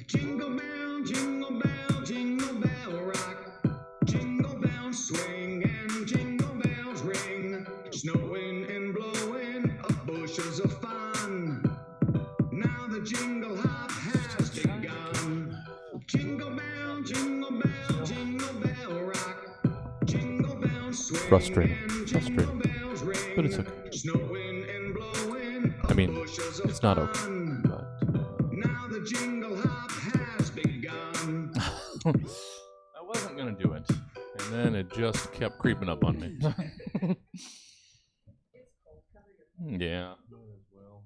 Jingle bell, jingle bell rock. Jingle bells swing and jingle bells ring. Snowing and blowing up bushels of fun. Now the jingle hop has begun. Jingle bell, jingle bell, jingle bell rock. Jingle bells swing. Frustrating. Jingle bells ring. But it's okay. Snowing and blowing up I mean, bushels of it's not okay. fun. But Now the jingle hop has begun. I wasn't gonna do it, and then it just kept creeping up on me. Yeah. Well.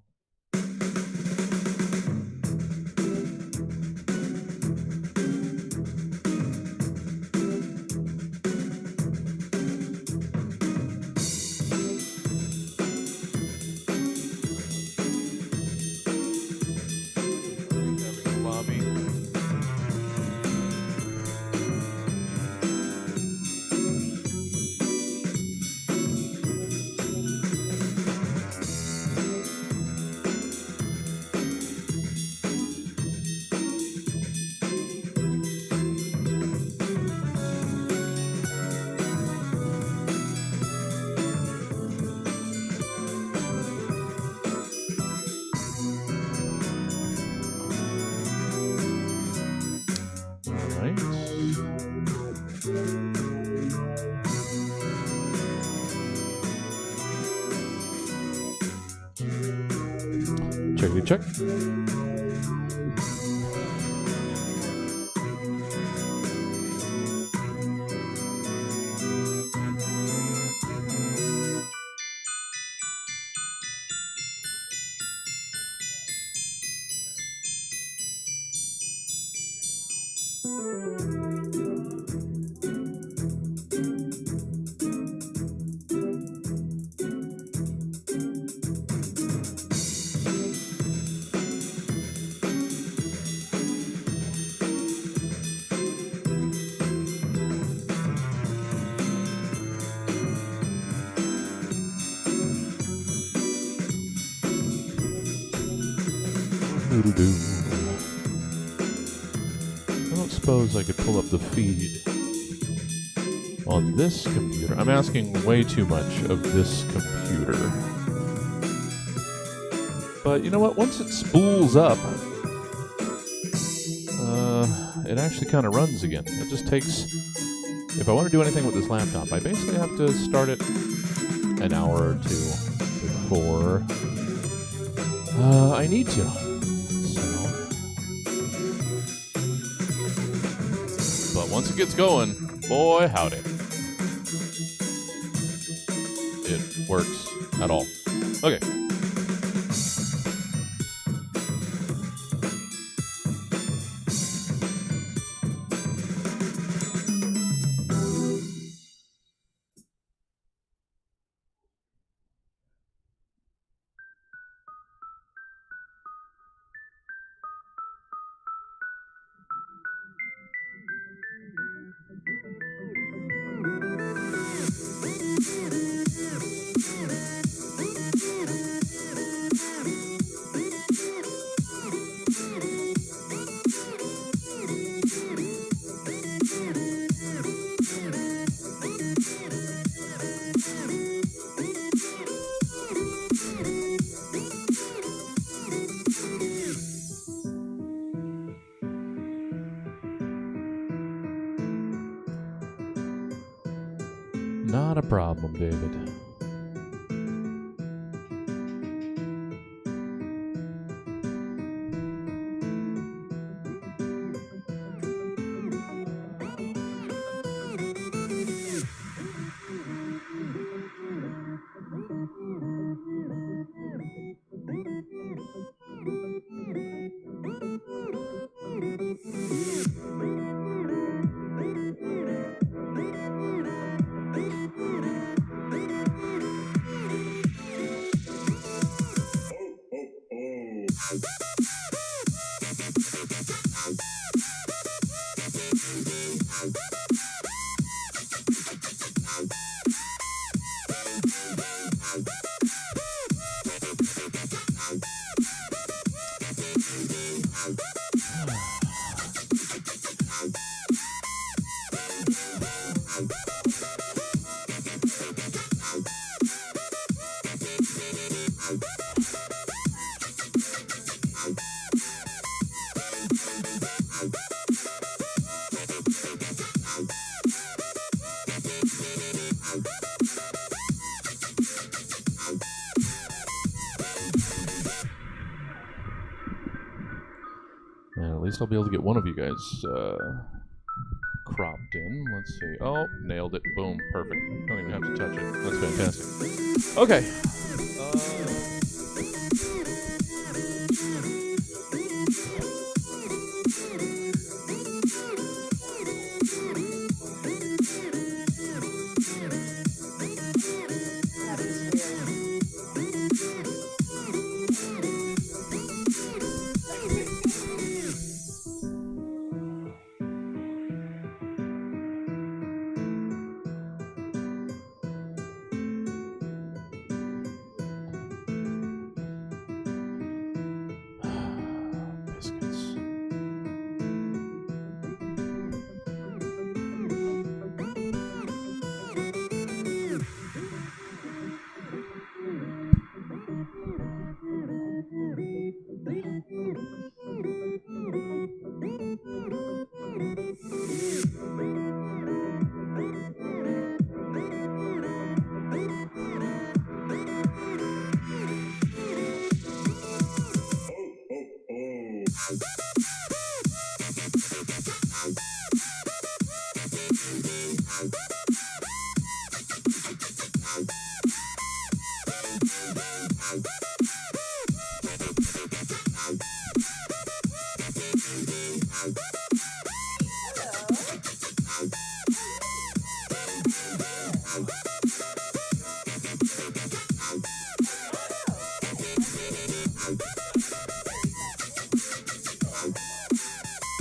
Checkity check. Doodle-doo. I don't suppose I could pull up the feed on this computer. I'm asking way too much of this computer. But you know what? Once it spools up, it actually kind of runs again. It just takes... If I want to do anything with this laptop, I basically have to start it an hour or two before I need to. But once it gets going, boy howdy, it works at all. Okay. Not a problem, David. And at least I'll be able to get one of you guys cropped in. Let's see. Oh, nailed it. Boom. Perfect. Don't even have to touch it. That's fantastic. Okay. Biscuits.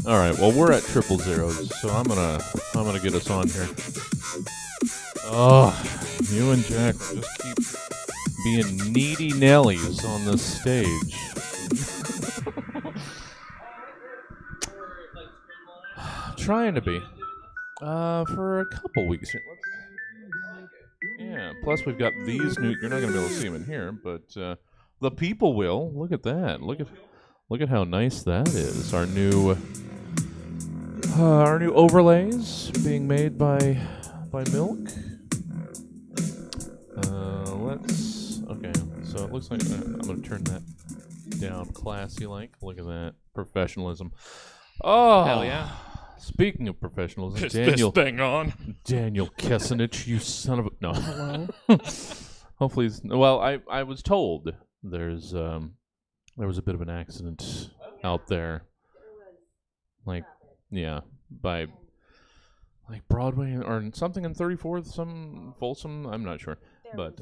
All right. Well, we're at 000, so I'm gonna get us on here. Oh, you and Jack just keep being needy Nellies on the stage. Trying to be. For a couple weeks here. Yeah. Plus, we've got these new. You're not gonna be able to see them in here, but the people will. Look at that. Look at how nice that is. Our new overlays being made by Milk. Okay. So it looks like I'm gonna turn that down, classy like. Look at that professionalism. Oh hell yeah! Speaking of professionalism, Is this thing on? Daniel Kessenich, you son of a no. Hello. Hopefully, well, I was told there was a bit of an accident out there, like by like Broadway or something in 34th, some Folsom. I'm not sure, but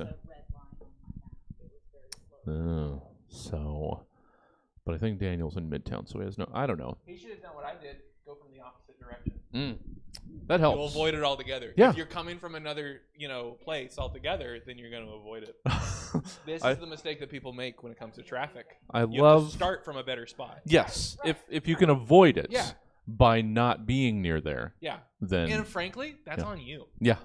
but I think Daniel's in Midtown, so he has no. I don't know. He should have done what I did. Go from the opposite direction. That helps. You'll avoid it altogether. Yeah. If you're coming from another, place altogether, then you're going to avoid it. This is the mistake that people make when it comes to traffic. You have to start from a better spot. Yes, if you can avoid it. Yeah. By not being near there. Yeah. Then. And frankly, that's on you. Yeah.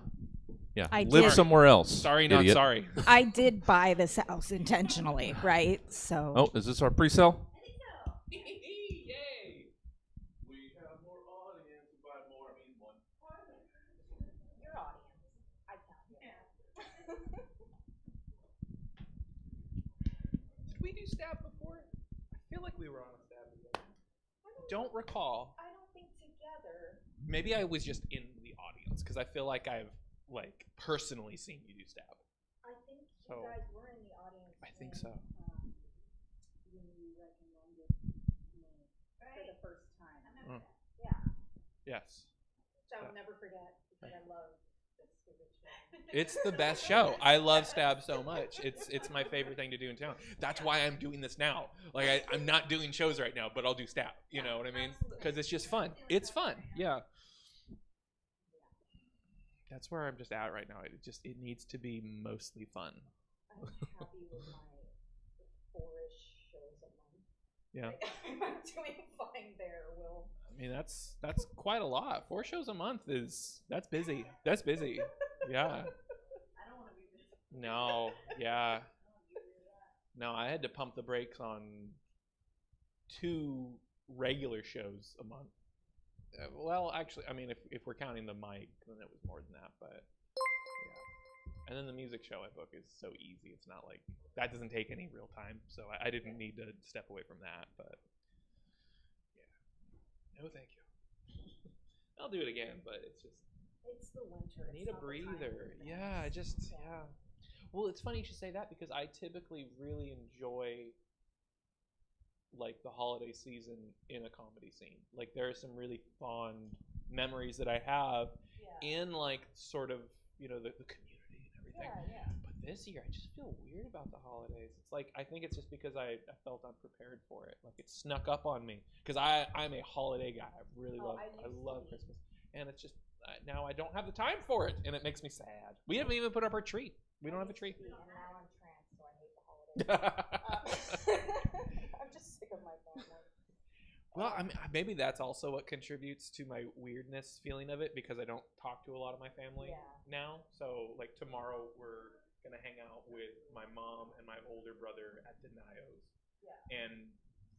Yeah. I Live did. somewhere else. Sorry, idiot. not sorry. I did buy this house intentionally, right? So. Oh, is this our pre-sale? Yay! We have more audience to buy more. I mean, one. Your audience. I count Did we do stab before? I feel like we were on a stab together. Don't recall. I don't think together. Maybe I was just in the audience because I feel like I've personally seen you do stab. I think you guys were in the audience. I think so. When you recommended me for the first time. Yeah. Yes. Which I will never forget because I love this stupid show. It's the best show. I love stab so much. It's my favorite thing to do in town. That's why I'm doing this now. Like I'm not doing shows right now, but I'll do stab. You know what I mean? Because it's just fun. It's fun. Yeah. That's where I'm just at right now. It needs to be mostly fun. I'm happy with my 4-ish shows a month. Yeah. I'm doing fine there, Will. I mean, that's quite a lot. 4 shows a month that's busy. That's busy. Yeah. I don't want to be busy. No. Yeah. No, I had to pump the brakes on 2 regular shows a month. Well, actually, I mean, if we're counting the mic, then it was more than that. But yeah. And then the music show I book is so easy. It's not like that doesn't take any real time. So I didn't need to step away from that. But yeah. No, thank you. I'll do it again, but it's just It's the winter. I need a breather. Yeah, I just Well, it's funny you should say that because I typically really enjoy like the holiday season in a comedy scene. Like there are some really fond memories that I have in like sort of, you know, the community and everything. Yeah. But this year I just feel weird about the holidays. It's like I think it's just because I felt unprepared for it. Like it snuck up on me because I'm a holiday guy. I really love Christmas. And it's just now I don't have the time for it and it makes me sad. We haven't even put up our tree. We don't have a tree. And now I'm trans, so I hate the holidays. I'm just sick of my family. Well, I mean, maybe that's also what contributes to my weirdness feeling of it because I don't talk to a lot of my family now. So, like tomorrow, we're gonna hang out with my mom and my older brother at Denio's, and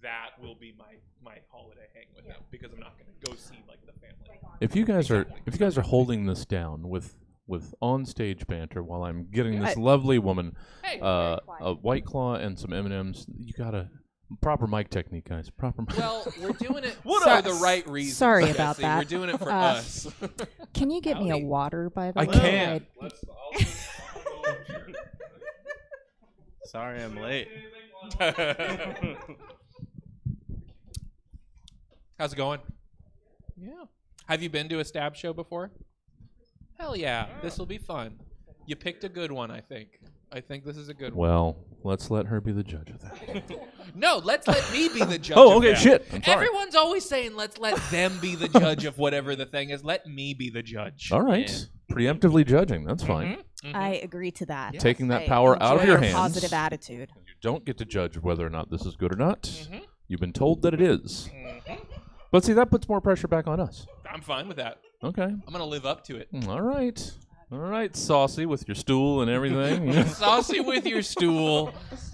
that will be my holiday hang with them because I'm not gonna go see like the family. If you guys are holding this down with on-stage banter while I'm getting this lovely woman a White Claw and some M&Ms, you gotta. Proper mic technique, guys. Well, we're doing it for the right reasons. Sorry about that. We're doing it for us. Can you get me a water, by the way? I can. Sorry, I'm late. How's it going? Yeah. Have you been to a stab show before? Hell yeah. This will be fun. You picked a good one, I think. I think this is a good one. Well, let's let her be the judge of that. No, let's let me be the judge. Oh, of okay, that. shit. I'm sorry. Everyone's always saying, let's let them be the judge of whatever the thing is. Let me be the judge. All right. Yeah. Preemptively judging. That's fine. I agree to that. Yes. Taking that I power out of enjoy your your hands. positive attitude. You don't get to judge whether or not this is good or not. You've been told that it is. But see, that puts more pressure back on us. I'm fine with that. Okay. I'm going to live up to it. All right. All right, Saucy, with your stool and everything. Saucy with your stool.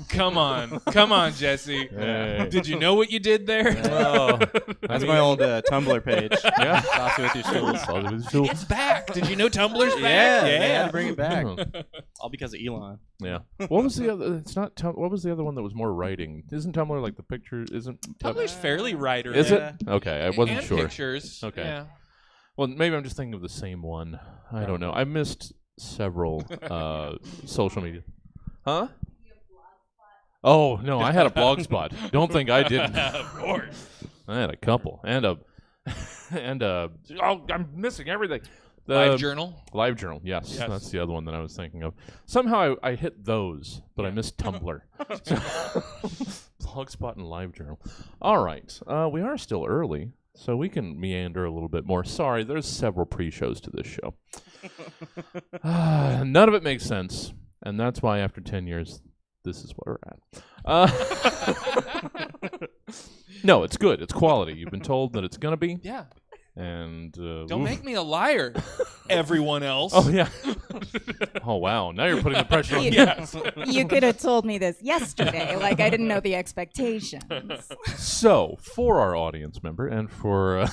Come on. Come on, Jesse. Hey. Did you know what you did there? Oh, that's my old Tumblr page. Yeah. Saucy with your stools. Saucy with your stool. It's back. Did you know Tumblr's back? Yeah, they had to bring it back. Oh. All because of Elon. Yeah. What was the other? It's not. What was the other one that was more writing? Isn't Tumblr like the picture? Isn't Tumblr's fairly writer. Is Yeah. it? Okay, I wasn't and sure. Pictures. Okay. Yeah. Well, maybe I'm just thinking of the same one. I don't know. I missed several social media. Huh? Oh no, I had a blog spot. Don't think I didn't. Of course. I had a couple and a oh, I'm missing everything. The Live journal. Live journal, yes, Yes. that's the other one that I was thinking of. Somehow I hit those, but I missed Tumblr. Blogspot and live journal. All right, we are still early, so we can meander a little bit more. Sorry, there's several pre-shows to this show. None of it makes sense, and that's why after 10 years, this is where we're at. No, it's good. It's quality. You've been told that it's gonna be. Yeah. And Don't make me a liar, everyone else. Oh yeah. Oh wow. Now you're putting the pressure on. Yes. You could have told me this yesterday. Like I didn't know the expectations. So for our audience member and for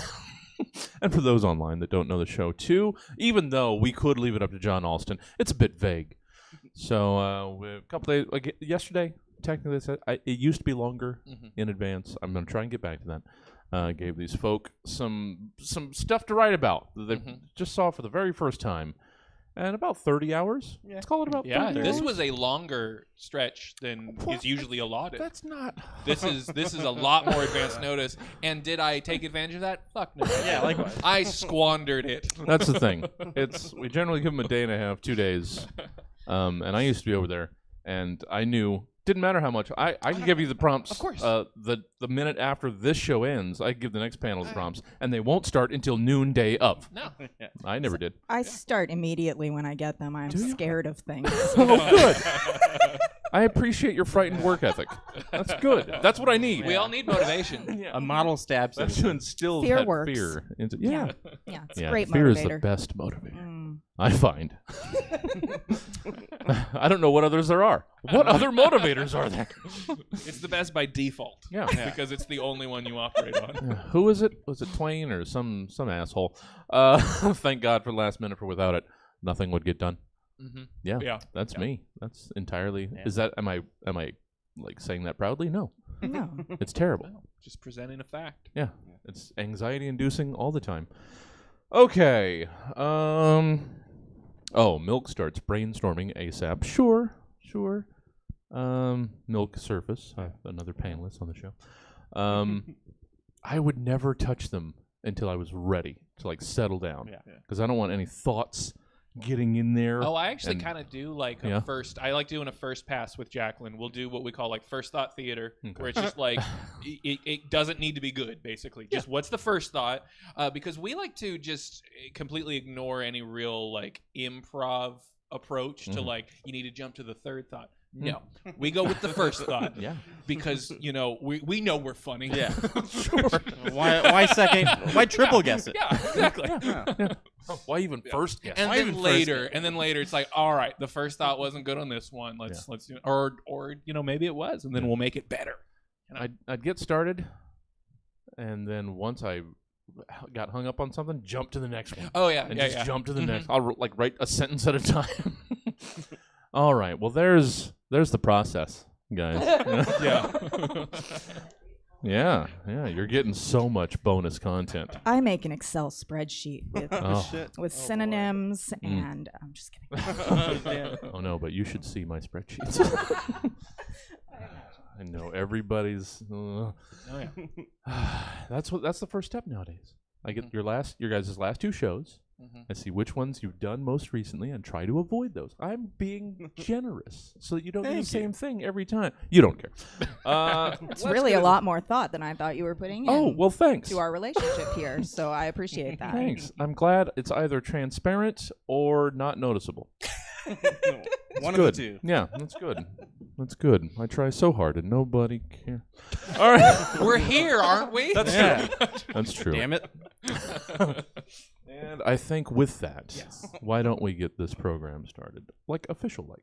and for those online that don't know the show too, even though we could leave it up to John Alston, it's a bit vague. So a couple days, like yesterday, technically, it used to be longer in advance. I'm going to try and get back to that. Gave these folk some stuff to write about that they just saw for the very first time. And about 30 hours. Yeah. Let's call it about 30 Yeah, this hours. was a longer stretch than is usually allotted. That's not. This is a lot more advanced notice. And did I take advantage of that? Fuck no. Yeah, likewise. I squandered it. That's the thing. We generally give them a day and a half, 2 days. And I used to be over there, and I knew. Didn't matter how much. I could give you the prompts. Of course. The minute after this show ends, I give the next panel the prompts, and they won't start until noonday of. No. I never did. I start immediately when I get them. I'm scared of things. Oh, good. I appreciate your frightened work ethic. That's good. That's what I need. We all need motivation. A model stab That's citizen. to instill Fear that works. fear into. Yeah. Yeah, it's Yeah. a great Fear motivator. is the best motivator. Mm. I find. I don't know what others there are. What other motivators are there? It's the best by default. Yeah. Because it's the only one you operate on. Who is it? Was it Twain or some asshole? Thank God for last minute, for without it, nothing would get done. Yeah, Yeah. that's Yeah. me. That's entirely. Yeah. Is that? Am I like saying that proudly? No. No. It's terrible. No, just presenting a fact. Yeah, it's anxiety-inducing all the time. Okay. Oh, Milk starts brainstorming ASAP. Sure. Milk Surface, another panelist on the show. I would never touch them until I was ready to settle down, because I don't want any thoughts getting in there. Oh, I actually kind of do like Yeah. I like doing a first pass with Jacqueline. We'll do what we call first thought theater, where it's just it doesn't need to be good, basically. Just what's the first thought? Because we like to just completely ignore any real improv approach to you need to jump to the third thought. No, we go with the first thought. Yeah, because we know we're funny. Yeah. Sure. Why second? Why triple guess it? Yeah, exactly. Why even first guess? And then later, it's all right, the first thought wasn't good on this one. Let's do it. Or maybe it was, and then we'll make it better. I'd get started, and then once I got hung up on something, jump to the next one. Oh yeah, and just jump to the next. I'll write a sentence at a time. All right. Well, there's the process, guys. Yeah. You're getting so much bonus content. I make an Excel spreadsheet with Oh, synonyms and I'm just kidding. Oh no, but you should see my spreadsheets. I know everybody's. That's the first step nowadays. I get your guys' last two shows. I see which ones you've done most recently and try to avoid those. I'm being generous so that you don't do the same thing every time. You don't care. It's really a lot more thought than I thought you were putting in. Oh, well, thanks. To our relationship here, so I appreciate that. Thanks. I'm glad it's either transparent or not noticeable. One good. of the two. Yeah, that's good. That's good. I try so hard and nobody cares. All right. We're here, aren't we? That's true. That's true. Damn it. And I think with that, why don't we get this program started? Official.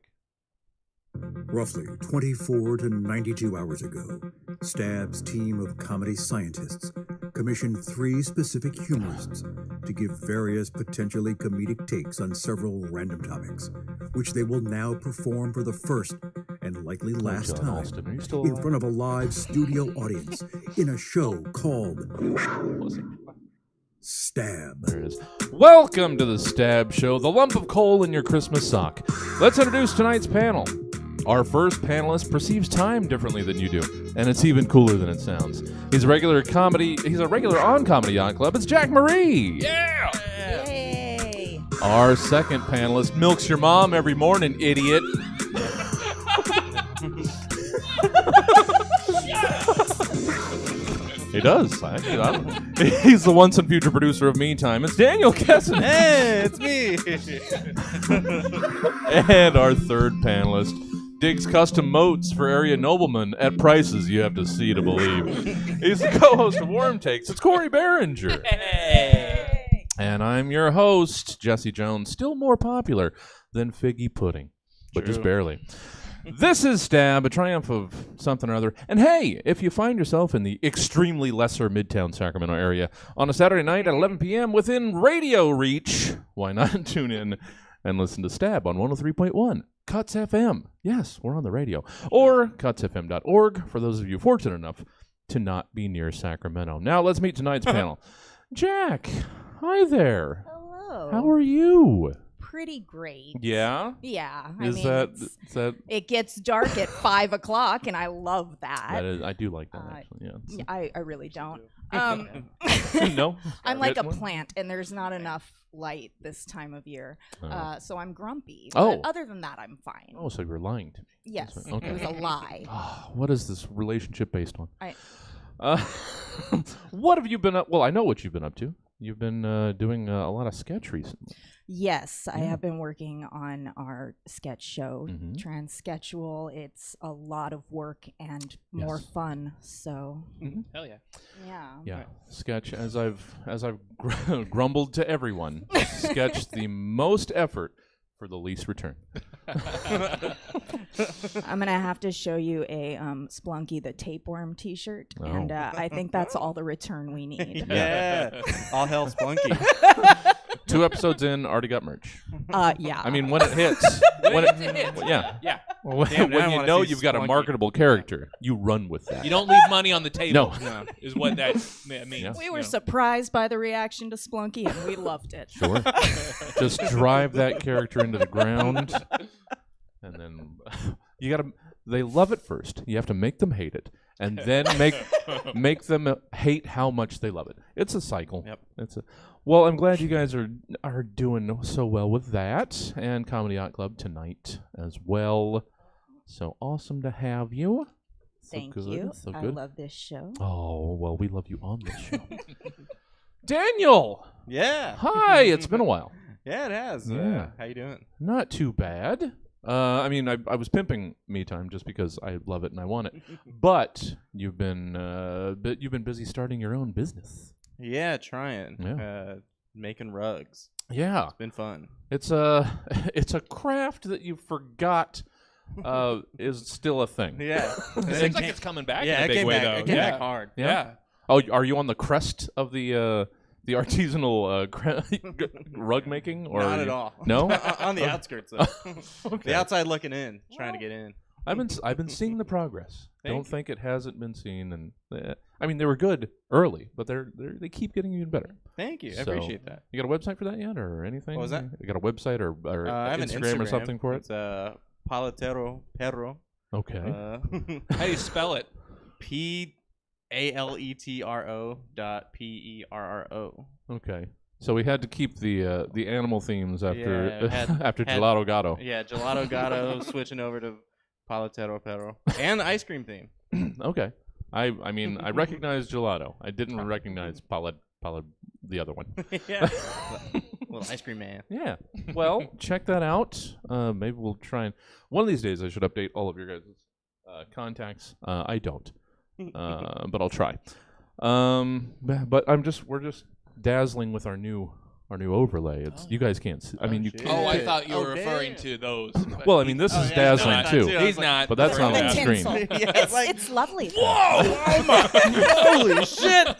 Roughly 24 to 92 hours ago, Stab's team of comedy scientists commissioned 3 specific humorists to give various potentially comedic takes on several random topics, which they will now perform for the first and likely last John time Alston, are you still in alive? front of a live studio audience in a show called Stab. There it is. Welcome to the Stab Show, the lump of coal in your Christmas sock. Let's introduce tonight's panel. Our first panelist perceives time differently than you do, and it's even cooler than it sounds. He's a regular on Comedy Yacht Club. It's Jack Marie. Yeah. Yay! Our second panelist milks your mom every morning, idiot. He does. He's the once and future producer of Meantime. It's Daniel Kessenich. Hey, it's me. And our third panelist digs custom moats for area noblemen at prices you have to see to believe. He's the co-host of Worm Takes. It's Cory Barringer. Hey. And I'm your host, Jesse Jones, still more popular than Figgy Pudding, but just barely. This is Stab, a triumph of something or other. And hey, if you find yourself in the extremely lesser Midtown Sacramento area on a Saturday night at 11 p.m. within radio reach, why not tune in and listen to Stab on 103.1 Cuts FM. Yes, we're on the radio. Or cutsfm.org for those of you fortunate enough to not be near Sacramento. Now let's meet tonight's panel. Jack, hi there. Hello. How are you? Pretty great. Yeah? Yeah. Is that it gets dark at 5 o'clock, and I love that. that is, I do like that actually. Yeah. Yeah, I really don't. No. I'm like a Get one? plant, and there's not enough light this time of year, so I'm grumpy. Oh. But other than that, I'm fine. Oh, so you're lying to me. Yes, Okay. it was a lie. What is this relationship based on? I- What have you been up? Well, I know what you've been up to. You've been doing a lot of sketch recently. Yes, I have been working on our sketch show, Mhm. Transsketchual. It's a lot of work and more fun. So Hell yeah. yeah. Yeah, sketch as I've grumbled to everyone. Sketch the most effort for the least return. I'm gonna have to show you a Splunky the Tapeworm T-shirt, and I think that's all the return we need. Yeah. All hell Splunky. 2 episodes in, already got merch. Yeah. I mean, when it hits, when it hits, yeah. When Damn, now I you wanna know see you've got a Splunky. marketable character, you run with that. You don't leave money on the table. No. Is what that means. Yeah. We were surprised by the reaction to Splunky, and we loved it. Sure. Just drive that character into the ground, and then you gotta. They love it first. You have to make them hate it, and then make them hate how much they love it. It's a cycle. Yep. Well, I'm glad you guys are doing so well with that, and Comedy Yacht Club tonight as well. So awesome to have you. Thank good, you. so I good. love this show. Oh, well, we love you on this show. Daniel! Yeah. Hi, it's been a while. Yeah, it has. Yeah. How you doing? Not too bad. I mean, I was pimping me time just because I love it and I want it. But you've been busy starting your own business. Yeah, trying. Yeah. Making rugs. Yeah, It's been fun. it's a craft that you forgot is still a thing. Yeah. It seems like it's coming back Yeah, in a it big came way, back. though. It came yeah. back hard. Yeah. Oh, are you on the crest of the artisanal rug making? Or Not at all. No? On the outskirts, though. Okay. The outside looking in, trying to get in. I've been seeing the progress. Thank Don't you. think it hasn't been seen. And I mean, they were good early, but they keep getting even better. Thank you. I So, appreciate that. You got a website for that yet, or anything? What was that? You got a website or I have an Instagram or something for it? It's Paletero Perro. Okay. How do you spell it? PALETRO.PERRO. Okay. So we had to keep the animal themes after Yeah, had- after had- Gelato Gato. Yeah, Gelato Gato switching over to Paletero Perro. And the ice cream theme. Okay. I mean I recognized Gelato. I didn't recognize Pala the other one. Yeah. Little ice cream man. Yeah. Well, check that out. Maybe we'll try and one of these days I should update all of your guys' contacts. I don't, but I'll try. But we're just dazzling with our new overlay. It's you guys can't see. I mean, you shit. can't. Oh, I Yeah. thought you Oh, were referring damn. to those. Well, I mean, this is dazzling not too. too. He's not. But that's not The on the screen. tinsel. Yeah, it's, like- it's lovely. Holy shit!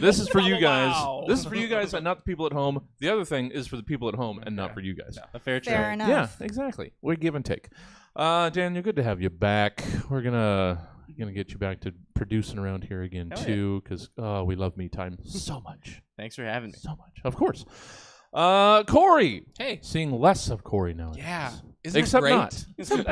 This is for you guys. Wow. This is for you guys and not the people at home. The other thing is for the people at home and not for you guys. A fair Fair trade. enough. Yeah, exactly. We give and take. Daniel, good to have you back. We're gonna get you back to producing around here again Hell yeah. too, because we love me time so much, Thanks for having me. so much. Of course. Corey. Hey. Seeing less of Corey nowadays. Yeah. Isn't Except it great? not.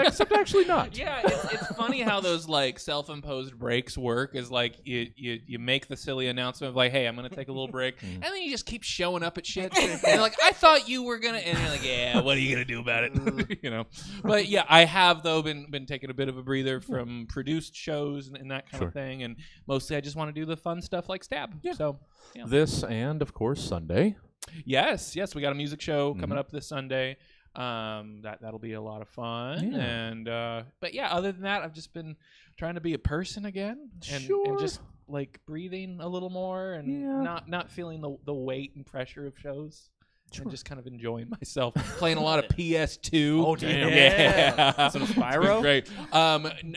Except actually not. Yeah, it's funny how those like self-imposed breaks work. Is like you make the silly announcement of like, hey, I'm gonna take a little break, and then you just keep showing up at shit. And you're like, I thought you were gonna, and you're like, yeah, what are you gonna do about it? You know. But yeah, I have though been taking a bit of a breather from produced shows and that kind Sure. of thing, and mostly I just want to do the fun stuff like Stab. Yeah. So yeah. This and of course Sunday. Yes, we got a music show coming up this Sunday. That'll be a lot of fun. Yeah. And but yeah, other than that, I've just been trying to be a person again and Sure. just like breathing a little more and Yeah. not feeling the weight and pressure of shows. And just kind of enjoying myself, playing a lot of PS2. Oh, damn. Yeah, Some It's been Spyro? great.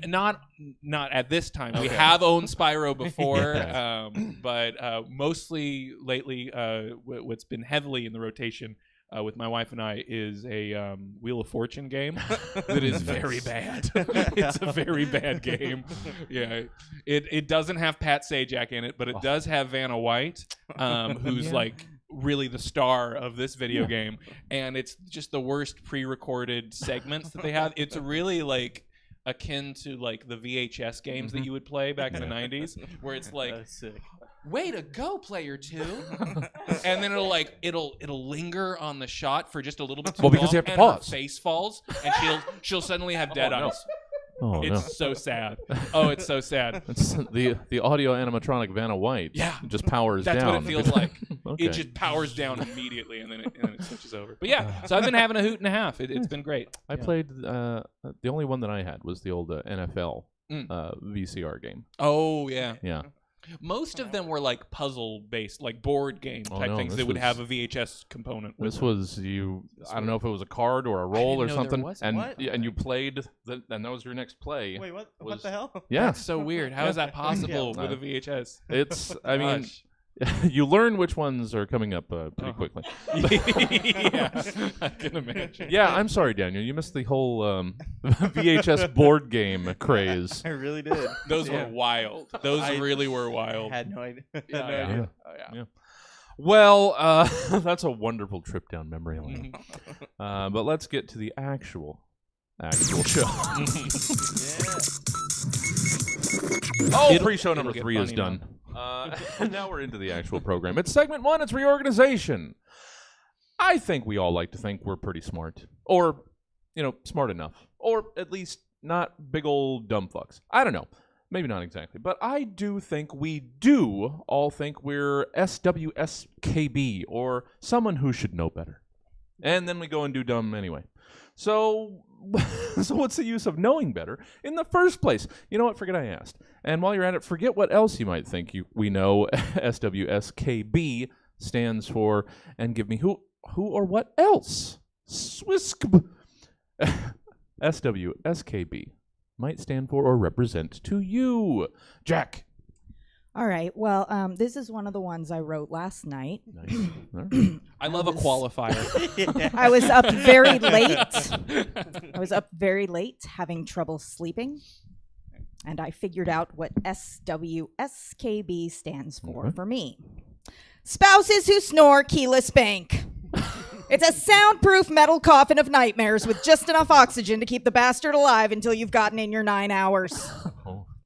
Not at this time. We Okay. have owned Spyro before, Yeah. but mostly lately, what's been heavily in the rotation with my wife and I is a Wheel of Fortune game that is very bad. It's a very bad game. Yeah, it doesn't have Pat Sajak in it, but it does have Vanna White, who's Yeah. like really the star of this video game, and it's just the worst pre-recorded segments that they have. It's really like akin to like the VHS games that you would play back in the 90s, where it's like, That's sick. way to go, player 2. And then it'll linger on the shot for just a little bit too Well, because long, you have to and her pause. face falls and she'll suddenly have dead Oh, no. eyes. Oh no. It's so sad. Oh, it's so sad. It's the audio animatronic Vanna White. Yeah. Just powers That's down. what it feels like. Okay. It just powers down immediately and then it switches over. But yeah, so I've been having a hoot and a half. It's been great. I played the only one that I had was the old NFL Mm. VCR game. Oh yeah. Yeah. Most of them were like puzzle based, like board game Oh, type no, things this that would was- have a VHS component. with This them. was I don't know if it was a card or a roll or didn't know there something, was and What? and you played and that was your next play. Wait, what Was- the hell? Yeah, That's so weird. How is that possible Yeah. with a VHS? it's. I mean, Gosh. You learn which ones are coming up pretty quickly. Yeah, I can imagine. Yeah, I'm sorry, Daniel. You missed the whole VHS board game craze. I really did. Those were wild. Those I really were wild. Had no idea. Yeah, no yeah. idea. Oh, yeah. Yeah. Well, that's a wonderful trip down memory lane. But let's get to the actual show. Oh, pre-show number get 3 is funny done. And now we're into the actual program. It's segment 1. It's reorganization. I think we all like to think we're pretty smart. Or, smart enough. Or at least not big old dumb fucks. I don't know. Maybe not exactly. But I do think we do all think we're SWSKB, or someone who should know better. And then we go and do dumb anyway. So what's the use of knowing better in the first place? You know what? Forget I asked. And while you're at it, forget what else you might think we know SWSKB stands for, and give me who or what else SWSKB might stand for or represent to you. Jack. All right. Well, this is one of the ones I wrote last night. Nice. All right. I love a qualifier. I was up very late. Having trouble sleeping. And I figured out what SWSKB stands for me. Spouses who snore, keyless bank. It's a soundproof metal coffin of nightmares with just enough oxygen to keep the bastard alive until you've gotten in your 9 hours.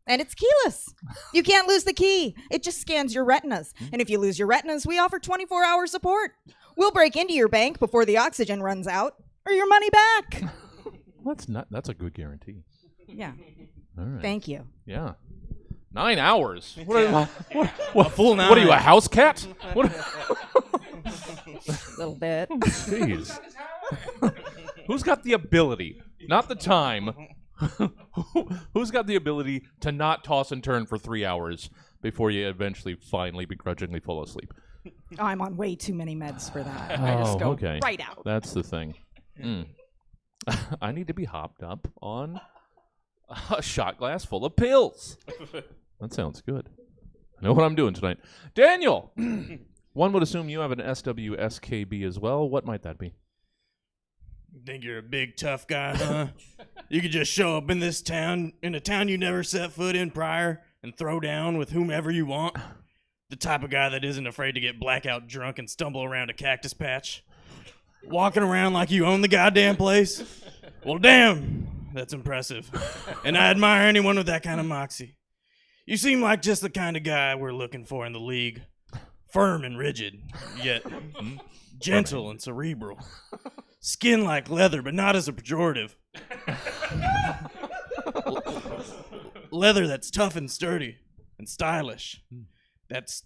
And it's keyless. You can't lose the key. It just scans your retinas. And if you lose your retinas, we offer 24-hour support. We'll break into your bank before the oxygen runs out, or your money back. That's a good guarantee. Yeah. All right. Thank you. Yeah. 9 hours. What A full 9. What are you, a house cat? What? A little bit. Jeez. Who's got the ability, not the time, who's got the ability to not toss and turn for 3 hours before you eventually finally begrudgingly fall asleep? Oh, I'm on way too many meds for that. I just go okay. right out. That's the thing. I need to be hopped up on a shot glass full of pills. That sounds good. I know what I'm doing tonight. Daniel! One would assume you have an SWSKB as well. What might that be? Think you're a big tough guy, huh? You could just show up in this town, in a town you never set foot in prior, and throw down with whomever you want? The type of guy that isn't afraid to get blackout drunk and stumble around a cactus patch? Walking around like you own the goddamn place? Well, damn, that's impressive. And I admire anyone with that kind of moxie. You seem like just the kind of guy we're looking for in the league. Firm and rigid, yet gentle and cerebral. Skin like leather, but not as a pejorative. Leather that's tough and sturdy and stylish. That's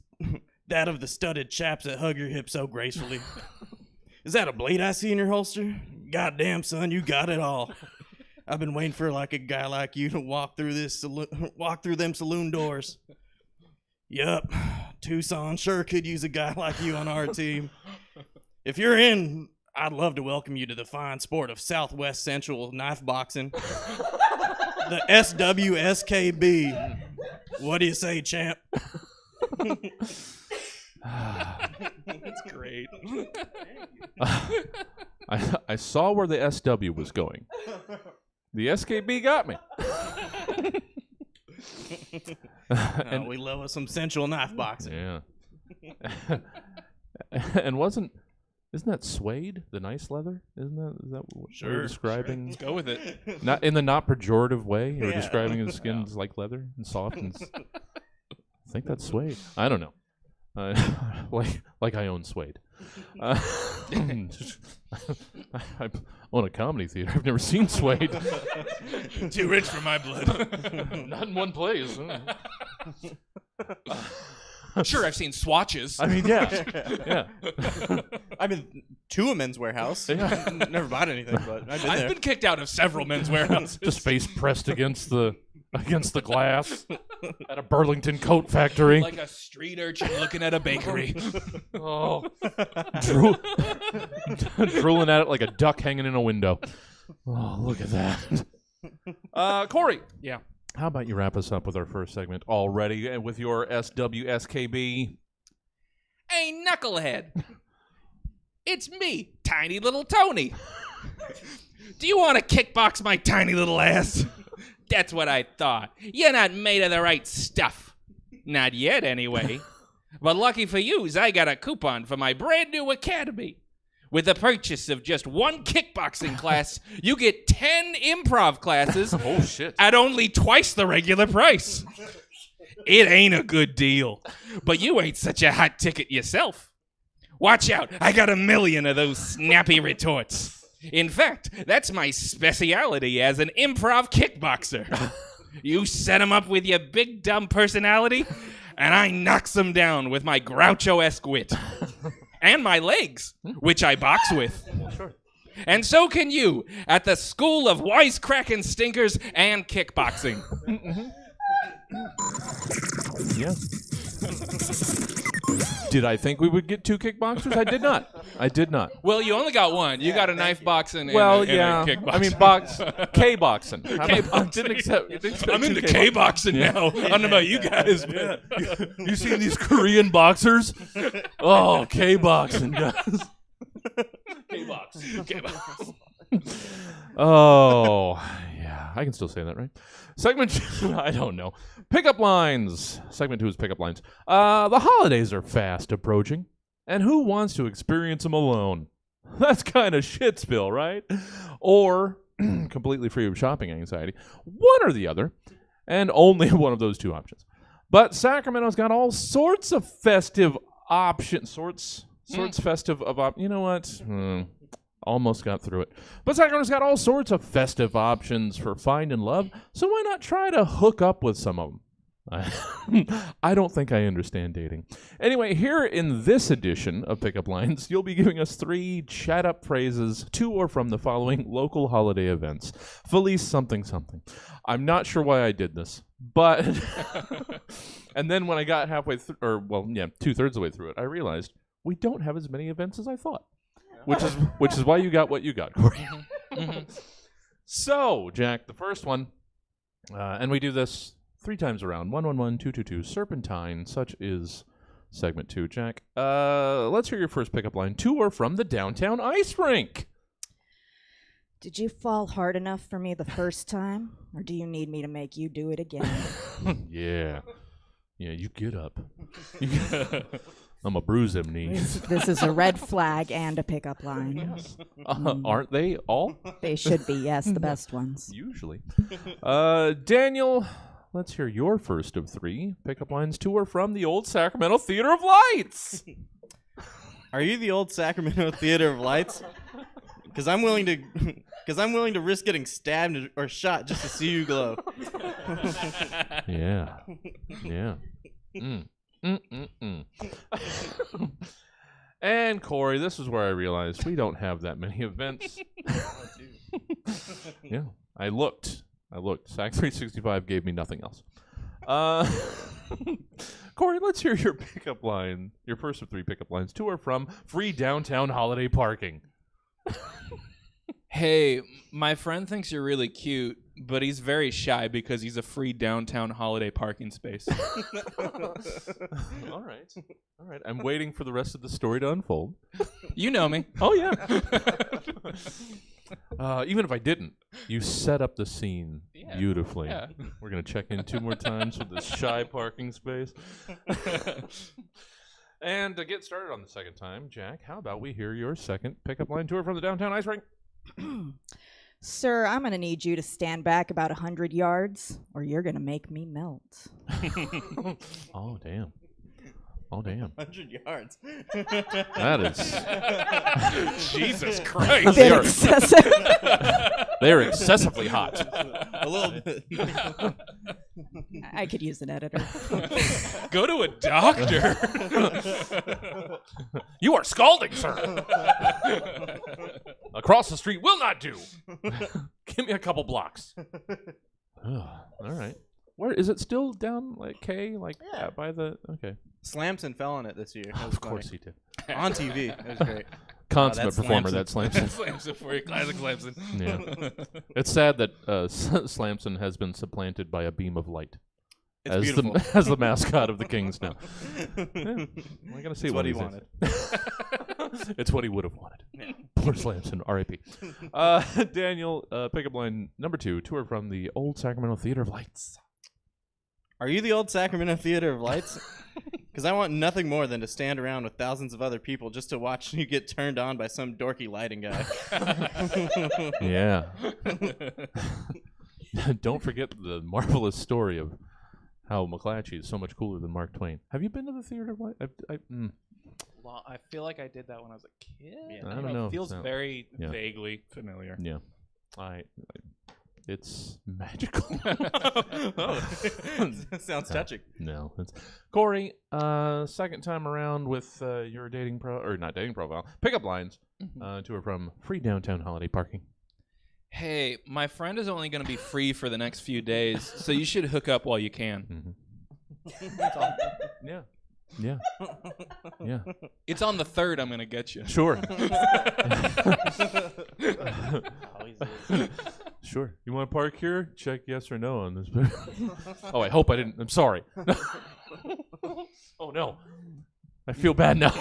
that of the studded chaps that hug your hips so gracefully. Is that a blade I see in your holster? Goddamn, son, you got it all. I've been waiting for like a guy like you to walk through them saloon doors. Yup, Tucson sure could use a guy like you on our team. If you're in, I'd love to welcome you to the fine sport of Southwest Central knife boxing. The SWSKB. What do you say, champ? That's great. I saw where the SW was going. The SKB got me. And we love us some sensual knife boxing. Yeah. And isn't that suede, the nice leather? Is that what you're describing? Let's go with it. Not in the not pejorative way. You're Yeah. describing his skin's like leather and soft and I think that's suede. I don't know. Like I own suede. I own a comedy theater. I've never seen suede. Too rich for my blood. Not in one place. Sure, I've seen swatches. I mean, yeah. Yeah. I've been to a Men's Warehouse. Yeah. Never bought anything, but I've been I've there. been kicked out of several men's warehouses. Just face pressed against the glass at a Burlington coat factory. Like a street urchin looking at a bakery. Oh, drooling at it like a duck hanging in a window. Oh, look at that. Corey. Yeah. How about you wrap us up with our first segment already with your SWSKB? knucklehead. It's me, tiny little Tony. Do you want to kickbox my tiny little ass? That's what I thought. You're not made of the right stuff. Not yet, anyway. But lucky for yous, I got a coupon for my brand new academy. With the purchase of just one kickboxing class, you get 10 improv classes Oh, shit. at only twice the regular price. It ain't a good deal, but you ain't such a hot ticket yourself. Watch out, I got 1 million of those snappy retorts. In fact, that's my speciality as an improv kickboxer. You set 'em up with your big dumb personality, and I knocks them down with my Groucho-esque wit. And my legs, which I box with. Sure. And so can you at the School of Wisecracking Stinkers and Kickboxing. Yeah. Did I think we would get 2 kickboxers? I did not. I did not. Well, you only got one. You got a knife boxing Well, and yeah. a kickboxing. I mean, K-boxing. K-boxing. Didn't accept, I'm into K-boxing now. I don't know about you guys. Yeah. You seen these Korean boxers? Oh, K-boxing, guys. K-box. Oh, yeah. I can still say that, right? Segment 2, I don't know. Pickup lines. Segment 2 is pickup lines. The holidays are fast approaching, and who wants to experience them alone? That's kind of shit spill, right? Or completely free of shopping anxiety. One or the other, and only one of those 2 options. But Sacramento's got all sorts of festive options. Sorts festive of you know what? Almost got through it. But Sacramento's got all sorts of festive options for finding love, so why not try to hook up with some of them? I don't think I understand dating. Anyway, here in this edition of Pickup Lines, you'll be giving us 3 chat-up phrases to or from the following local holiday events. Felice something something. I'm not sure why I did this, but... And then when I got halfway through, or, well, yeah, 2/3 of the way through it, I realized we don't have as many events as I thought. Which is why you got what you got, Corey. So, Jack, the first one, and we do this 3 times around. 111 222 Serpentine. Such is segment 2. Jack, let's hear your first pickup line. To or from the Downtown Ice Rink. Did you fall hard enough for me the first time, or do you need me to make you do it again? Yeah, you get up. I'm going to bruise them knees. This is a red flag and a pickup line. Aren't they all? They should be, yes, the best ones. Usually. Daniel, let's hear your first of 3 pickup lines to or from the old Sacramento Theater of Lights. Are you the old Sacramento Theater of Lights? Because I'm willing to risk getting stabbed or shot just to see you glow. Yeah. And Corey, this is where I realized we don't have that many events. Yeah, I looked. Sac 365 gave me nothing else. Corey, let's hear your pickup line. Your first of 3 pickup lines to or from free downtown holiday parking. Hey, my friend thinks you're really cute, but he's very shy because he's a free downtown holiday parking space. All right. I'm waiting for the rest of the story to unfold. You know me. Oh, yeah. Even if I didn't, you set up the scene beautifully. Yeah. We're going to check in 2 more times with this shy parking space. And to get started on the second time, Jack, how about we hear your second pickup line tour from the Downtown Ice Rink? Sir, I'm going to need you to stand back about 100 yards, or you're going to make me melt. Oh, damn. 100 yards. That is... Jesus Christ. A bit excessive. They're excessively hot. A little bit. I could use an editor. Go to a doctor. You are scalding, sir. Across the street will not do. Give me a couple blocks. Oh, all right. Where is it still down like K? Like by the okay. Slamson fell on it this year. Of course he did. On TV. It was great. Consummate that's performer, Slamson. that Slamson. Slamson for you, classic Slamson. Yeah. It's sad that Slamson has been supplanted by a beam of light. It's as beautiful. as the mascot of the Kings now. Yeah. I gotta see It's what he he wanted. It's what he would have wanted. Poor Slamson, R.I.P. Daniel, pickup line number 2, tour from the Old Sacramento Theater of Lights. Are you the Old Sacramento Theater of Lights? Because I want nothing more than to stand around with thousands of other people just to watch you get turned on by some dorky lighting guy. Yeah. Don't forget the marvelous story of how McClatchy is so much cooler than Mark Twain. Have you been to the Theater of Lights? Well, I feel like I did that when I was a kid. Yeah. I don't know. It feels No. very Yeah. vaguely familiar. Yeah. It's magical. Sounds touching. No. It's Corey, second time around with your dating not dating profile, pickup lines to or from free downtown holiday parking. Hey, my friend is only going to be free for the next few days, so you should hook up while you can. Yeah. Yeah. Yeah. It's on the 3rd. I'm going to get you. Sure. Sure. You want to park here? Check yes or no on this. Oh, I hope I didn't. I'm sorry. Oh, no. I feel bad now.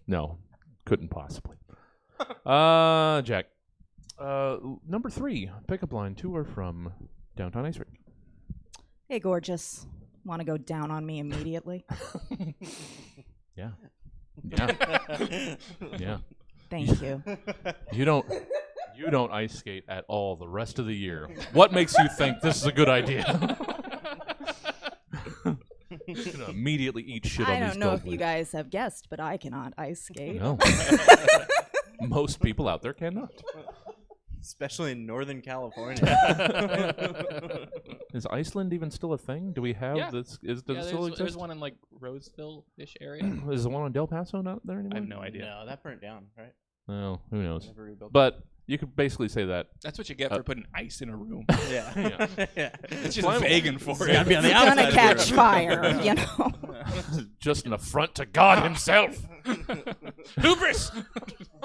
No. Couldn't possibly. Jack. Number 3, pickup line to or from Downtown Ice Rink. Hey, gorgeous. Want to go down on me immediately? Yeah. Yeah. Yeah. Thank you. You don't ice skate at all the rest of the year. What makes you think this is a good idea? You're gonna immediately eat shit on I these don't know gold if you leaves. guys have guessed, but I cannot ice skate. No. Most people out there cannot. Especially in Northern California. Is Iceland even still a thing? Do we have Yeah. this? Does it still exist? There's one in like Roseville-ish area. Is the one on Del Paso not there I anymore? have no idea. No, that burnt down, right? Well, who knows? Never rebuilt. But you could basically say that. That's what you get for putting ice in a room. Yeah. Yeah. It's just vegan for It's gotta be it. on the It's outside. gonna of the catch room. fire, you know. Just an affront to God himself. Hubris!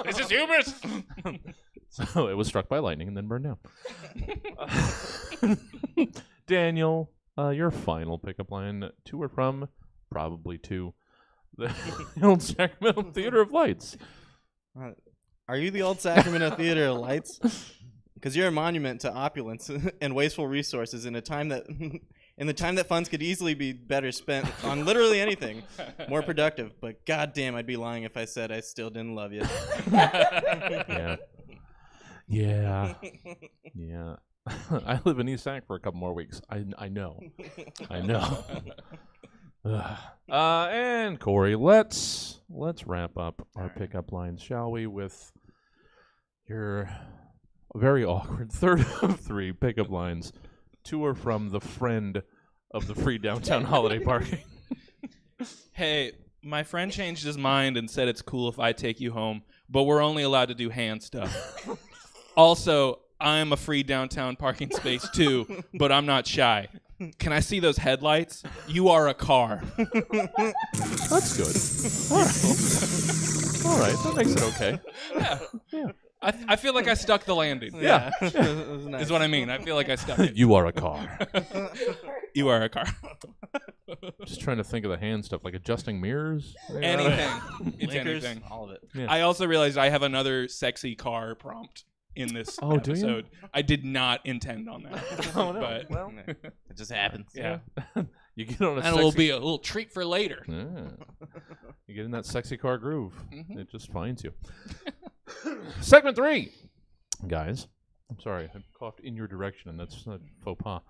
This is hubris! So it was struck by lightning and then burned down. Daniel, your final pickup line to or from, probably to, the Old Sacramento Theater of Lights. Are you the Old Sacramento Theater of Lights? Because you're a monument to opulence and wasteful resources in the time that funds could easily be better spent on literally anything more productive. But goddamn, I'd be lying if I said I still didn't love you. Yeah. Yeah. Yeah. I live in East Sac for a couple more weeks. I know. I know. And Corey, let's wrap up our pickup lines, shall we, with your very awkward third of 3 pickup lines to or from the friend of the free downtown holiday parking. Hey, my friend changed his mind and said it's cool if I take you home, but we're only allowed to do hand stuff. Also, I'm a free downtown parking space too, but I'm not shy. Can I see those headlights? You are a car. That's good. All right, that makes it okay. Yeah. I feel like I stuck the landing. Yeah. It was nice. Is what I mean. I feel like I stuck it. You are a car. You are a car. Just trying to think of the hand stuff, like adjusting mirrors. Anything. It's Liquors, anything. all of it. Yeah. I also realized I have another sexy car prompt in this Oh, do you? episode. I did not intend on that. Oh, no. But Well, It just happens. yeah. you get on a And sexy... it'll be a little treat for later. Yeah. You get in that sexy car groove. Mhm. It just finds you. Segment 3. Guys, I'm sorry. I coughed in your direction, and that's a faux pas.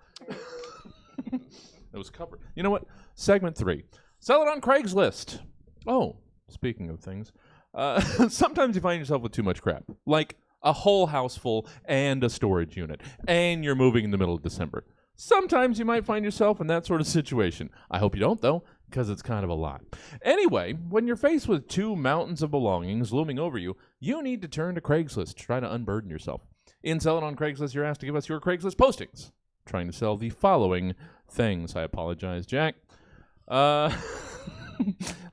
It was covered. You know what? Segment 3. Sell it on Craigslist. Oh, speaking of things. Sometimes you find yourself with too much crap. Like a whole house full and a storage unit. And you're moving in the middle of December. Sometimes you might find yourself in that sort of situation. I hope you don't, though, because it's kind of a lot. Anyway, when you're faced with 2 mountains of belongings looming over you, you need to turn to Craigslist to try to unburden yourself. In Sell It on Craigslist, you're asked to give us your Craigslist postings, trying to sell the following things. I apologize, Jack.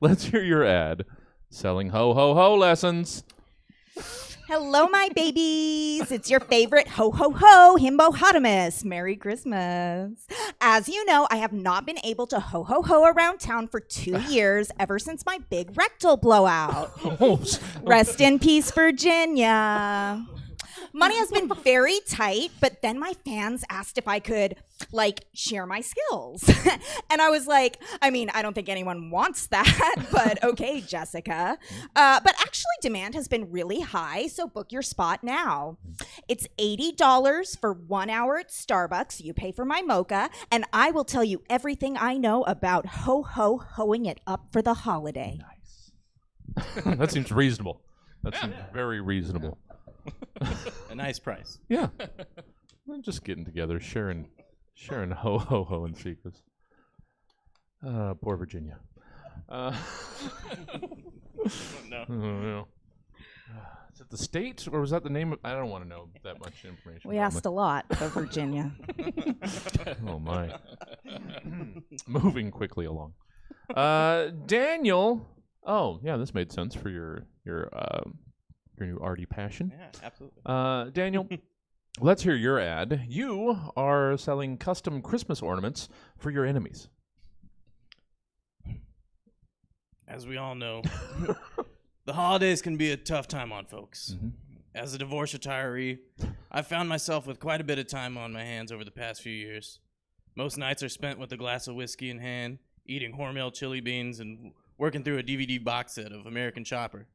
Let's hear your ad. Selling ho-ho-ho lessons. Hello, my babies. It's your favorite ho-ho-ho himbopotamus. Merry Christmas. As you know, I have not been able to ho-ho-ho around town for 2 years, ever since my big rectal blowout. Rest in peace, Virginia. Money has been very tight, but then my fans asked if I could, like, share my skills. And I was like, I mean, I don't think anyone wants that, but okay, Jessica. But actually, demand has been really high, so book your spot now. It's $80 for 1 hour at Starbucks. You pay for my mocha, and I will tell you everything I know about ho-ho-hoing it up for the holiday. Nice. That seems reasonable. That seems very reasonable. A nice price. Yeah. We're just getting together, sharing ho-ho-ho and secrets. Poor Virginia. No. No. Is it the state, or was that the name of... I don't want to know that much information. We asked a lot of Virginia. Oh, my. Moving quickly along. Daniel. Oh, yeah, this made sense for your new arty passion. Yeah, absolutely. Daniel, let's hear your ad. You are selling custom Christmas ornaments for your enemies. As we all know, the holidays can be a tough time on folks. Mm-hmm. As a divorce retiree, I've found myself with quite a bit of time on my hands over the past few years. Most nights are spent with a glass of whiskey in hand, eating Hormel chili beans, and working through a DVD box set of American Chopper.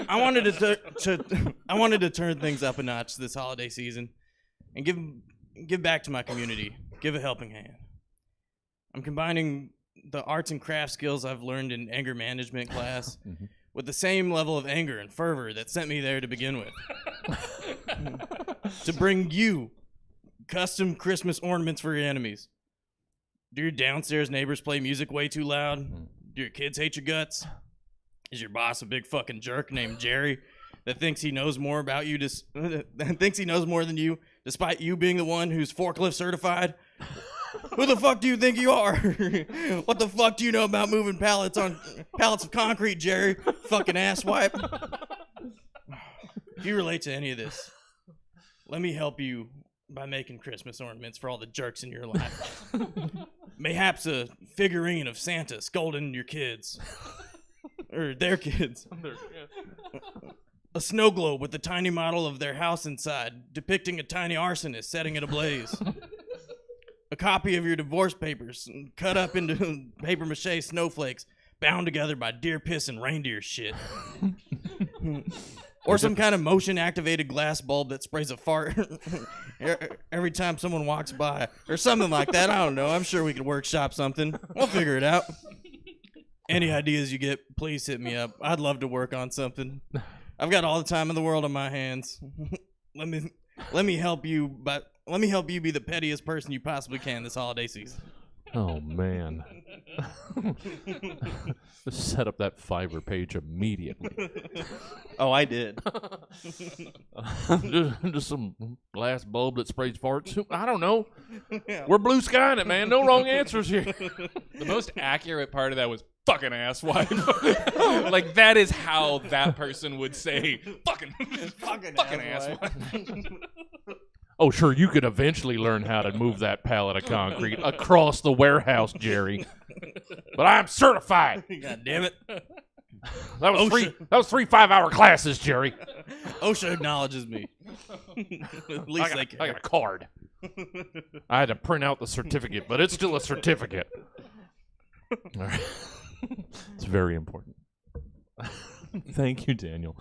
I wanted to turn things up a notch this holiday season and give back to my community, give a helping hand. I'm combining the arts and crafts skills I've learned in anger management class with the same level of anger and fervor that sent me there to begin with. To bring you custom Christmas ornaments for your enemies. Do your downstairs neighbors play music way too loud? Do your kids hate your guts? Is your boss a big fucking jerk named Jerry that thinks he knows more about you, thinks he knows more than you, despite you being the one who's forklift certified? Who the fuck do you think you are? What the fuck do you know about moving pallets of concrete, Jerry? Fucking asswipe. If you relate to any of this, let me help you by making Christmas ornaments for all the jerks in your life. Mayhaps a figurine of Santa scolding your kids. Or their kids. A snow globe with a tiny model of their house inside, depicting a tiny arsonist setting it ablaze. A copy of your divorce papers, cut up into paper mache snowflakes, bound together by deer piss and reindeer shit. Or some kind of motion-activated glass bulb that sprays a fart every time someone walks by. Or something like that. I don't know. I'm sure we could workshop something. We'll figure it out. Any ideas you get, please hit me up. I'd love to work on something. I've got all the time in the world on my hands. Let me help you be the pettiest person you possibly can this holiday season. Oh, man. Just set up that Fiverr page immediately. Oh, I did. Just some glass bulb that sprays farts. I don't know. We're blue skying it, man. No wrong answers here. The most accurate part of that was fucking asswipe. Like, that is how that person would say fucking asswipe. Oh, sure, you could eventually learn how to move that pallet of concrete across the warehouse, Jerry. But I'm certified. God damn it. That was three 5-hour classes, Jerry. OSHA acknowledges me. At least I got a card. I had to print out the certificate, but it's still a certificate. All right. It's very important. Thank you, Daniel.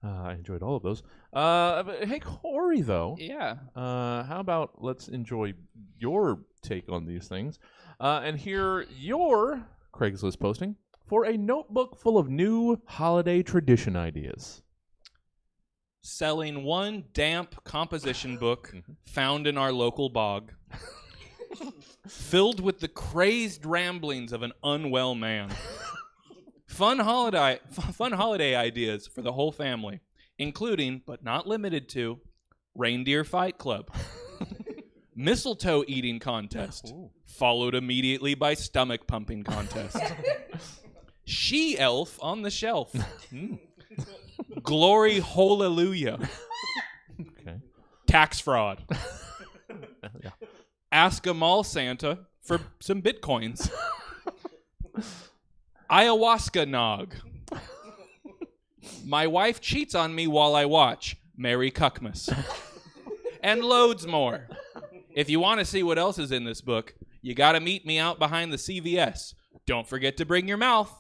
I enjoyed all of those. Hey, Cory, though. Yeah. How about let's enjoy your take on these things and hear your Craigslist posting for a notebook full of new holiday tradition ideas. Selling one damp composition book found in our local bog, filled with the crazed ramblings of an unwell man. Fun holiday ideas for the whole family, including, but not limited to, reindeer fight club, mistletoe eating contest, followed immediately by stomach pumping contest, she-elf on the shelf, glory hallelujah, Okay. tax fraud, Yeah. Ask a mall Santa for some bitcoins. Ayahuasca nog. My wife cheats on me while I watch. Merry Cuckmas. And loads more. If you want to see what else is in this book, you got to meet me out behind the CVS. Don't forget to bring your mouth.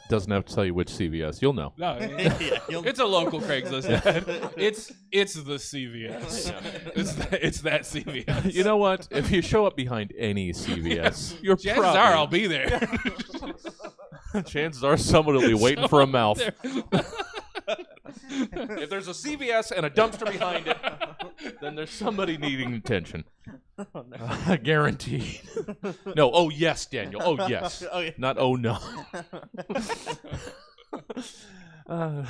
Doesn't have to tell you which CVS. You'll know. No, it's a local Craigslist. It's the CVS. It's that CVS. You know what? If you show up behind any CVS, you're Chances probably... are I'll be there. Chances are someone will be waiting for a mouth. If there's a CVS and a dumpster behind it, then there's somebody needing attention. Oh, no. Guaranteed. No, oh yes, Daniel. Oh yes. Oh, yeah. Not oh no.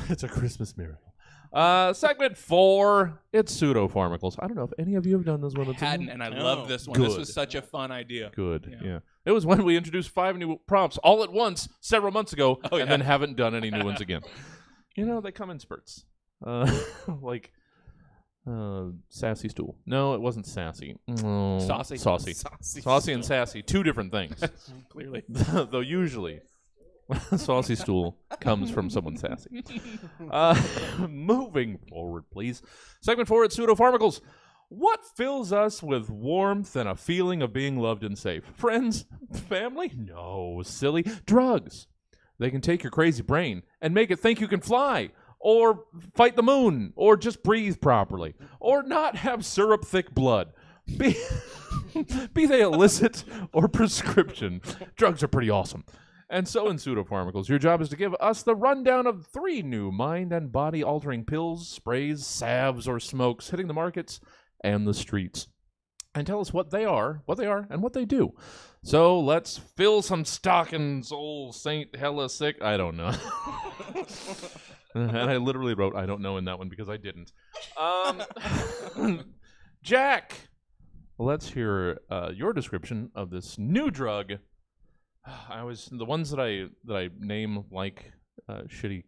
It's a Christmas miracle. Segment 4. It's pseudo-pharmacals. I don't know if any of you have done this one. I hadn't, and I love this one. Good. This was such a fun idea. Good, yeah. It was when we introduced 5 new prompts all at once several months ago, and then haven't done any new ones again. You know, they come in spurts. Like sassy stool. No, it wasn't sassy. Saucy. Saucy and sassy. 2 different things. Clearly. Though usually, saucy stool comes from someone sassy. Moving forward, please. Segment 4 at Pseudo-Pharmacals. What fills us with warmth and a feeling of being loved and safe? Friends? Family? No, silly. Drugs. They can take your crazy brain and make it think you can fly, or fight the moon, or just breathe properly, or not have syrup-thick blood. Be they illicit or prescription, drugs are pretty awesome. And so in Pseudo-Pharmacals, your job is to give us the rundown of 3 new mind and body-altering pills, sprays, salves, or smokes hitting the markets and the streets. And tell us what they are, and what they do. So let's fill some stockings, old Saint Hella Sick. I don't know. And I literally wrote, I don't know in that one because I didn't. Jack, let's hear your description of this new drug. The ones that I name like shitty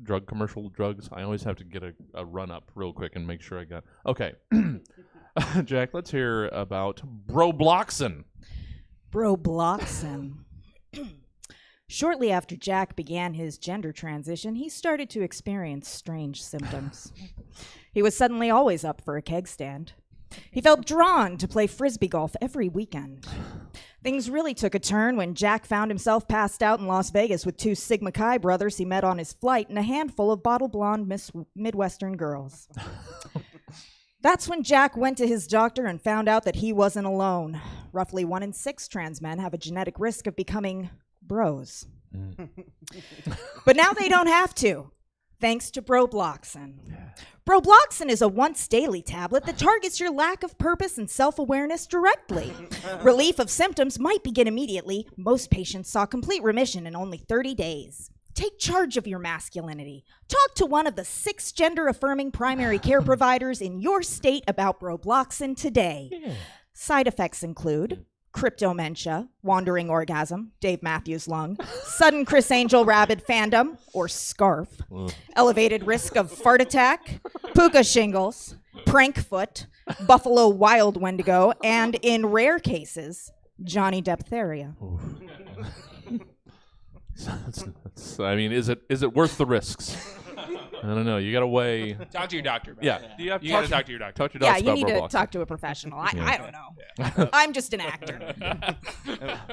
drug commercial drugs, I always have to get a run up real quick and make sure I got. Okay. Jack, let's hear about Brobloxyn. Brobloxyn. Shortly after Jack began his gender transition, he started to experience strange symptoms. He was suddenly always up for a keg stand. He felt drawn to play frisbee golf every weekend. Things really took a turn when Jack found himself passed out in Las Vegas with 2 Sigma Chi brothers he met on his flight and a handful of bottle-blonde Midwestern girls. That's when Jack went to his doctor and found out that he wasn't alone. Roughly 1 in 6 trans men have a genetic risk of becoming bros. But now they don't have to, thanks to Brobloxyn. Brobloxyn is a once-daily tablet that targets your lack of purpose and self-awareness directly. Relief of symptoms might begin immediately. Most patients saw complete remission in only 30 days. Take charge of your masculinity. Talk to one of the 6 gender-affirming primary care providers in your state about Brobloxyn today. Yeah. Side effects include cryptomentia, wandering orgasm, Dave Matthews Lung, sudden Chris Angel rabid fandom, or scarf, elevated risk of fart attack, puka shingles, prank foot, buffalo wild wendigo, and in rare cases, Johnny diphtheria. I mean, is it worth the risks? I don't know. You got to weigh. Talk to your doctor about it. You got to talk to your doctor. Talk to your doctor. Yeah, you need to talk to a professional. I don't know. Yeah. I'm just an actor.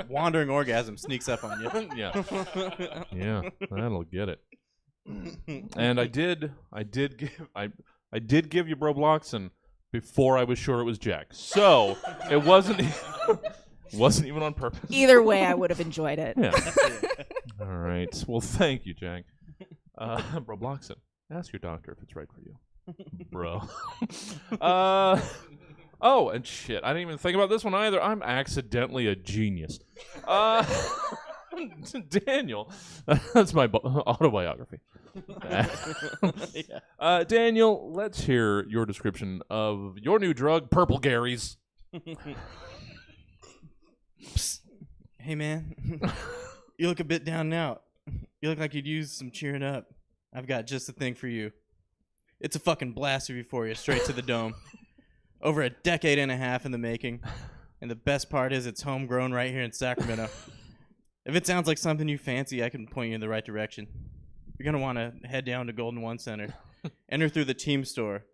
Wandering orgasm sneaks up on you. Yeah. Yeah, that'll get it. And I did give you Brobloxyn before I was sure it was Jack. So it wasn't even on purpose. Either way, I would have enjoyed it. Yeah. All right. Well, thank you, Jack. Brobloxyn. Ask your doctor if it's right for you, bro. Oh, and shit, I didn't even think about this one either. I'm accidentally a genius. Daniel, that's my autobiography. Daniel, let's hear your description of your new drug, Purple Garys. Psst. Hey, man. You look a bit down now. You look like you'd use some cheering up. I've got just the thing for you. It's a fucking blast of euphoria straight to the dome. Over a decade and a half in the making. And the best part is it's homegrown right here in Sacramento. If it sounds like something you fancy, I can point you in the right direction. You're going to want to head down to Golden One Center. Enter through the team store.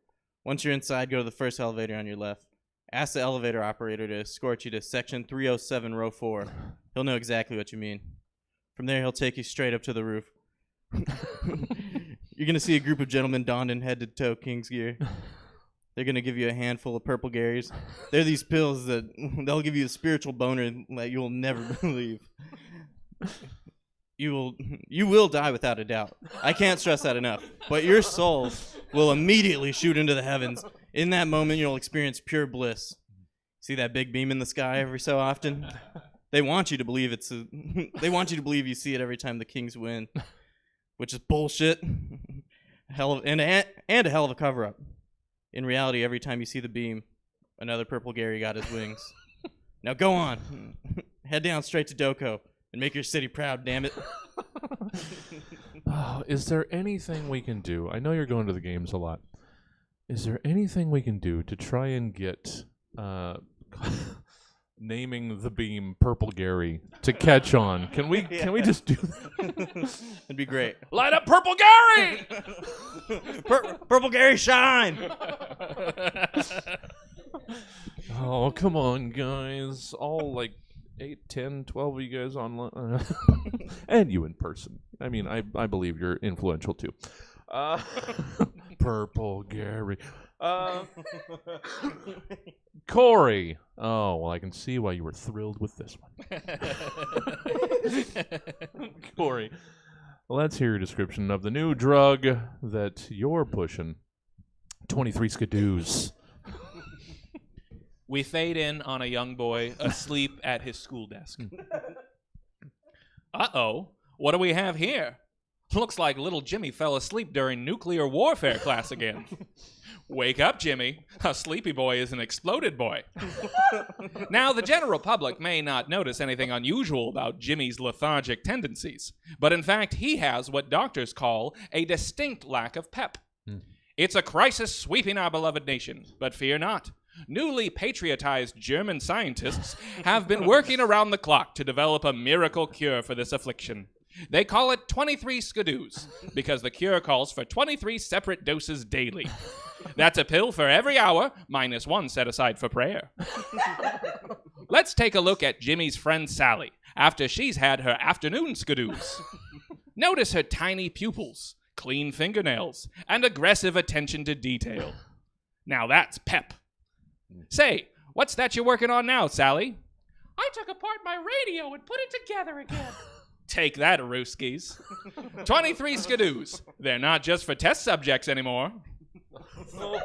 Once you're inside, go to the first elevator on your left. Ask the elevator operator to escort you to section 307, row 4. He'll know exactly what you mean. From there, he'll take you straight up to the roof. You're going to see a group of gentlemen donned in head-to-toe King's gear. They're going to give you a handful of purple Garys. They're these pills that they'll give you a spiritual boner that you'll never believe. You will die without a doubt. I can't stress that enough. But your soul will immediately shoot into the heavens. In that moment, you'll experience pure bliss. See that big beam in the sky every so often? They want you to believe they want you to believe you see it every time the Kings win, which is bullshit. And a hell of a cover-up. In reality, every time you see the beam, another purple Gary got his wings. Now go on. Head down straight to Doko and make your city proud, damn it. Oh, is there anything we can do? I know you're going to the games a lot. Is there anything we can do to try and get naming the beam Purple Gary to catch on? Can we just do that? It'd be great. Light up Purple Gary! Purple Gary shine! Oh, come on, guys. All like 8, 10, 12 of you guys online. And you in person. I mean, I believe you're influential too. Purple Gary. Cory. Oh, well, I can see why you were thrilled with this one. Cory, let's hear your description of the new drug that you're pushing. 23 Skidoos. We fade in on a young boy asleep at his school desk. Uh-oh, what do we have here? Looks like little Jimmy fell asleep during nuclear warfare class again. Wake up, Jimmy. A sleepy boy is an exploded boy. Now, the general public may not notice anything unusual about Jimmy's lethargic tendencies, but in fact, he has what doctors call a distinct lack of pep. It's a crisis sweeping our beloved nation, but fear not. Newly patriotized German scientists have been working around the clock to develop a miracle cure for this affliction. They call it 23 Skidoos because the cure calls for 23 separate doses daily. That's a pill for every hour, minus one set aside for prayer. Let's take a look at Jimmy's friend Sally after she's had her afternoon Skidoos. Notice her tiny pupils, clean fingernails, and aggressive attention to detail. Now that's pep. Say, what's that you're working on now, Sally? I took apart my radio and put it together again. Take that, Rooskies. 23 Skidoos. They're not just for test subjects anymore. Oh,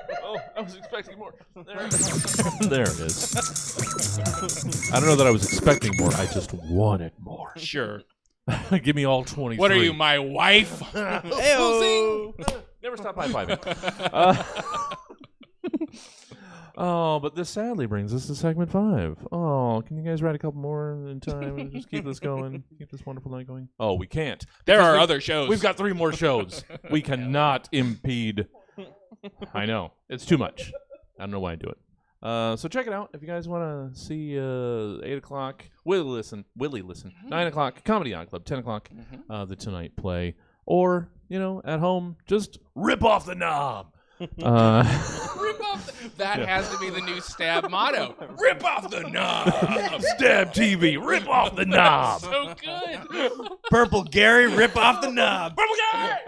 I was expecting more. There it is. I don't know that I was expecting more. I just wanted more. Sure. Give me all 23. What are you, my wife? Hey-o. Never stop high-fiving. Oh, but this sadly brings us to segment 5. Oh, can you guys write a couple more in time and just keep this going? Keep this wonderful night going? Oh, we can't. There are other shows. We've got 3 more shows. We cannot impede. I know. It's too much. I don't know why I do it. So check it out. If you guys want to see 8 o'clock, Willie Listen, 9 o'clock, Comedy Yachtclub, 10 o'clock, the Tonight Play. Or, at home, just rip off the knob. Rip off that has to be the new Stab motto. Rip off the knob. Stab TV, rip off the knob. So good. Purple Gary, rip off the knob. Purple Gary.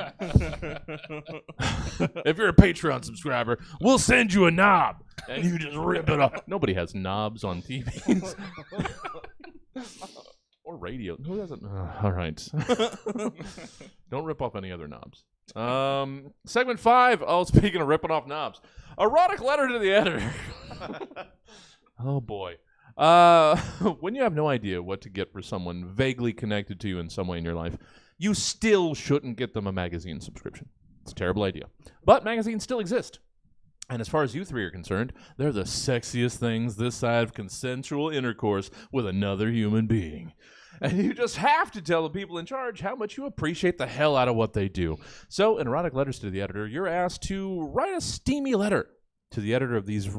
If you're a Patreon subscriber, we'll send you a knob, and you just rip it off. Nobody has knobs on TVs. Or radio. Who doesn't? All right. Don't rip off any other knobs. Segment 5. Oh, speaking of ripping off knobs. Erotic letter to the editor. Oh, boy. When you have no idea what to get for someone vaguely connected to you in some way in your life, you still shouldn't get them a magazine subscription. It's a terrible idea. But magazines still exist. And as far as you 3 are concerned, they're the sexiest things this side of consensual intercourse with another human being. And you just have to tell the people in charge how much you appreciate the hell out of what they do. So, in erotic letters to the editor, you're asked to write a steamy letter to the editor of these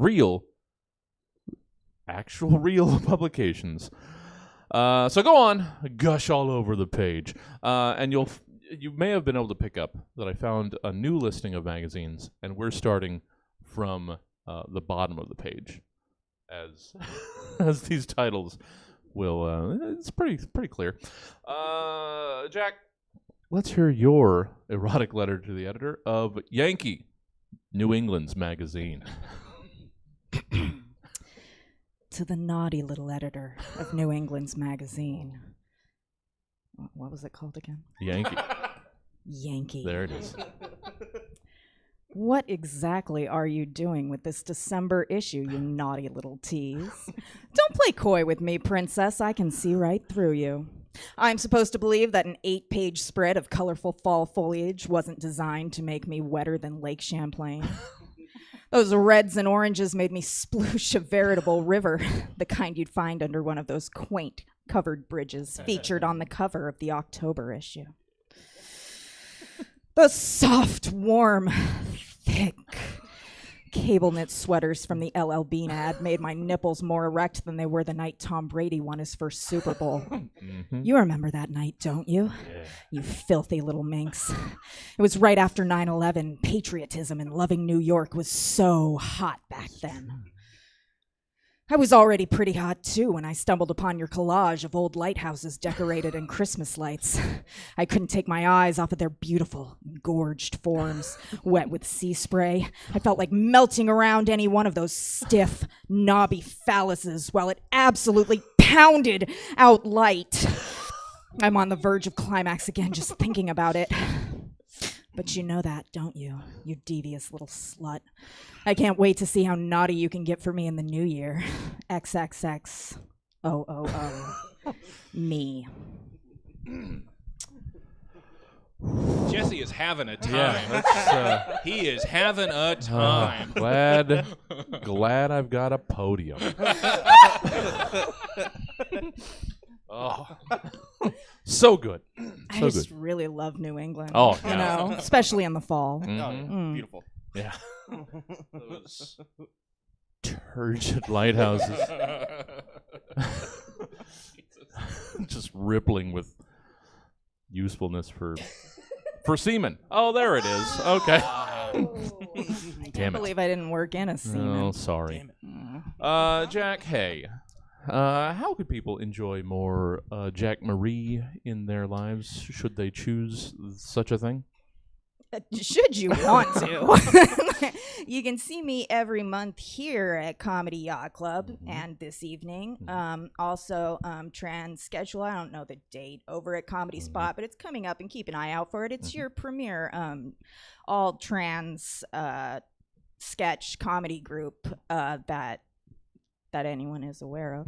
actual real publications. So go on, gush all over the page. And you may have been able to pick up that I found a new listing of magazines, and we're starting from the bottom of the page, as these titles will. It's pretty clear. Jack, let's hear your erotic letter to the editor of Yankee, New England's magazine. To the naughty little editor of New England's magazine. What was it called again? Yankee. Yankee. There it is. What exactly are you doing with this December issue, you naughty little tease? Don't play coy with me, princess. I can see right through you. I'm supposed to believe that an 8-page spread of colorful fall foliage wasn't designed to make me wetter than Lake Champlain. Those reds and oranges made me sploosh a veritable river, the kind you'd find under one of those quaint covered bridges featured on the cover of the October issue. Those soft, warm, thick cable knit sweaters from the LL Bean ad made my nipples more erect than they were the night Tom Brady won his first Super Bowl. You remember that night, don't you? Yeah. You filthy little minx. It was right after 9/11. Patriotism and loving New York was so hot back then. I was already pretty hot, too, when I stumbled upon your collage of old lighthouses decorated in Christmas lights. I couldn't take my eyes off of their beautiful, gorged forms, wet with sea spray. I felt like melting around any one of those stiff, knobby phalluses while it absolutely pounded out light. I'm on the verge of climax again just thinking about it. But you know that, don't you? You devious little slut. I can't wait to see how naughty you can get for me in the new year. XXX. Me. Jesse is having a time. Yeah, He is having a time. Glad I've got a podium. Oh, so good. I just really love New England. Oh, you know, especially in the fall. Beautiful. Yeah. Those turgid lighthouses. Just rippling with usefulness for semen. Oh, there it is. Okay. I can't believe I didn't work in a semen. Oh, sorry. Jack, hey. How could people enjoy more Jack Marie in their lives, should they choose such a thing? Should you want to. You can see me every month here at Comedy Yacht Club and this evening. Also, trans schedule, I don't know the date, over at Comedy Spot, but it's coming up and keep an eye out for it. It's your premiere all trans sketch comedy group that anyone is aware of.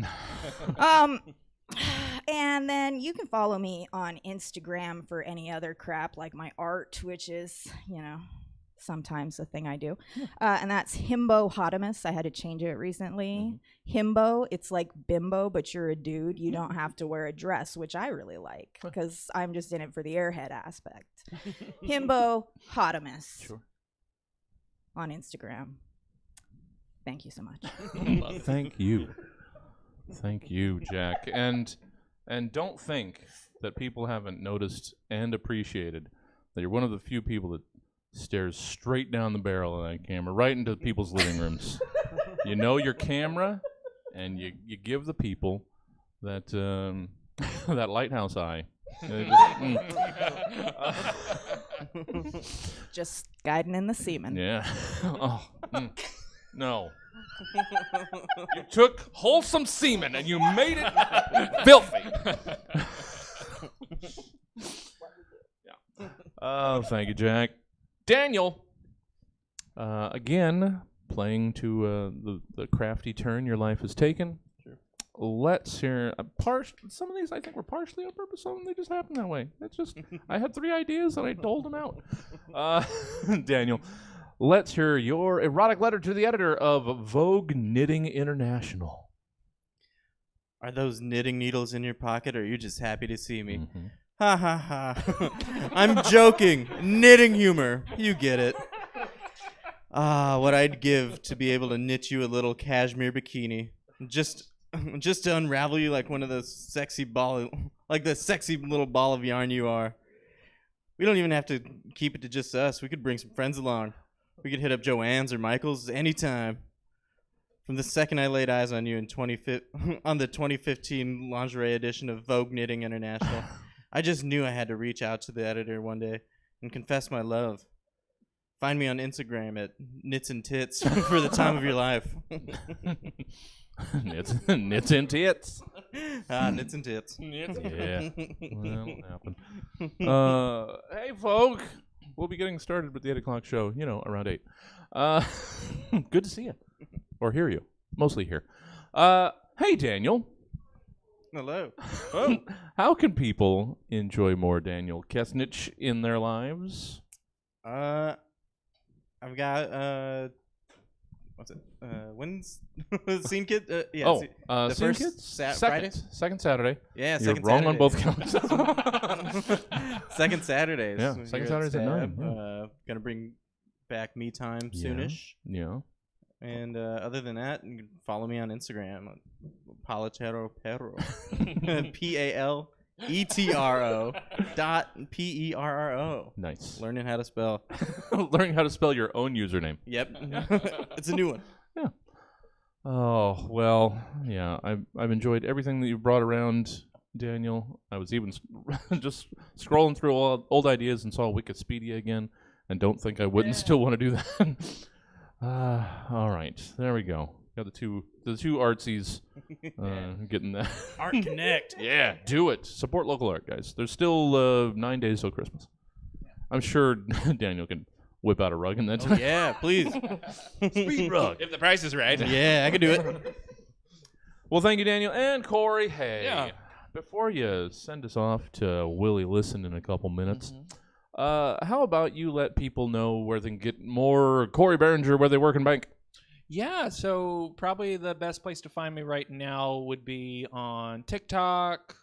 And then you can follow me on Instagram for any other crap like my art, which is, you know, sometimes a thing I do. And that's Himbo Hotimus. I had to change it recently. Himbo, it's like bimbo, but you're a dude. You don't have to wear a dress, which I really like because I'm just in it for the airhead aspect. Himbo Hotimus. Sure. On Instagram. Thank you so much. Thank you. Thank you, Jack. And don't think that people haven't noticed and appreciated that you're one of the few people that stares straight down the barrel of that camera, right into people's living rooms. You know your camera, and you give the people that that lighthouse eye. Just guiding in the semen. Yeah. No. You took wholesome semen and you made it filthy. Yeah. Oh, thank you, Jack. Daniel, again, playing to the crafty turn your life has taken. Sure. Let's hear some of these I think were partially on purpose, some of them they just happened that way. It's just, I had 3 ideas and I doled them out. Daniel, let's hear your erotic letter to the editor of Vogue Knitting International. Are those knitting needles in your pocket, or are you just happy to see me? Mhm. Ha ha ha. I'm joking. Knitting humor. You get it. Ah, what I'd give to be able to knit you a little cashmere bikini. Just to unravel you like one of those sexy like the sexy little ball of yarn you are. We don't even have to keep it to just us. We could bring some friends along. We could hit up Joanne's or Michael's anytime. From the second I laid eyes on you on the 2015 lingerie edition of Vogue Knitting International, I just knew I had to reach out to the editor one day and confess my love. Find me on Instagram at Knits and Tits for the time of your life. Knits and tits. Knits and Tits. Yeah. Well, it happened. Hey, folk. We'll be getting started with the 8 o'clock show, around 8. Good to see you. Or hear you. Mostly here. Hey, Daniel. Hello. How can people enjoy more Daniel Kessenich in their lives? I've got what's it? When's Scene Kid? Yeah. The Scene first Kids? Friday. Second Saturday. Yeah, You're second wrong Saturday. on both counts. Second Saturdays. Yeah, Here second at Saturdays at Stab. 9. Gonna bring back me time Yeah. soonish. Yeah. And other than that, you can follow me on Instagram, Paletero Perro, PALETRO.PERRO. Nice. Learning how to spell. Learning how to spell your own username. Yep, it's a new one. Yeah. Oh, well, yeah. I've enjoyed everything that you brought around, Daniel. I was even just scrolling through old ideas and saw Wikipedia again, and don't think I wouldn't still want to do that. All right, there we go. Got the two artsies getting that. Art Connect. Yeah, do it. Support local art, guys. There's still 9 days till Christmas. I'm sure Daniel can whip out a rug in that time. Yeah, please. Speed rug. If the price is right. Yeah, I can do it. Well, thank you, Daniel. And Corey, hey. Yeah. Before you send us off to Willie Listen in a couple minutes, how about you let people know where they can get more Cory Barringer, where they work in bank? Yeah, so probably the best place to find me right now would be on TikTok,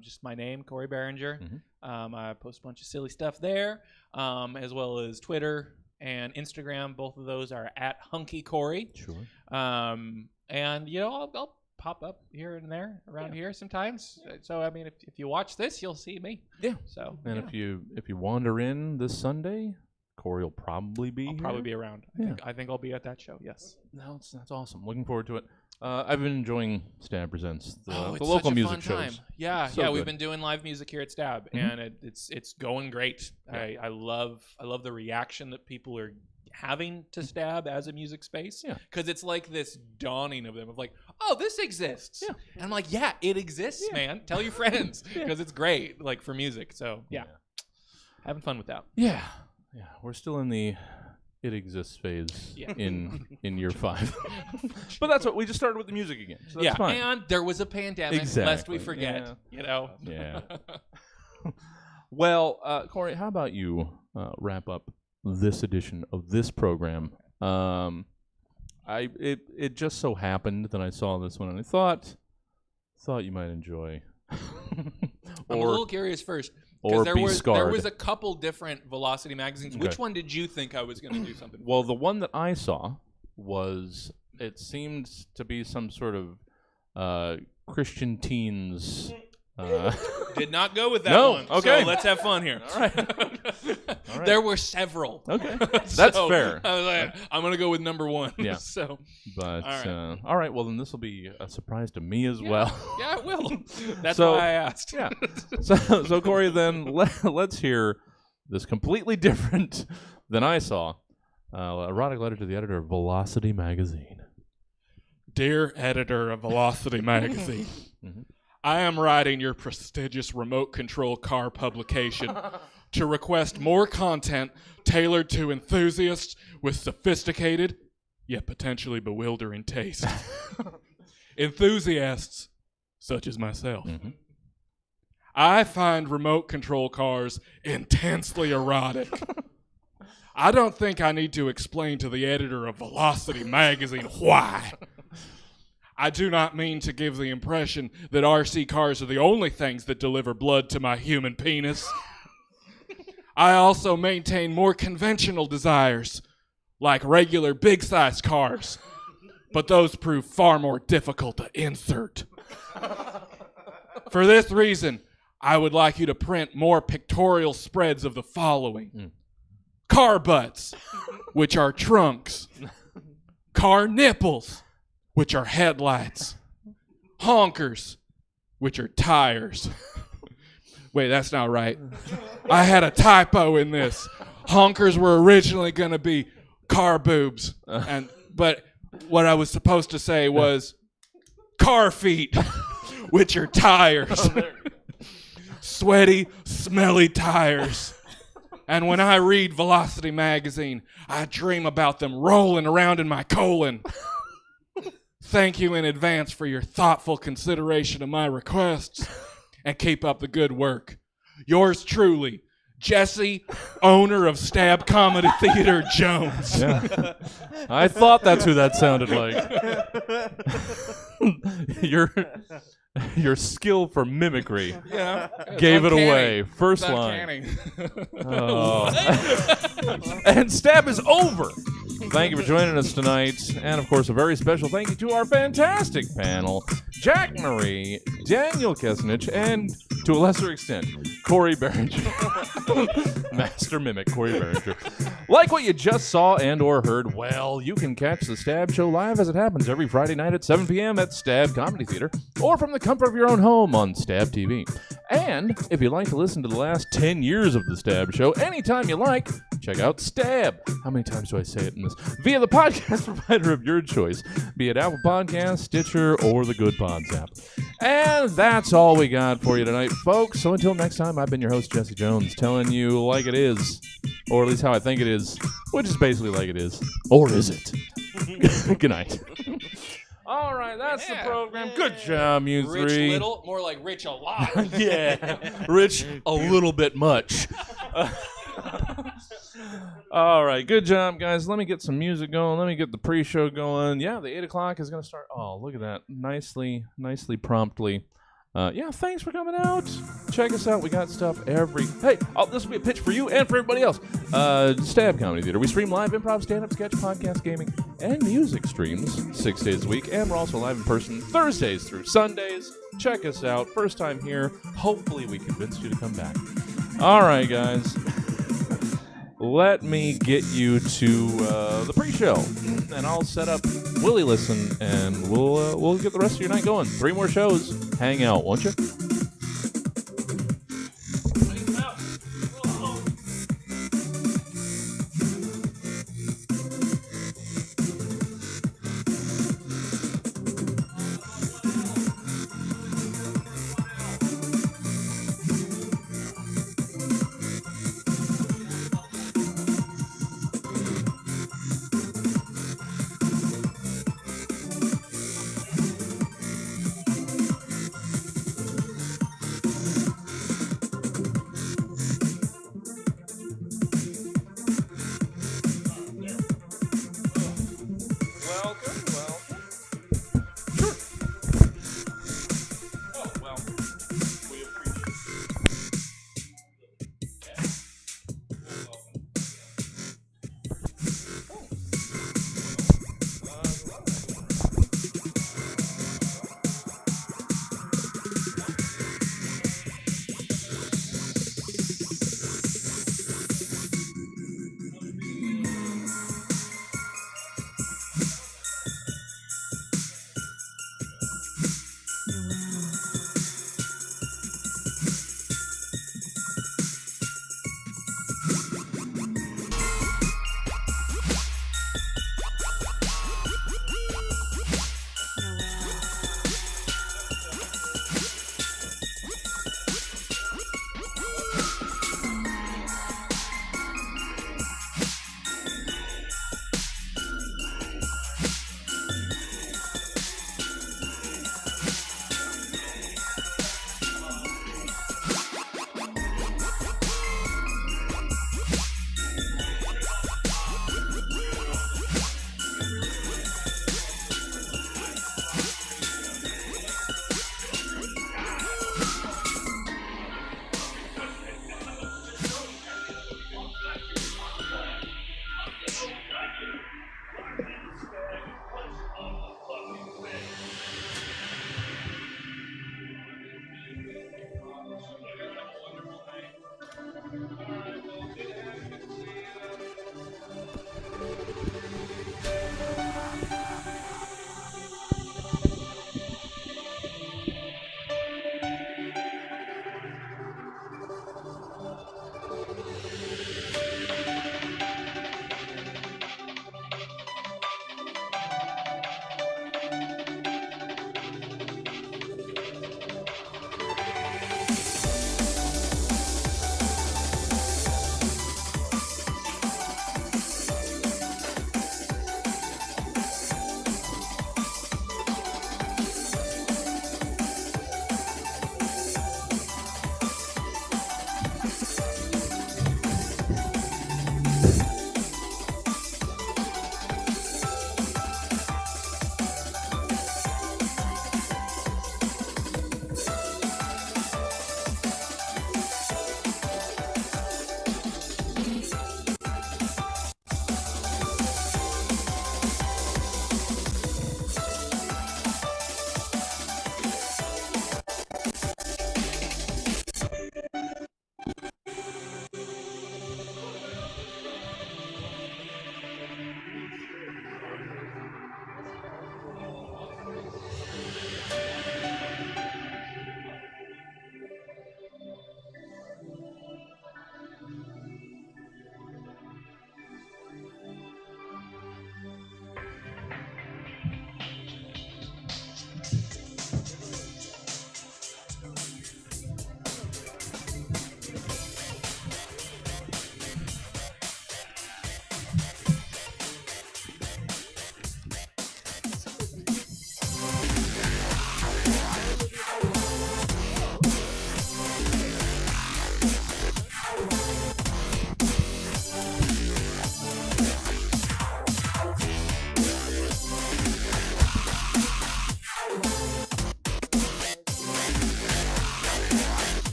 just my name, Cory Barringer. I post a bunch of silly stuff there, as well as Twitter and Instagram. Both of those are at Hunky Cory. Sure. And, I'll pop up here and there around here sometimes. So, I mean, if you watch this, you'll see me. Yeah. So, And if you wander in this Sunday, Cory will probably be I'll here. probably be around. I think I'll be at that show, yes. No, that's awesome. Looking forward to it. I've been enjoying Stab Presents, the It's local such a music fun shows. time. Yeah, So we've good. been doing live music here at Stab, and it's going great. Yeah. I love the reaction that people are having to Stab as a music space. Yeah. Because it's like this dawning of them of like, oh, this exists. Yeah. And I'm like, yeah, it exists, man. Tell your friends because it's great, like for music. So yeah, having fun with that. Yeah. Yeah. We're still in the it exists phase in year 5. But that's what we just started with the music again. So that's fine. And there was a pandemic, lest we forget. Yeah. You know. Yeah. Well, Cory, how about you wrap up this edition of this program? It just so happened that I saw this one and I thought you might enjoy. I'm a little curious first. Or there be was scarred. a couple different Velocity magazines. Okay. Which one did you think I was going to do something? Well, the one that I saw was, it seemed to be some sort of Christian teens. Did not go with that No, one. okay. So let's have fun here. All right. There were several. Okay. That's So, fair. I was like, I'm going to go with number 1. Yeah. So, But All all right. Well, then this will be a surprise to me as well. yeah, it will. That's So- why I asked. Yeah. So Cory, then let's hear this completely different than I saw. Erotic letter to the editor of Velocity magazine. Dear editor of Velocity magazine, I am writing your prestigious remote control car publication to request more content tailored to enthusiasts with sophisticated, yet potentially bewildering taste. Enthusiasts such as myself. I find remote control cars intensely erotic. I don't think I need to explain to the editor of Velocity magazine why. I do not mean to give the impression that RC cars are the only things that deliver blood to my human penis. I also maintain more conventional desires, like regular big-size cars, but those prove far more difficult to insert. For this reason, I would like you to print more pictorial spreads of the following. Car butts, which are trunks. Car nipples, which are headlights. Honkers, which are tires. Wait, that's not right. I had a typo in this. Honkers were originally going to be car boobs, but what I was supposed to say was car feet, which are tires. Sweaty, smelly tires. And when I read Velocity magazine, I dream about them rolling around in my colon. Thank you in advance for your thoughtful consideration of my requests, and keep up the good work. Yours truly, Jesse, owner of Stab Comedy Theater, Jones. Yeah. I thought that's who that sounded like. Your skill for mimicry gave it away. First line. Oh. And Stab is over. Thank you for joining us tonight. And, of course, a very special thank you to our fantastic panel, Jack Marie, Daniel Kessenich, and, to a lesser extent, Cory Barringer. Master Mimic, Cory Barringer. Like what you just saw and or heard, well, you can catch the Stab Show live as it happens every Friday night at 7 p.m. at Stab Comedy Theater, or from the comfort of your own home on Stab TV. And if you'd like to listen to the last 10 years of the Stab Show anytime you like, check out Stab. How many times do I say it in this? Via the podcast provider of your choice, be it Apple Podcasts, Stitcher, or the Good Pods app. And that's all we got for you tonight, folks. So until next time, I've been your host, Jesse Jones, telling you like it is, or at least how I think it is, which is basically like it is. Or is it? Good night. All right, that's the program. Good job, you Rich three. little, more like rich a lot. Yeah, rich a little bit much. All right, good job, guys. Let me get some music going. Let me get the pre-show going. Yeah, the 8 o'clock is going to start. Oh, look at that. Nicely promptly. Yeah, thanks for coming out. Check us out. We got stuff Hey, this will be a pitch for you and for everybody else. Stab Comedy Theater. We stream live improv, stand-up, sketch, podcast, gaming, and music streams 6 days a week. And we're also live in person Thursdays through Sundays. Check us out. First time here. Hopefully we convinced you to come back. All right, guys. Let me get you to the pre-show, and I'll set up Willie Listen, and we'll get the rest of your night going. 3 more shows. Hang out, won't you?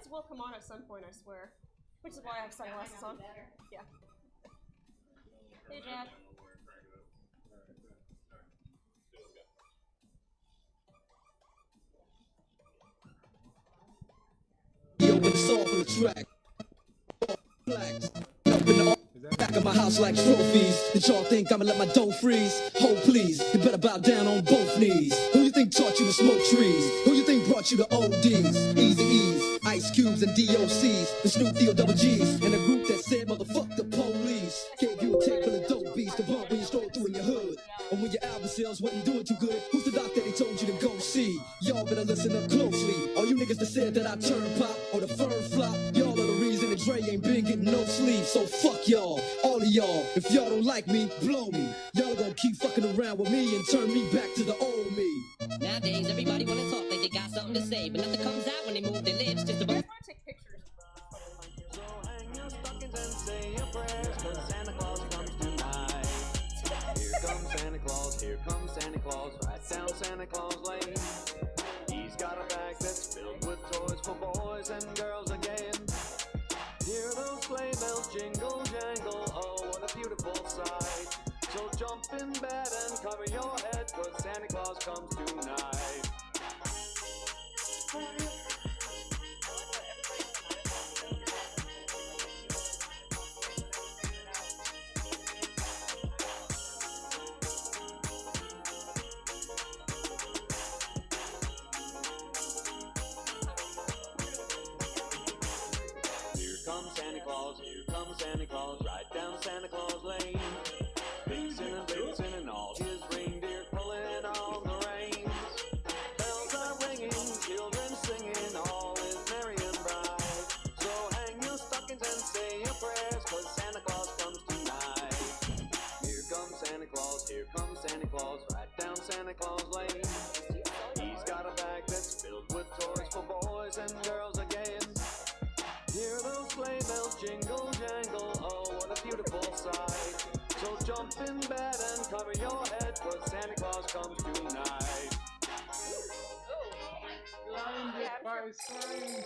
will come on at some point, I swear. Which is why I have sunglasses on. Yeah. Hey, Dad. Yo, with the song on the track. Blacks. Up in the back of my house like trophies. Did y'all think I'ma let my dough freeze? Hold please, you better bow down on both knees. Who you think taught you to smoke trees? Who you think brought you to ODs? Easy E's, Ice Cubes and DOCs. The Snoop D-O double G's. And a group that said motherfuck the police. Gave you a tape full of dope beats to bump when you stroll through in your hood. Or when your album sales wasn't doing too good. Who's the doc that they told you to go see? Y'all better listen up closely. All you niggas that said that I turn pop or the firm flop, y'all are the reason that Dre ain't been getting no sleep. So fuck y'all, all of y'all. If y'all don't like me, blow me. Y'all gonna keep fucking around with me and turn me back to the old me. Nowadays, everybody wanna talk like they got something to say, but nothing comes out when they move their lips. Just about. I want to take pictures. So hang your stockings and say your prayers, 'cause Santa Claus comes tonight. Here comes Santa Claus, here comes Santa Claus, right down Santa Claus Lane. He's got a bag that's filled with toys for boys and girls again. Hear those sleigh bells jingle jangle, oh what a beautiful sight. So jump in bed and cover your head, 'cause Santa Claus comes tonight. Here comes Santa Claus, right down Santa Claus Lane. Vixen and all his reindeer pulling on the reins. Bells are ringing, children singing, all is merry and bright. So hang your stockings and say your prayers, 'cause Santa Claus comes tonight. Here comes Santa Claus, right down Santa Claus Lane. He's got a bag that's filled with toys for boys and girls again. Hear those sleigh bells jingle jangle, oh what a beautiful sight. So jump in bed and cover your head, 'cause Santa Claus comes tonight. Blinded by signs.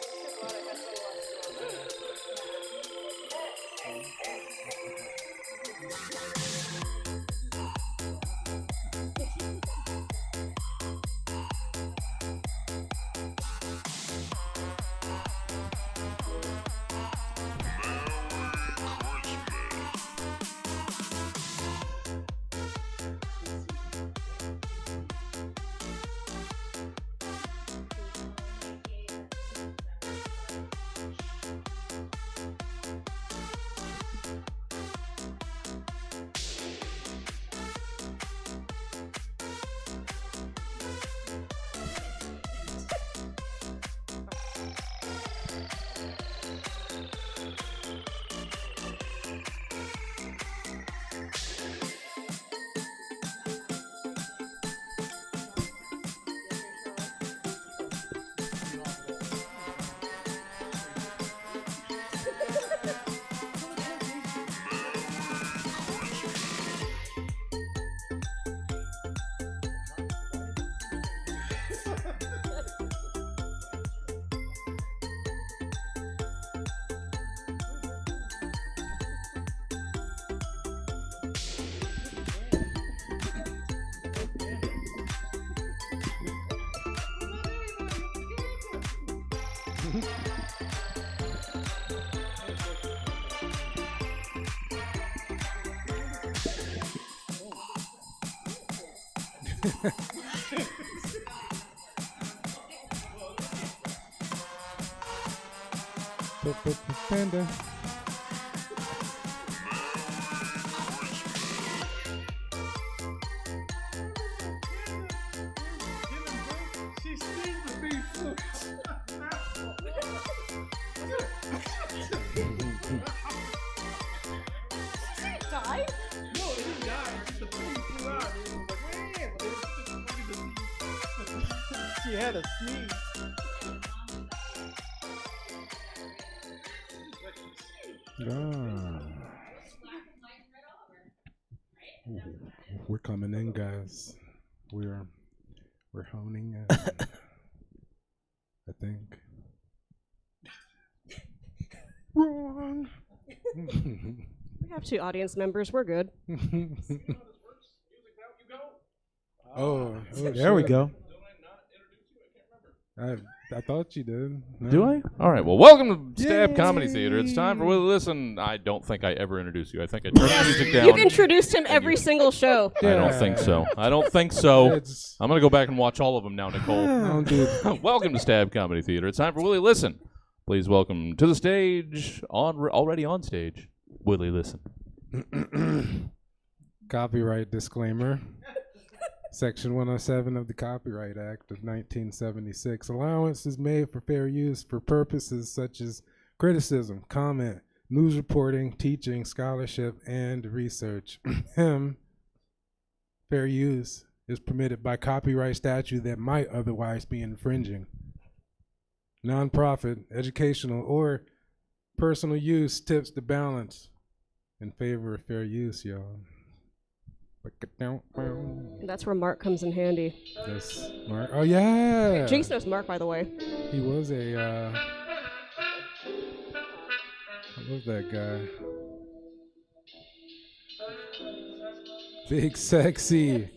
Panda. Died? No, he didn't die. The thing flew out. And he was like, "Wah!" But it was just waiting to see. She had a sneeze. We're coming in, guys. We're honing in. I think. on. We have 2 audience members. We're good. Oh, there we go. I thought you did. No. Do I? All right. Well, welcome to Stab Comedy Theater. It's time for Willie Listen. I don't think I ever introduced you. I think I turned the music down. You've introduced him every single show. I don't think so. I don't think so. I'm going to go back and watch all of them now, Nicole. Don't do that. Welcome to Stab Comedy Theater. It's time for Willie Listen. Please welcome to the stage, already on stage, Willie Listen. Copyright disclaimer. Section 107 of the Copyright Act of 1976. Allowance is made for fair use for purposes such as criticism, comment, news reporting, teaching, scholarship, and research. Fair use is permitted by copyright statute that might otherwise be infringing. Nonprofit, educational, or personal use tips the balance in favor of fair use, y'all. That's where Mark comes in handy. That's Mark. Oh, yeah. Jinx knows Mark, by the way. He was a, what was that guy? Big Sexy.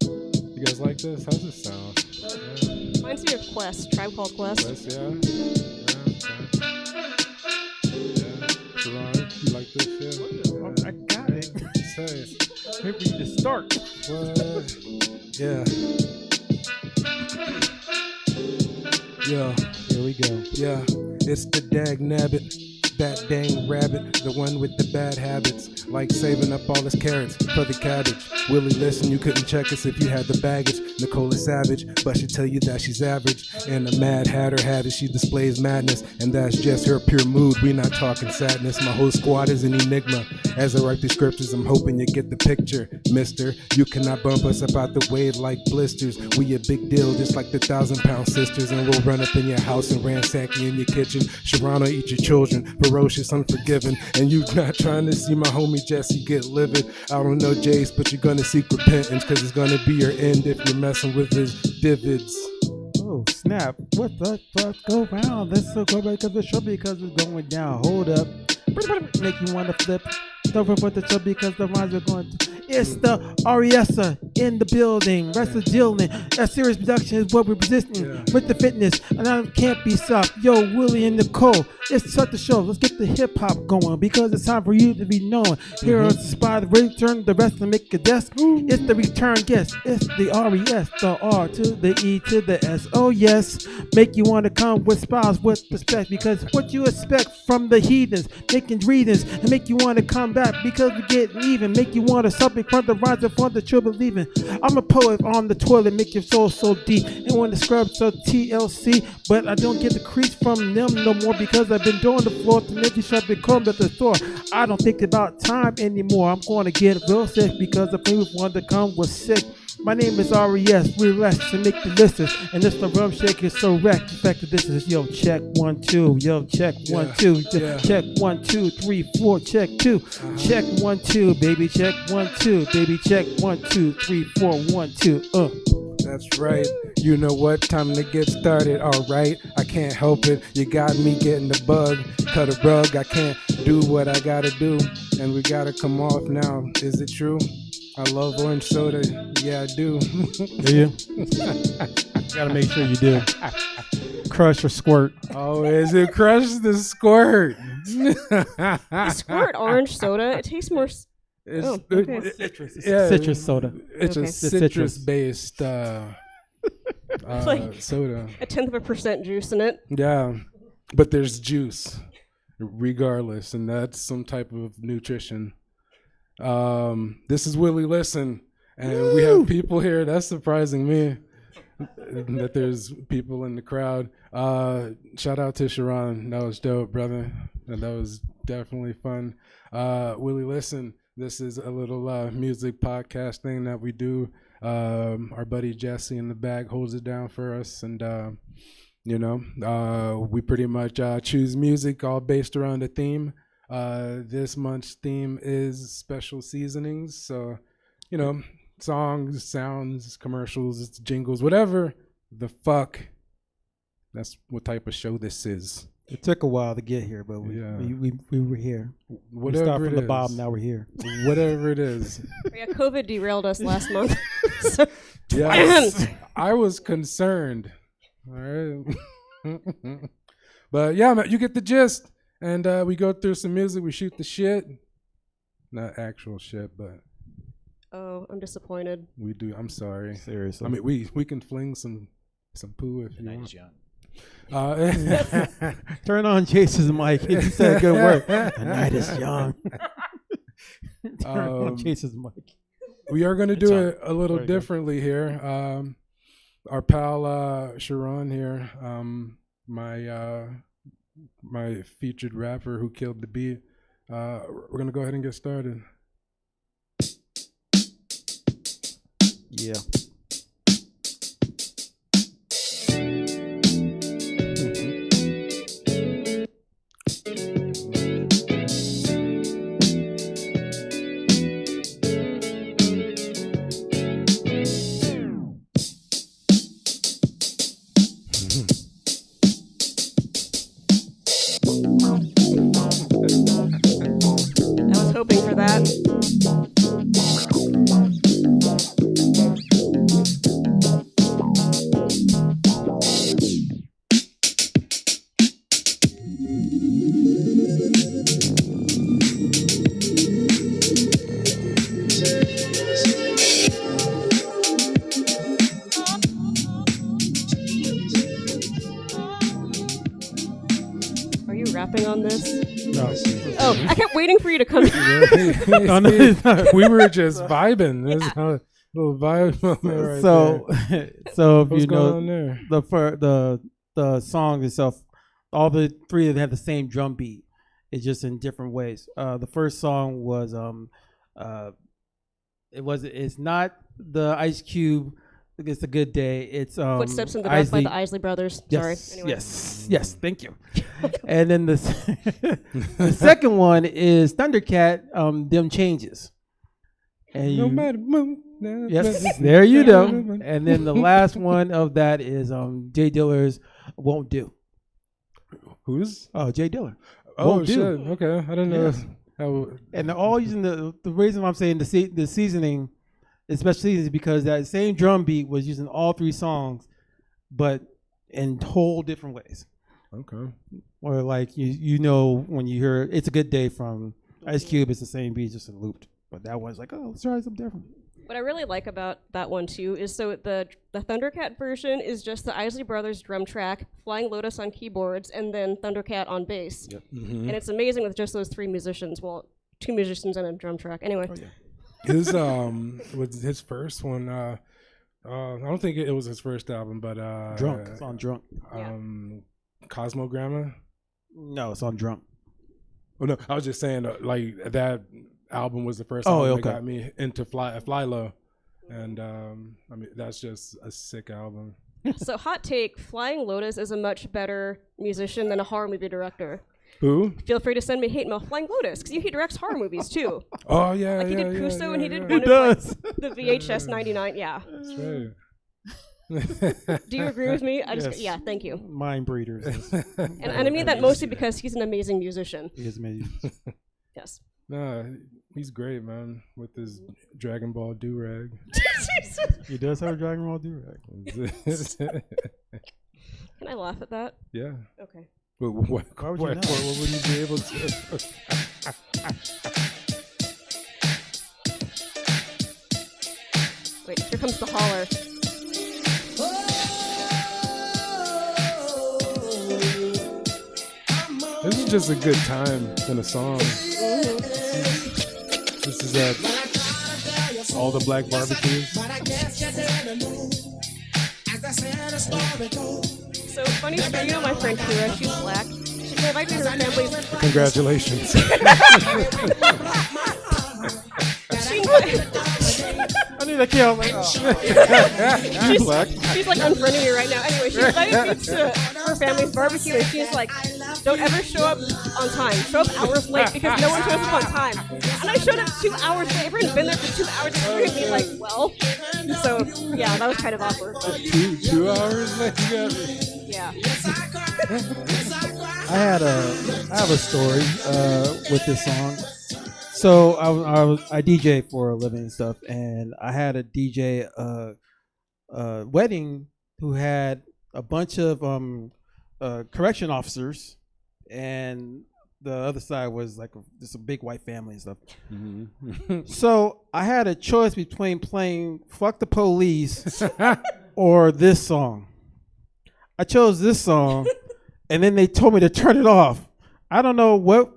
You guys like this? How's this sound? Yeah. Reminds me of Quest, Tribe Called Quest. Quest, yeah. Sharon, you like this shit? Oh, I got it. Say it. Here for you to start. What? Yeah. Yeah. Here we go. Yeah. It's the dag nabbit, that dang rabbit, the one with the bad habits, like saving up all his carrots for the cabbage. Willie, listen, you couldn't check us if you had the baggage. Nicole is savage, but she'll tell you that she's average. And the Mad Hatter had it, she displays madness, and that's just her pure mood. We not talking sadness. My whole squad is an enigma. As I write these scriptures, I'm hoping you get the picture, mister. You cannot bump us up out the way like blisters. We a big deal, just like the 1,000-pound sisters, and we'll run up in your house and ransack you in your kitchen. Sharon will eat your children, ferocious, unforgiving, and you not trying to see my homie Jesse get livid. I don't know Jace, but you're gonna seek repentance, cause it's gonna be your end if you're messing with his divots. Oh, snap. What the fuck? Go round. Let's go back to the show because it's going down. Hold up. Make you want to flip. Don't report the show because the rhymes are going to. It's the RESA in the building. Rest of dealing. A serious production is what we're resisting with the fitness. And I can't be soft. Yo, Willie and Nicole. It's such a show. Let's get the hip hop going because it's time for you to be known. Here is the spot, the return, the rest to make a desk. It's the return guest. It's the RES, the R to the E to the S. Oh, yes. Make you want to come with smiles with respect because what you expect from the heathens, making reasons, and make you want to come back because we're getting even. Make you want to something from the rise of the true believing. I'm a poet on the toilet, make your soul so deep. And when the scrubs are TLC, but I don't get the crease from them no more because I've been doing the floor to make you shut the comb at the store. I don't think about time anymore. I'm going to get real sick because the people want to come was sick. My name is RES, relax to make the listers, and this the rum shaker so wrecked. The fact that this is yo check 1 2, yo check 1 2, check 1 2 3 4, check 2, check 1 2, baby check 1 2, baby check 1 2 3 4 1 2. That's right. You know what? Time to get started. All right. I can't help it. You got me getting the bug. Cut a rug. I can't do what I gotta do, and we gotta come off now. Is it true? I love orange soda. Yeah, I do. Do you? Gotta make sure you do. Crush or squirt? Oh, is it crush the squirt? Squirt orange soda. It tastes more. Citrus. Yeah, Citrus soda. It's a citrus-based soda. Like 0.1% juice in it. Yeah, but there's juice, regardless, and that's some type of nutrition. This is Willie Listen, and we have people here. That's surprising me that there's people in the crowd. Shout out to Sharon. That was dope, brother. And that was definitely fun. Willie Listen, this is a little music podcast thing that we do. Our buddy Jesse in the back holds it down for us, and we pretty much choose music all based around a theme. This month's theme is special seasonings. So, songs, sounds, commercials, jingles, whatever the fuck That's what type of show this is. It took a while to get here, but we were here. We started from the bottom, now we're here. Whatever it is. Yeah, COVID derailed us last month. Yes, I was concerned. All right. But yeah, man, you get the gist. And we go through some music, we shoot the shit. Not actual shit, but Oh, I'm disappointed. we do. I'm sorry. Seriously. I mean, we can fling some poo if you want. Turn on Jason's mic. He said good work. The night is young. Turn on Jason's mic. We are going to do it a little differently here. Our pal Sharon here, my featured rapper who killed the beat. We're going to go ahead and get started. Yeah. I was hoping for that. Are you rapping on this? No. Oh, I kept waiting for you to come. We were just vibing. There's a little vibe moment right So if What's you going know on there? the song itself, all the three of them have the same drum beat. It's just in different ways. The first song was it's not the Ice Cube. It's a Good Day. It's Footsteps in the Dark by the Isley Brothers. Yes, Sorry. Anyway. yes. Thank you. And then the second one is Thundercat. Them Changes. And No you, matter move. yes, there you go. And then the last one of that is Jay Diller's Won't Do. Who's? Oh, Jay Diller. Oh, Won't shit. Do. Okay. I didn't know. Yes. And they're all using the reason why I'm saying the seasoning, especially, is because that same drum beat was using all three songs, but in whole different ways. Okay. Or like you know when you hear "It's a Good Day" from Ice Cube, it's the same beat, just looped. But that one's like, oh, let's try something different. What I really like about that one too is so the Thundercat version is just the Isley Brothers drum track, Flying Lotus on keyboards, and then Thundercat on bass. Yep. And it's amazing with just those three musicians. Well, two musicians and a drum track. Anyway. Oh, yeah. His was his first one. I don't think it was his first album, but Drunk. It's on Drunk. Cosmogramma. No, it's on Drunk. Oh no, I was just saying like that album was the first Oh, album okay. that got me into Fly Low, and I mean that's just a sick album. So hot take, Flying Lotus is a much better musician than a horror movie director. Who? Feel free to send me hate mail, Flying Lotus, because he directs horror movies too. Oh yeah, like he yeah, did yeah, Crusoe yeah, and he did yeah. one He of like, does. the VHS 99. Yeah. That's right. Do you agree with me? I just Yes. yeah, thank you. Mind breeders. And I mean that mostly because he's an amazing musician. He is amazing. Yes. Nah, he's great, man, with his Dragon Ball do-rag. He does have a Dragon Ball do-rag. Can I laugh at that? Yeah. Okay. But Why would you not? what would you be able to? Wait, here comes the holler. This is just a good time in a song. This is all the black barbecues. So funny story, you know my friend Kira, she's black. She invited her family's. Congratulations. I need a kill. Like, she's black. She's like unfriending me right now. Anyway, she invited me to her family's barbecue, and she's like, "Don't ever show up on time. Show up hours late because no one shows up on time." And I showed up 2 hours late. Everyone's been there for 2 hours. And looked at me like, "Well." So yeah, that was kind of awkward. But. 2 hours late. You got me. Yeah. I have a story with this song. So I DJ for a living and stuff, and I had a DJ wedding who had a bunch of correction officers, and the other side was like just a big white family and stuff. So I had a choice between playing "Fuck the Police" or this song. I chose this song, and then they told me to turn it off. I don't know what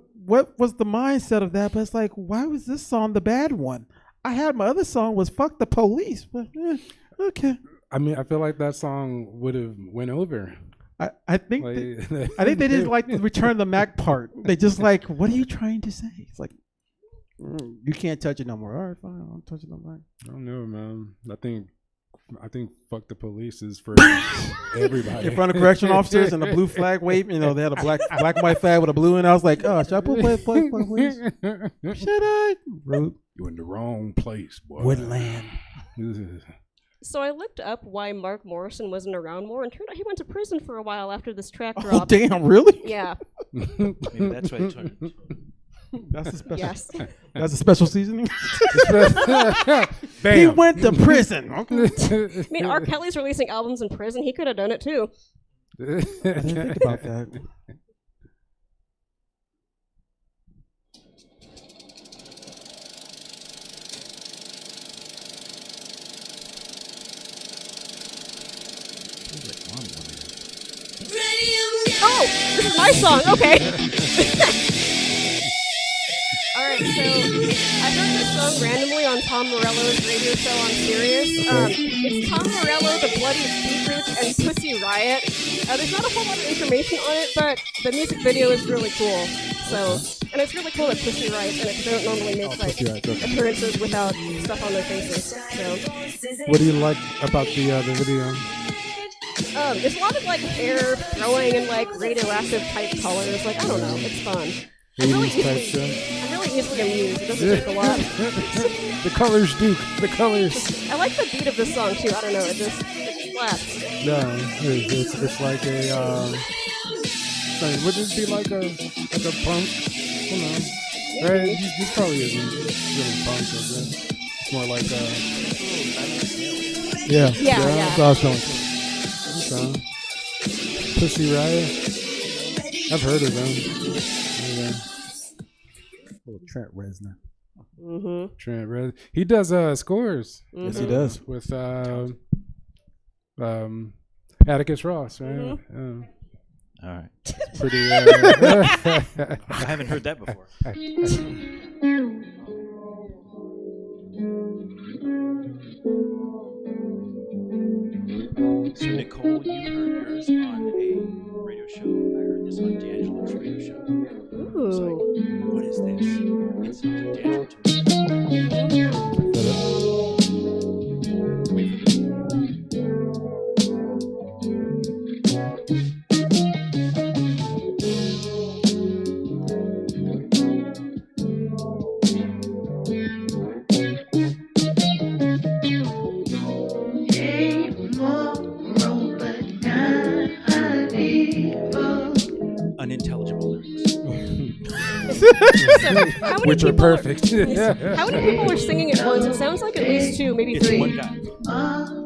was the mindset of that, but it's like, why was this song the bad one? I had my other song was "Fuck the Police," but okay. I mean, I feel like that song would have went over. I think they didn't like the Return the Mac part. They just like, what are you trying to say? It's like, you can't touch it no more. All right, fine, I'll touch it no more. I don't know, man. I think "Fuck the Police" is for everybody. In front of correction officers and the blue flag wave, they had a black and white flag with a blue, and I was like, oh, should I put "Fuck the Police"? Should I? You're in the wrong place, boy. Woodland. So I looked up why Mark Morrison wasn't around more, and turned out he went to prison for a while after this track dropped. Oh, damn, really? Yeah. Maybe that's why they took it. That's a special. Yes. That's a special seasoning. Bam. He went to prison. I mean, R. Kelly's releasing albums in prison. He could have done it too. I didn't think about that. Oh, this is my song. Okay. All right, so I heard this song randomly on Tom Morello's radio show on Sirius. It's Tom Morello, the Bloody Secrets, and Pussy Riot. There's not a whole lot of information on it, but the music video is really cool. So, and it's really cool that Pussy Riot's in it because they don't normally make appearances without stuff on their faces. So, what do you like about the video? there's a lot of like hair throwing and like radioactive type colors. Like, I don't know, it's fun. I'm really easily amused. It doesn't take a lot. The colors, Duke. The colors. I like the beat of this song too. I don't know. It slaps. No, it's like a. Would it be like a punk? You know, right? He probably isn't really punk, is it? It's more like Yeah. That's what I was going. Okay. Pussy Riot. I've heard of them. Yeah. Little Trent Reznor. Mm-hmm. Trent Reznor. He does scores. Mm-hmm. Yes, he does. With Atticus Ross, right? Mm-hmm. All right. Pretty. I haven't heard that before. So Nicole, you heard yours on a radio show. I heard this on D'Angelo's radio show. Ooh. It's like, what is this? It's D'Angelo to me. Unintelligible lyrics. Which are perfect. How many people are singing at once? It sounds like at least two, maybe It's three. one guy.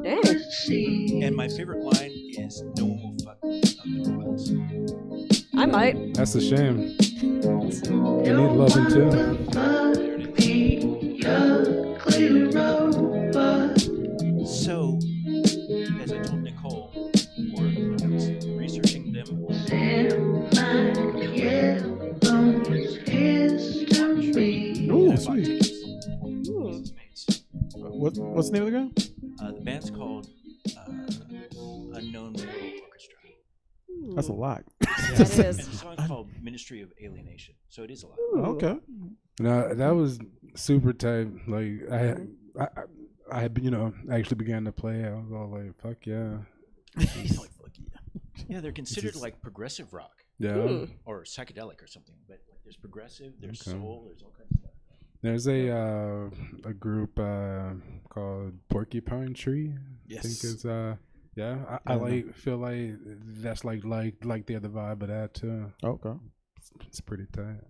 Dang. And my favorite line is, "No one will fuck other robots." I might. That's a shame. They need loving too. So, as I told Nicole, or I was researching them, Ooh, sweet. What's the name of the guy? The band's called Unknown World Orchestra. That's a lot. Yeah, it is. And the song's called Ministry of Alienation, so it is a lot. Okay. No, that was super tight. Like I actually began to play. I was all like, "Fuck yeah!" Yeah, they're considered like progressive rock. Yeah. Or psychedelic or something. But like, there's progressive, there's Okay. soul, there's all kinds of stuff. There's a group called Porcupine Tree. Yes. I think Yeah, I feel like that's like the other vibe of that too. Okay. It's pretty tight.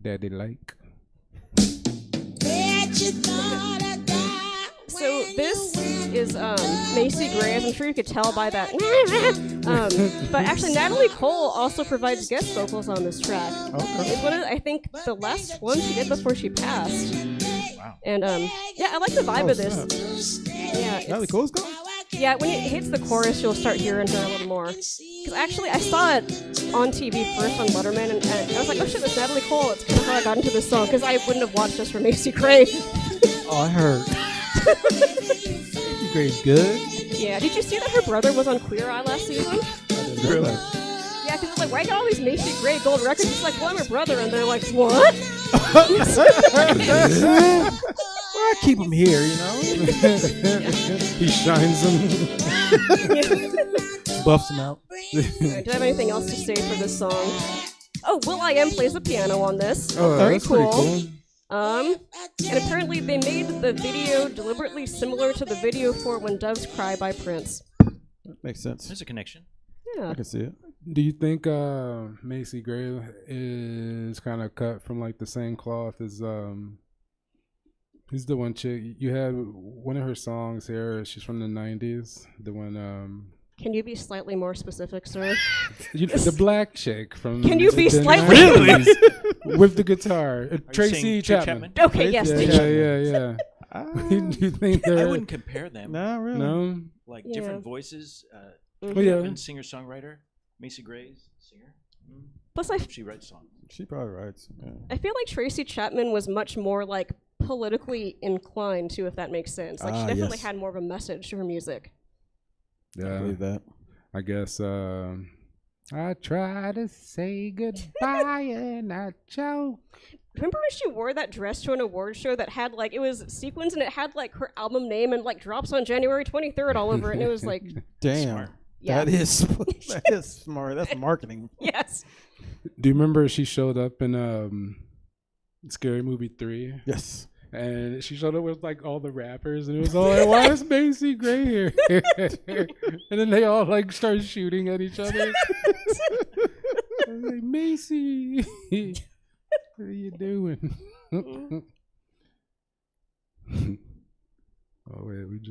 Daddy like. So this is Macy Gray, as I'm sure you could tell by that. But actually, Natalie Cole also provides guest vocals on this track. Okay. It's one of, I think, the last one she did before she passed. Wow. And yeah, I like the vibe of this. Snap. Yeah, Natalie Cole's gone? yeah. When it hits the chorus, you'll start hearing her a little more. Because actually, I saw it on TV first on Letterman, and I was like, oh shit, that's Natalie Cole. It's kind of how I got into this song because I wouldn't have watched this for Macy Gray. Oh, I heard. Gray's good. Yeah. Did you see that her brother was on Queer Eye last season? Really? Yeah, because it's like, why got all these Macy Gray gold records? It's like, well, I'm her brother, and they're like, what? Well, I keep him here, you know. He shines them. Buffs him out. Do I have anything else to say for this song? Oh, will.i.am plays the piano on this. Oh, Very that's pretty cool. And apparently they made the video deliberately similar to the video for When Doves Cry by Prince. That makes sense. There's a connection. Yeah. I can see it. Do you think Macy Gray is kind of cut from like the same cloth as who's the one chick you had one of her songs here? She's from the '90s. The one Can you be slightly more specific, sir? the black chick from. Can you be the slightly 90s with the guitar? Tracy saying Chapman. Okay, yes. Yeah. Do you think I they're? wouldn't compare them. No, really. No. Like Yeah. different voices. Oh, yeah. And singer-songwriter. Macy Gray's singer. Plus, She writes songs. She probably writes. Yeah. I feel like Tracy Chapman was much more like politically inclined too, if that makes sense. Like she definitely yes. had more of a message to her music. Yeah. I believe that. I guess I try to say goodbye and I choke. Remember when she wore that dress to an award show that had like, it was sequins and it had like her album name and like drops on January 23rd all over it, and it was like, Damn. Smart. Yeah. That is smart. That's marketing. yes. Do you remember she showed up in Scary Movie 3? Yes. And she showed up with like all the rappers, and it was all like, "Why is Macy Gray here?" And then they all like started shooting at each other. I was like, Macy, what are you doing? Oh wait,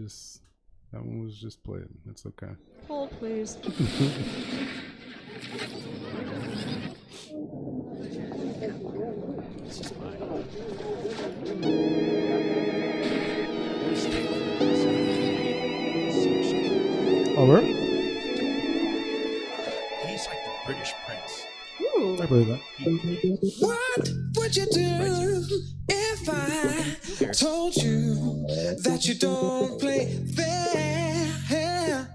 that one was just played. That's okay. Hold, please. This is mine. Oh, where? He's like the British Prince. Ooh. I believe that. What would you do if I told you that you don't play fair?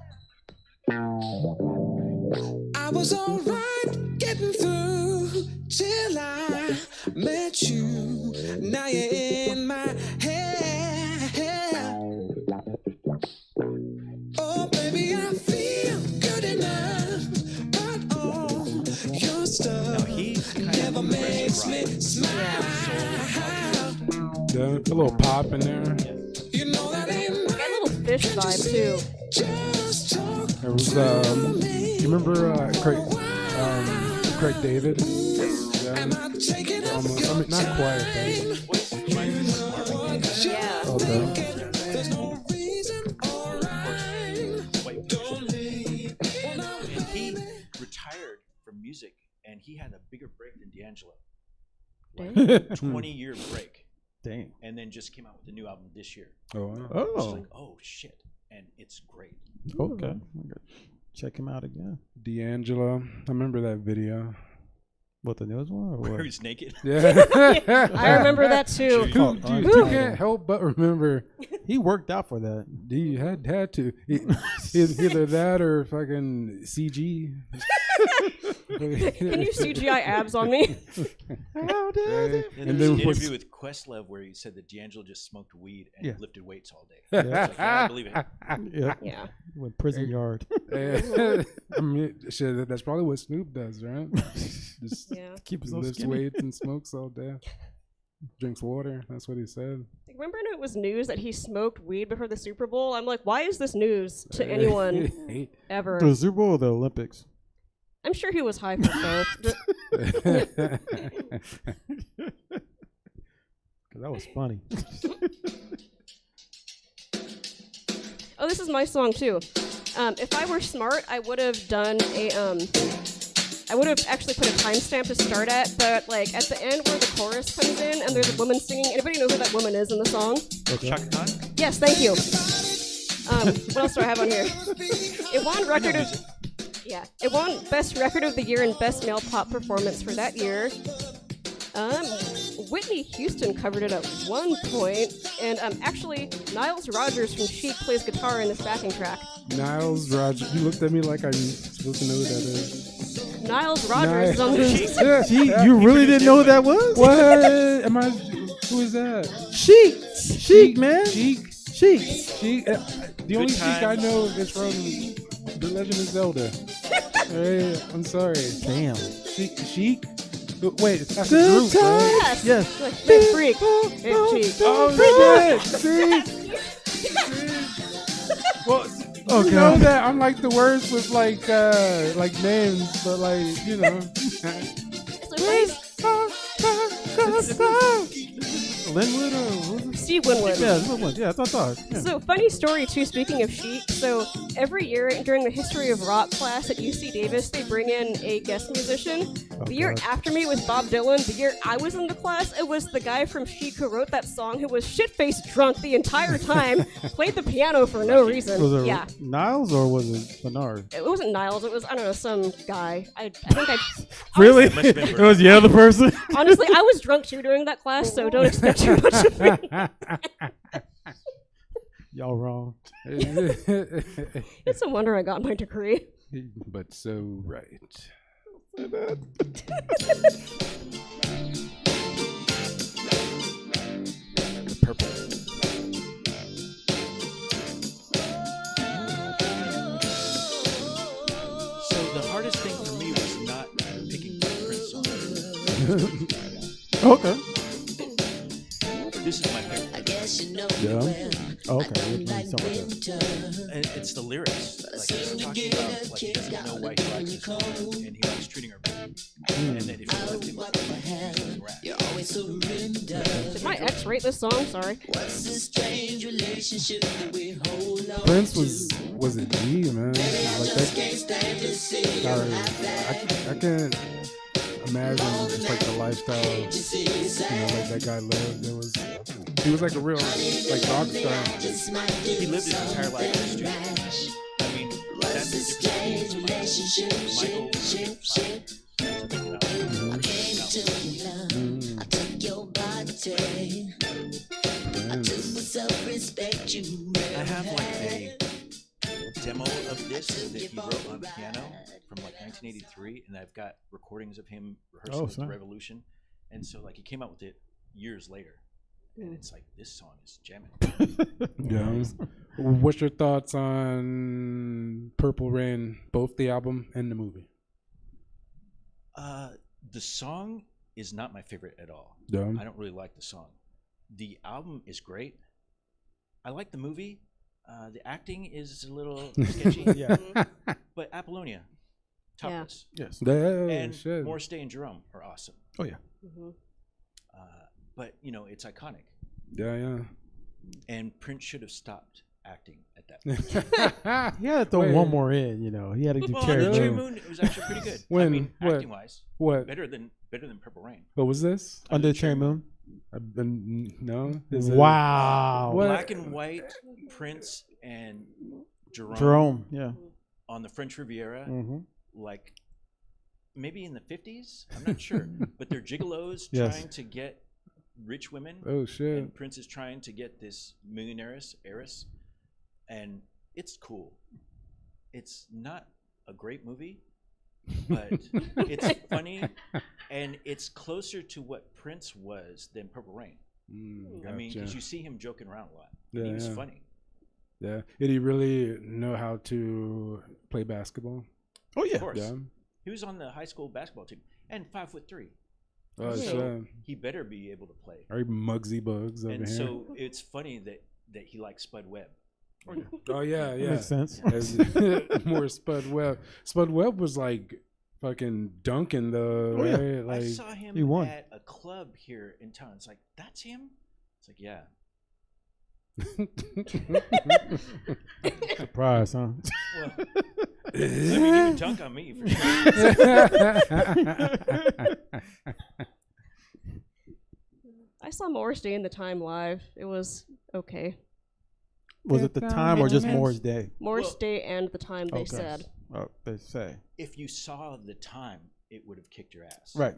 I was alright getting through till I met you. Now you're in my head. Oh, baby, I feel good enough, but all your stuff never makes me smile. Yeah, a little pop in there. You know that ain't Got a little fish vibe too. just talk. There was you remember Craig David? Yeah. Almost, I mean, not quite. Yeah. Okay. There's no reason or rhyme. Don't leave. And he retired from music, and he had a bigger break than D'Angelo. Like, 20-year break. Dang. And then just came out with a new album this year. Oh, wow. It's Oh. like, oh shit, and it's great. Okay. Check him out again. D'Angelo. I remember that video. What, the newest one? Or Where what? he's naked. Yeah. I remember that too. You can't help but remember. He worked out for that. He had to. Either that or fucking CG. Can you CGI abs on me? How did it? And And there's then an what's- interview with Questlove where he said that D'Angelo just smoked weed and Yeah. lifted weights all day. Yeah. It's like, yeah, I believe it. Yeah. Yeah. Went prison yard. I mean, shit, that's probably what Snoop does, right? Just Yeah. Keep his own lifts skinny. weights and smokes all day. Drinks water. That's what he said. Remember when it was news that he smoked weed before the Super Bowl? I'm like, why is this news to anyone ever? The Super Bowl or the Olympics? I'm sure he was high for both. That was funny. Oh, this is my song too. If I were smart, I would have done a I would have actually put a timestamp to start at, but like at the end where the chorus comes in and there's a woman singing. Anybody know who that woman is in the song? Chaka Khan? Yes, thank you. What else do I have on here? It won record of. Yeah, it won Best Record of the Year and Best Male Pop Performance for that year. Whitney Houston covered it at one point, and actually, Niles Rodgers from Chic plays guitar in this backing track. Niles Rodgers. You looked at me like I'm supposed to know who that is. Niles Rodgers is on this. You really didn't know who that was? What? Am I? Who is that? Chic, man. Chic. The only Chic I know is from The Legend of Zelda. Hey, I'm sorry. Damn. Chic. Wait, that's a Good group, right? times. Yes. Like Big Freak. It's Chic. Oh, shit. See? Well, you know that I'm like the worst with like names, but like, you know. Linwood or what was it? Steve Winwood. Yeah, Linwood. Yeah, I thought. Yeah. So, funny story too, speaking of Chic. So, every year during the History of Rock class at UC Davis, they bring in a guest musician. The year after me was Bob Dylan. The year I was in the class, it was the guy from Chic who wrote that song who was shit-faced drunk the entire time, played the piano for no reason. Was it yeah. Niles or was it Bernard? It wasn't Niles. It was, I don't know, some guy. I think I... Really? It was the other person? Honestly, I was drunk too during that class, so don't expect too much of me. Y'all wrong. It's a wonder I got my degree. But so right. Purple. So the hardest thing for me was not picking Prince songs. Okay. This is my favorite. Yeah. Okay. And it's the lyrics. Like he's talking about like he doesn't know why he likes this woman and he likes treating her bad. And then if you left him, he's Did my ex rate this song? Sorry. Prince was a G, man. Like that. I can't imagine just like the lifestyle, like that guy lived. He was like a real like rock star. He lived his entire life in the street. I mean, that's the difference between I have like a demo of this that he wrote on the piano from like 1983, and I've got recordings of him rehearsing with the Revolution, and so like he came out with it years later, and it's like this song is jamming. Yeah. What's your thoughts on Purple Rain, both the album and the movie? The song is not my favorite at all. Yeah. I don't really like the song. The album is great. I like the movie. The acting is a little sketchy. Yeah. But Apollonia, topless. Yeah. Yes. And Morstay and Jerome are awesome. Oh, yeah. Mm-hmm. But, you know, it's iconic. Yeah. And Prince should have stopped acting at that point. He had to throw one more in, you know. He had to do Cherry Cherry Moon. Moon, it was actually pretty good. When? I mean, What? acting-wise. What? Better than Purple Rain. What was this? Under the Cherry Moon? No. Wow. Black and white Prince and Jerome, yeah. On the French Riviera, Mhm. like maybe in the 50s, I'm not sure, but they're gigolos Yes. trying to get rich women. Oh, shit. And Prince is trying to get this millionaire heiress, and it's cool. It's not a great movie, but it's funny, and it's closer to what Prince was than Purple Rain. I mean, because you see him joking around a lot. Yeah, and he was yeah. funny. Yeah. Did he really know how to play basketball? Oh, yeah. Of course. Yeah. He was on the high school basketball team, and 5'3". Oh, so sure. he better be able to play. Or Muggsy Bugs over And here. so it's funny that he likes Spud Webb. Oh yeah, yeah. Makes sense. More Spud Webb. Spud Webb was like fucking dunking though. Oh, yeah. Right? Like, I saw him he won. at a club here in town. It's like, that's him? It's like, yeah. Surprise, huh? Well, I mean, you can dunk on me for sure. I saw Morris Day in the Time live. It was okay. Was it the time or just Depends. Moore's Day? Morris Well, Day and the Time, they Okay. said. Oh, they say. If you saw the time, it would have kicked your ass. Right.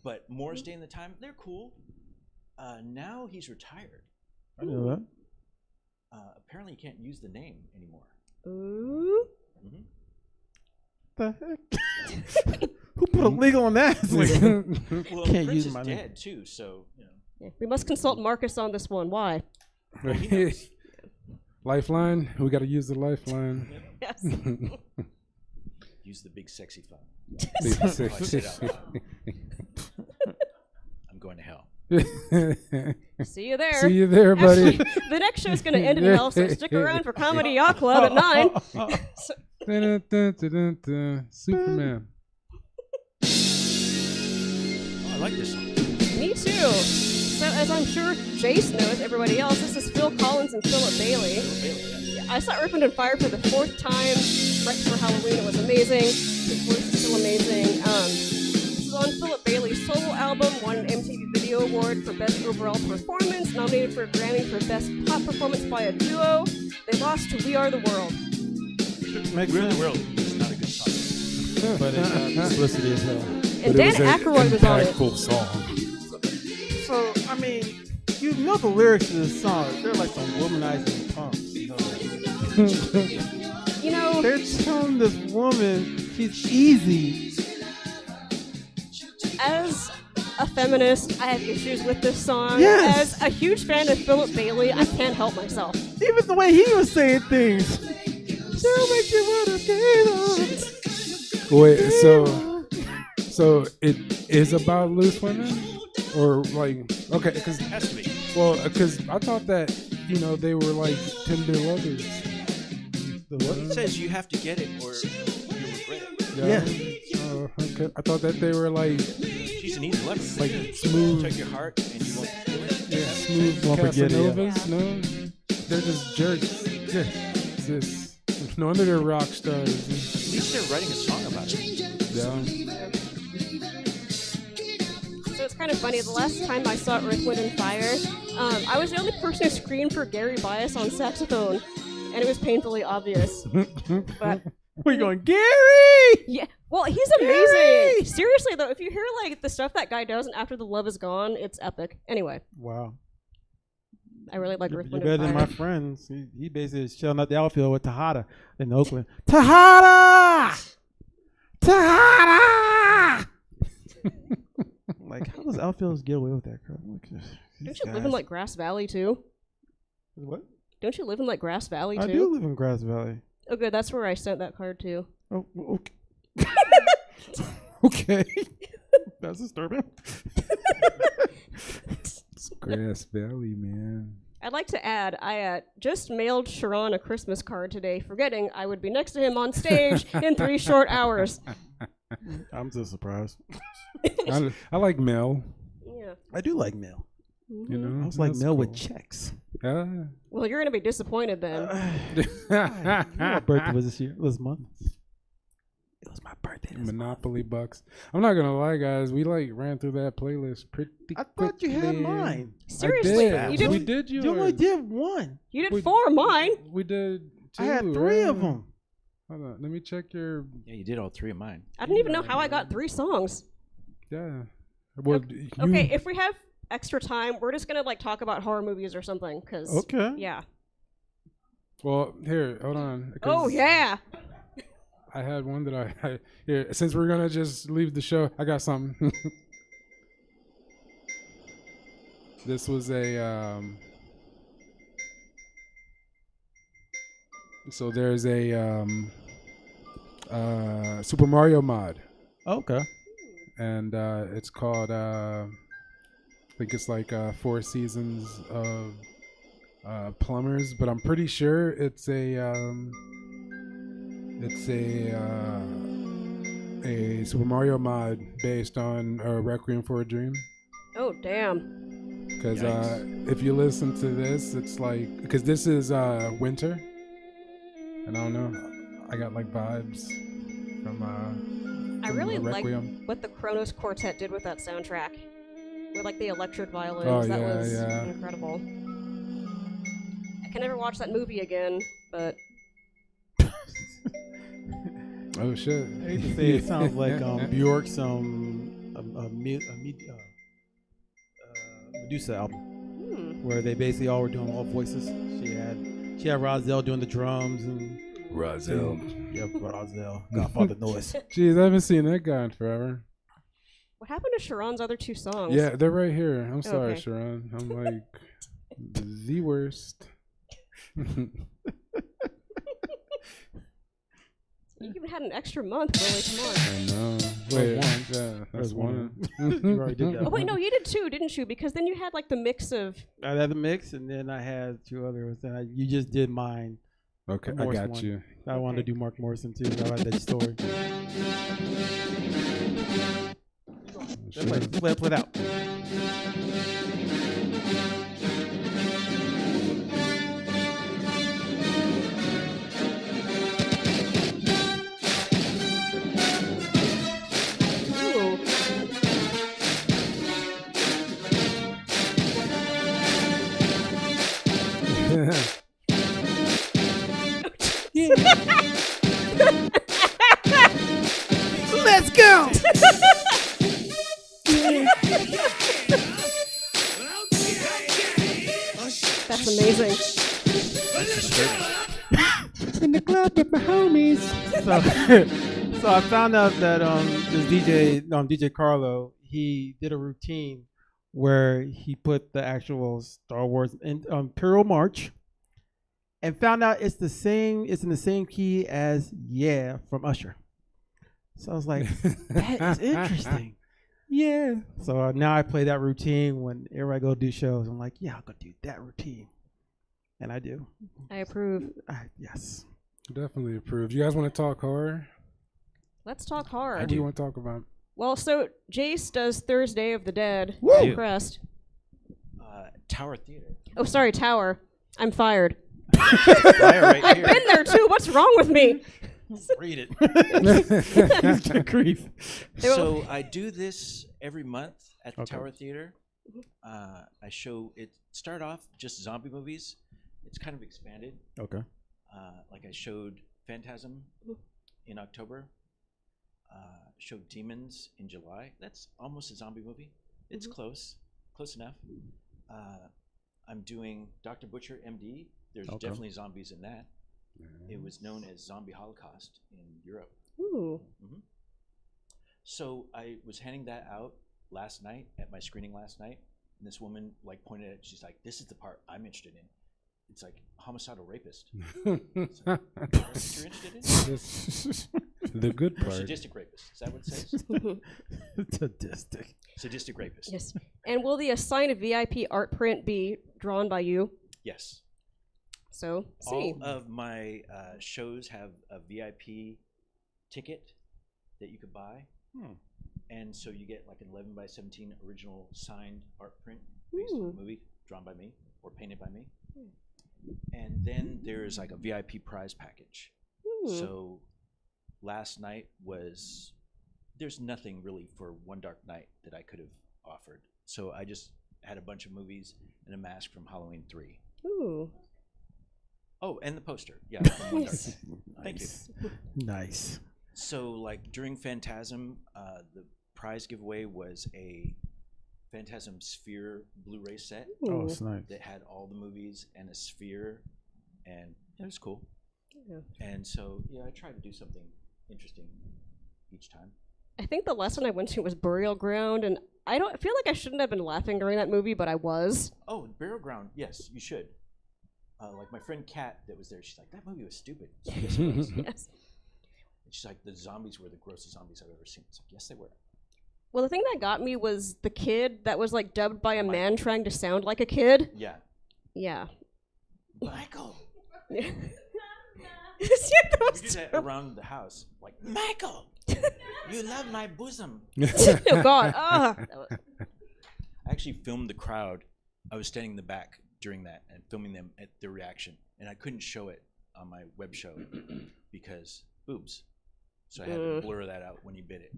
But Morris Day and the Time, they're cool. Now he's retired. I know that. Apparently, he can't use the name anymore. Ooh. Mm-hmm. The heck? Who put a legal on that? It's like, Well, can't Prince use is my dead name. too, so you know. Yeah, we must consult Marcus on this one. Why? Lifeline. We got to use the lifeline. Yes. Use the big sexy phone. Big Oh, I sexy said it out loud. I'm going to hell. See you there. See you there, buddy. Actually, the next show is going to end in hell, so stick around for Comedy Yacht Club at 9. So, Superman. Oh, I like this song. me too. So, as I'm sure Jace knows, everybody else, this is Phil Collins and Philip Bailey. Yeah, I saw Earth, Wind & Fire for the 4th time right before Halloween. It was amazing. His voice is still amazing. This is on Philip Bailey's solo album, won an MTV Video Award for Best Overall Performance, nominated for a Grammy for Best Pop Performance by a Duo. They lost to We Are the World. Makes We're in the sense. world. It's not a good song. But it got publicity as hell. And Dan Aykroyd was on it. Impactful song. So, I mean, you know the lyrics to this song. They're like some womanizing punks. You know that. You know, They're telling this woman she's easy. as a feminist, I have issues with this song. Yes. As a huge fan of Philip Bailey, I can't help myself. Even the way he was saying things. She'll make you wanna get on. Wait, so it is about loose women, or like okay, because It has to be. well, because I thought that they were like tender lovers. The what? It says you have to get it or you regret it. Yeah. Oh, okay. I thought that they were like She's an easy lover. like smooth, Check your heart and you won't feel it. yeah, smooth Won't forget it, yeah. Casanovas. No, they're just jerks. Yeah. It's just, no wonder they're rock stars. At least they're writing a song about it. Yeah. So it's kind of funny. The last time I saw Earth, Wind & Fire, I was the only person who screamed for Gary Bias on saxophone, and it was painfully obvious. But We're going, Gary! yeah, well, he's amazing. Seriously though, if you hear like the stuff that guy does, and After the Love Is Gone, it's epic. Anyway, Wow. I really like Earth, You're Wind better & than Fire. my friends. He basically is shelling out the outfield with Tejada in Oakland. Tejada! Tejada! Like, how does outfielders get away with that crap? Like, Don't you live in like Grass Valley too? What? Don't you live in like Grass Valley too? I do live in Grass Valley. Oh, good. That's where I sent that card to. Oh, okay. Okay. That's disturbing. It's Grass Valley, man. I'd like to add, I just mailed Sharon a Christmas card today, forgetting I would be next to him on stage in 3 short hours. I'm just surprised. I like Mel. Yeah. I do like mail. You know, I was like that's mail with cool. checks. Ah. Well, you're gonna be disappointed then. My birthday was this year. It was month. It was my birthday. Monopoly bucks. I'm not gonna lie, guys. We like ran through that playlist pretty. I thought you had quickly. mine. Seriously, I did. you did. We did yours. You only did one. You did 4 of mine. We did 2. I had 3 of right? them. Hold on. Let me check your. Yeah, you did all 3 of mine. I don't even know how I got 3 songs. Yeah. Well, Okay, if we have extra time, we're just gonna like talk about horror movies or something. Cause Okay. yeah. Well, here, hold on. Oh 'cause yeah. I had one that I here. Since we're gonna just leave the show, I got something. This was a so there's a Super Mario mod. Okay. and it's called I think it's like 4 seasons of plumbers, but I'm pretty sure it's a Super Mario mod based on Requiem for a Dream. Oh, damn. Because if you listen to this, it's like, because this is winter, and I don't know, I got like vibes from I really like Requiem. what the Kronos Quartet did with that soundtrack. With like the electric violins. Oh, that yeah, was yeah. incredible. I can never watch that movie again, but Oh shit! I hate to say it sounds like Bjork's Medusa album, where they basically all were doing all voices. She had Rozelle doing the drums and Rozelle. Yep, Rozelle. Godfather Noise. Jeez, I haven't seen that guy in forever. what happened to Sharon's other 2 songs? Yeah, they're right here. I'm sorry, Okay. Sharon. I'm like the worst. You even had an extra month, Willie. Come on. I know. Wait, yeah, that's one. You already did that. Oh wait, no, you did 2, didn't you? Because then you had like the mix of. I had the mix, and then I had 2 others. And you just did mine. Okay, The I Morris got one. you. I wanted to do Mark Morrison too. I like that story. Play it out. Let's go! That's amazing. In the club with my homies. So I found out that this DJ Carlo, he did a routine where he put the actual Star Wars Imperial March, and found out it's in the same key as Yeah from Usher. So I was like, that is interesting. Yeah. So now I play that routine whenever I go do shows. I'm like, yeah, I'll go do that routine. And I do. I approve. Yes. Definitely approved. You guys want to talk horror? Let's talk horror. What do you want to talk about? Well, so Jace does Thursday of the Dead. Woo! I'm impressed. Tower Theater. Oh, sorry, Tower. I'm fired. Right I've here. been there too. What's wrong with me? Read it. Grief. So I do this every month at the Okay. Tower Theater. I show it. Start off just zombie movies. It's kind of expanded. Okay. Like I showed Phantasm in October. Showed Demons in July. That's almost a zombie movie. It's close enough. I'm doing Dr. Butcher, MD. There's Okay. definitely zombies in that. It was known as Zombie Holocaust in Europe. Ooh. So I was handing that out last night at my screening last night, and this woman like pointed at it. She's like, "This is the part I'm interested in. It's like homicidal rapist." It's like, "What you're interested in?" The good Or part. sadistic rapist. Is that what it says? Sadistic. Sadistic rapist. Yes. And will the assigned VIP art print be drawn by you? Yes. So, see. All of my shows have a VIP ticket that you could buy. And so you get like an 11 by 17 original signed art print based on the movie drawn by me or painted by me. And then there's like a VIP prize package. So last night there's nothing really for One Dark Night that I could have offered. So I just had a bunch of movies and a mask from Halloween 3. Ooh. Oh, and the poster. Yeah. From One Dark Nice. Night. Thank you. Nice. So, like during Phantasm, the prize giveaway was a Phantasm Sphere Blu-ray set. Oh, that's nice. That had all the movies and a sphere, and it was cool. Yeah. And so, yeah, I try to do something interesting each time. I think the last one I went to was Burial Ground, and I don't feel like I shouldn't have been laughing during that movie, but I was. Oh, Burial Ground. Yes, you should. Like my friend Kat that was there, she's like, "That movie was stupid." So yes, it was. Yes. And she's like, "The zombies were the grossest zombies I've ever seen." It's like, yes, they were. Well, the thing that got me was the kid that was like dubbed by a man trying to sound like a kid. Yeah. Yeah. Michael. Yeah, We do that around the house. Like, Michael, you love my bosom. Oh, God. Ah. I actually filmed the crowd. I was standing in the back during that and filming them at their reaction. And I couldn't show it on my web show because boobs. So I had to blur that out when he bit it.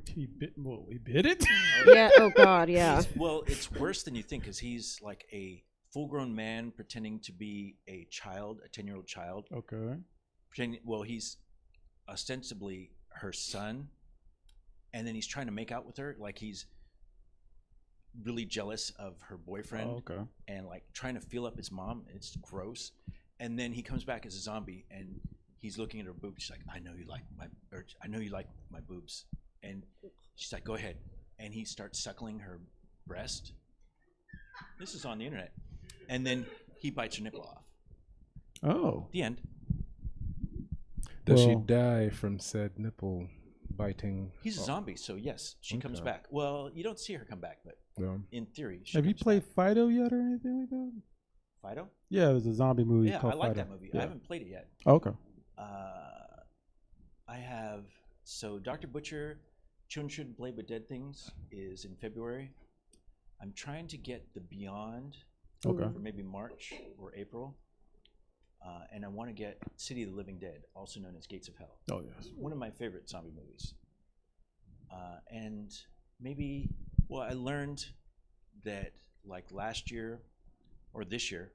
He bit. Well, we bit it. Yeah. Oh God. Yeah. Well, it's worse than you think because he's like a full-grown man pretending to be a child, a 10-year-old child. Okay. Pretending. Well, he's ostensibly her son, and then he's trying to make out with her, like he's really jealous of her boyfriend. Oh, okay. And like trying to feel up his mom. It's gross. And then he comes back as a zombie, and he's looking at her boobs. She's like, I know you like my boobs. And she's like, go ahead. And he starts suckling her breast. This is on the internet. And then he bites her nipple off. Oh. The end. Does she die from said nipple biting? He's a zombie, so yes, she comes Okay. back. Well, you don't see her come back, but in theory, she Have you comes played Fido yet or anything like that? back. Fido? Yeah, there's a zombie movie Yeah, called I like Fido. that movie. Yeah. I haven't played it yet. Oh, okay. I have, so Dr. Butcher, Children Shouldn't Play With Dead Things is in February. I'm trying to get the Beyond Okay. for maybe March or April. And I want to get City of the Living Dead, also known as Gates of Hell. Oh, yes. One of my favorite zombie movies. And maybe, well, I learned that like last year, or this year,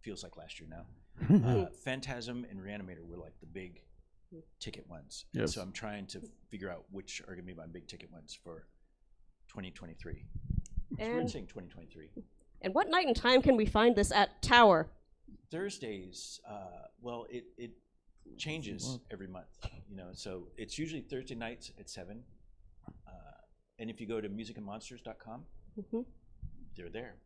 feels like last year now, Phantasm and Reanimator were like the big ticket ones. Yes. So I'm trying to figure out which are going to be my big ticket ones for 2023. So we're And- saying 2023. And what night and time can we find this at Tower? Thursdays, well, it changes every month, you know. So it's usually Thursday nights at 7. And if you go to musicandmonsters.com, they're there.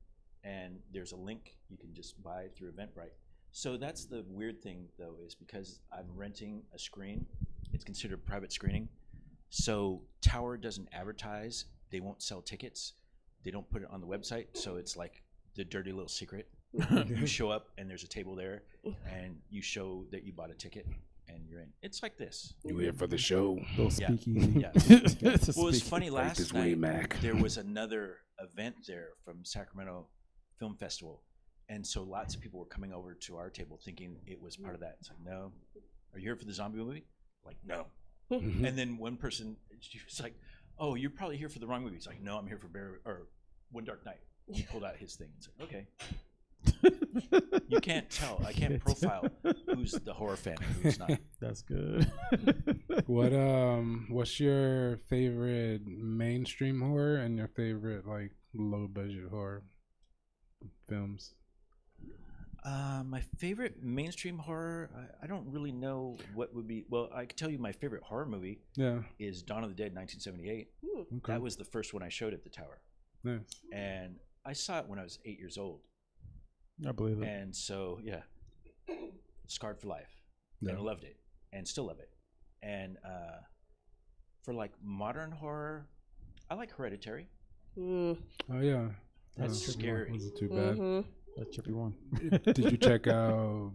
And there's a link you can just buy through Eventbrite. So that's the weird thing, though, is because I'm renting a screen, it's considered private screening. So Tower doesn't advertise. They won't sell tickets. They don't put it on the website. So it's like the dirty little secret. You show up and there's a table there and you show that you bought a ticket and you're in. It's like this. You here for the show? Little Yeah. speakeasy. Yeah. It's a Well, it's speakeasy. funny, Like last this night Winnie Mac. there was another event there from Sacramento Film Festival. And so lots of people were coming over to our table thinking it was part of that. It's like, no. Are you here for the zombie movie? Like, no. And then one person, she was like, oh, you're probably here for the wrong movie. He's like, no, I'm here for One Dark Night. He pulled out his thing and said, okay. You can't tell. I can't profile who's the horror fan and who's not. That's good. What's your favorite mainstream horror and your favorite like low budget horror films? My favorite mainstream horror, I don't really know what would be. Well, I can tell you my favorite horror movie is Dawn of the Dead 1978. Okay. That was the first one I showed at the Tower. Nice. And I saw it when I was 8 years old. I believe it. And so, yeah, scarred for life. Yeah. And I loved it and still love it. And for like modern horror, I like Hereditary. Oh, yeah. That's scary. Wasn't too bad. That's everyone. Did you check out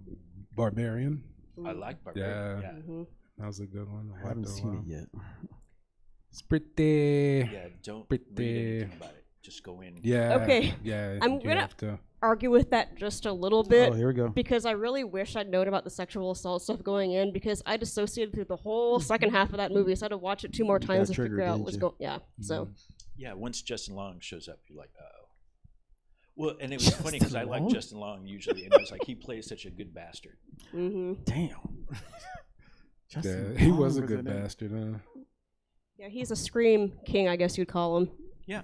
Barbarian? I like Barbarian. Yeah. That was a good one. I haven't seen it yet. It's pretty. Yeah, don't pretty. read anything about it. Just go in. Yeah. Okay. Yeah. I'm you gonna have to. argue with that just a little bit. Oh, here we go. Because I really wish I'd known about the sexual assault stuff going in because I dissociated through the whole second half of that movie. So I had to watch it 2 more times to triggered, figure out didn't what's you? going. Yeah. So. Yeah, once Justin Long shows up, you're like, uh-oh. Well, and it was funny because I like Long? Justin Long usually, and it was like he plays such a good bastard. Damn. Yeah, he was a good bastard, huh? Yeah, he's a scream king, I guess you'd call him. Yeah.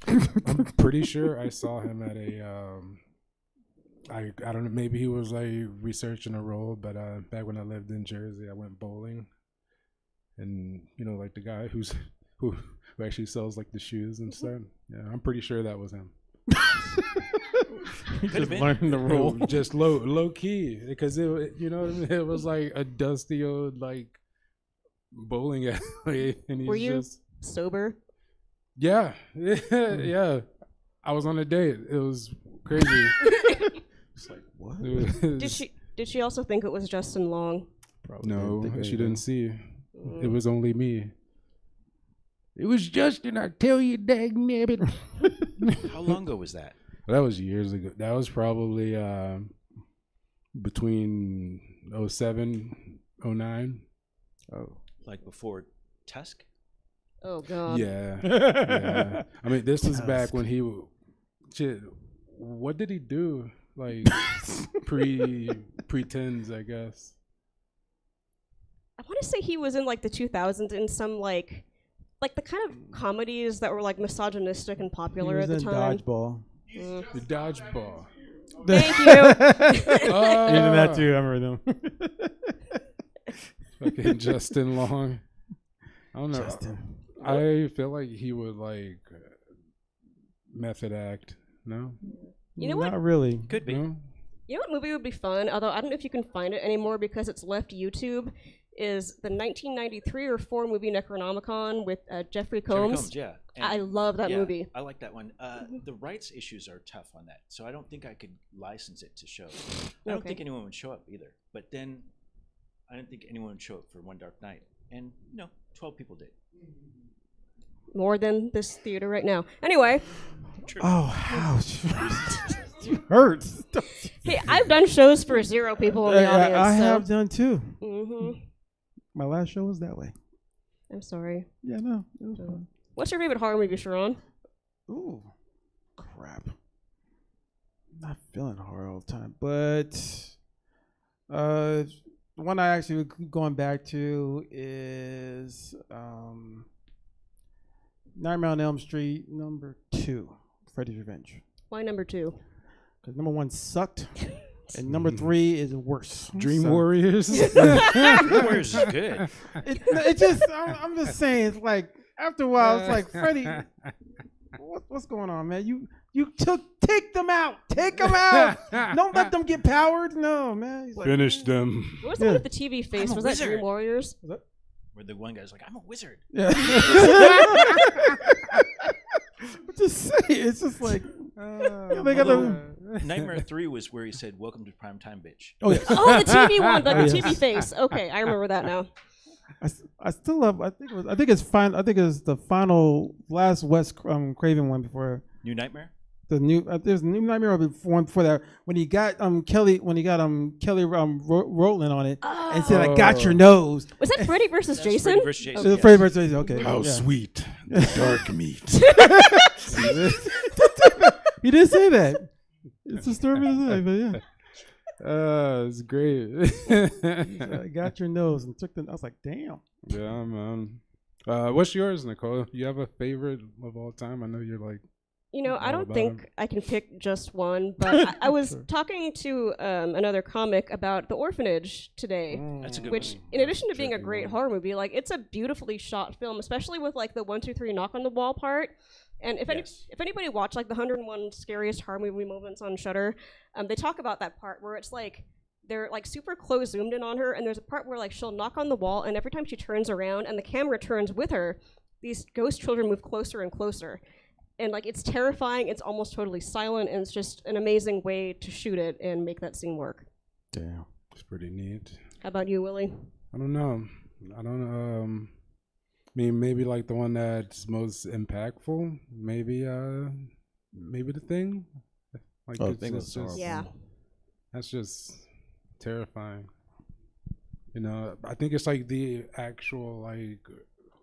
I'm pretty sure I saw him at a I don't know, maybe he was like researching a role, but back when I lived in Jersey, I went bowling, and you know, like the guy who actually sells like the shoes and stuff. Yeah, I'm pretty sure that was him. Just learning the role. Just low key, because it, you know what I mean? It was like a dusty old like bowling alley, and he's Were you just sober? Yeah, yeah. I was on a date. It was crazy. It's like what? Did she also think it was Justin Long? Probably no, she didn't see. It was only me. It was Justin. I tell you, dag nabbit. How long ago was that? That was years ago. That was probably between 07, 09. Oh, like before Tusk? Oh God. Yeah. Yeah. I mean, this was back when he. Shit. What did he do? Like pre-tens, I guess. I want to say he was in like the 2000s in some like the kind of comedies that were like misogynistic and popular at the time. Dodgeball. The Dodgeball. Thank you. Even that too. I remember them. Fucking Justin Long. I don't know. Justin. I feel like he would like method act. No. You know what? Not really. Could be. No? You know what movie would be fun? Although I don't know if you can find it anymore because it's left YouTube. Is the 1993 or 4 movie Necronomicon with Jeffrey Combs? Yeah. I love that movie. I like that one. The rights issues are tough on that, so I don't think I could license it to show. I don't think anyone would show up either. But then I didn't think anyone would show up for One Dark Night, and 12 people did. More than this theater right now. Anyway. Oh, ouch. It hurts. Hey, I've done shows for 0 people in the audience. I so. have done too. Mm-hmm. My last show was that way. I'm sorry. Yeah, no, it was fun. What's your favorite horror movie, Sharon? Ooh, crap. I'm not feeling horror all the time, but the one I actually going back to is Nightmare on Elm Street #2, Freddy's Revenge. Why number 2? Because #1 sucked, and #3 is worse. Dream Warriors. Dream Warriors is good. It just, I'm just saying, it's like after a while, it's like Freddy. What's going on, man? You take them out. Take them out. Don't let them get powered. No, man. He's like, finish them. What was the one with the TV face? Was that Dream Warriors? Where the one guy's like, I'm a wizard. Yeah. Just say it's just like they got Nightmare 3 was where he said, "Welcome to primetime, bitch." Oh yes. Oh, the TV one, the TV face. Okay, I remember that now. I still love. I think it's fine. I think it's the final last Wes Craven one before New Nightmare. The new there's a New Nightmare before that when he got Kelly Rowland on it and said, "I got your nose." Was that Freddy versus Jason? Freddy versus Jason. Freddy versus Jason. Okay. How sweet the dark meat. He didn't say that. It's disturbing to say, but yeah. It's great. I got your nose and took the. I was like, damn. Yeah, man. What's yours, Nicole? You have a favorite of all time? I know you're like. I don't think I can pick just one, but I was talking to another comic about The Orphanage today, That's a good which, movie. in addition to being a great horror movie, like it's a beautifully shot film, especially with like the 1, 2, 3 knock on the wall part. And if anybody watched like the 101 scariest horror movie moments on Shudder, they talk about that part where it's like they're like super close zoomed in on her, and there's a part where like she'll knock on the wall, and every time she turns around and the camera turns with her, these ghost children move closer and closer. And like it's terrifying, it's almost totally silent, and it's just an amazing way to shoot it and make that scene work. Damn, it's pretty neat. How about you, Willie? I don't know. I mean, maybe like the one that's most impactful. Maybe The Thing. Like The Thing was horrible. Yeah. That's just terrifying. I think it's like the actual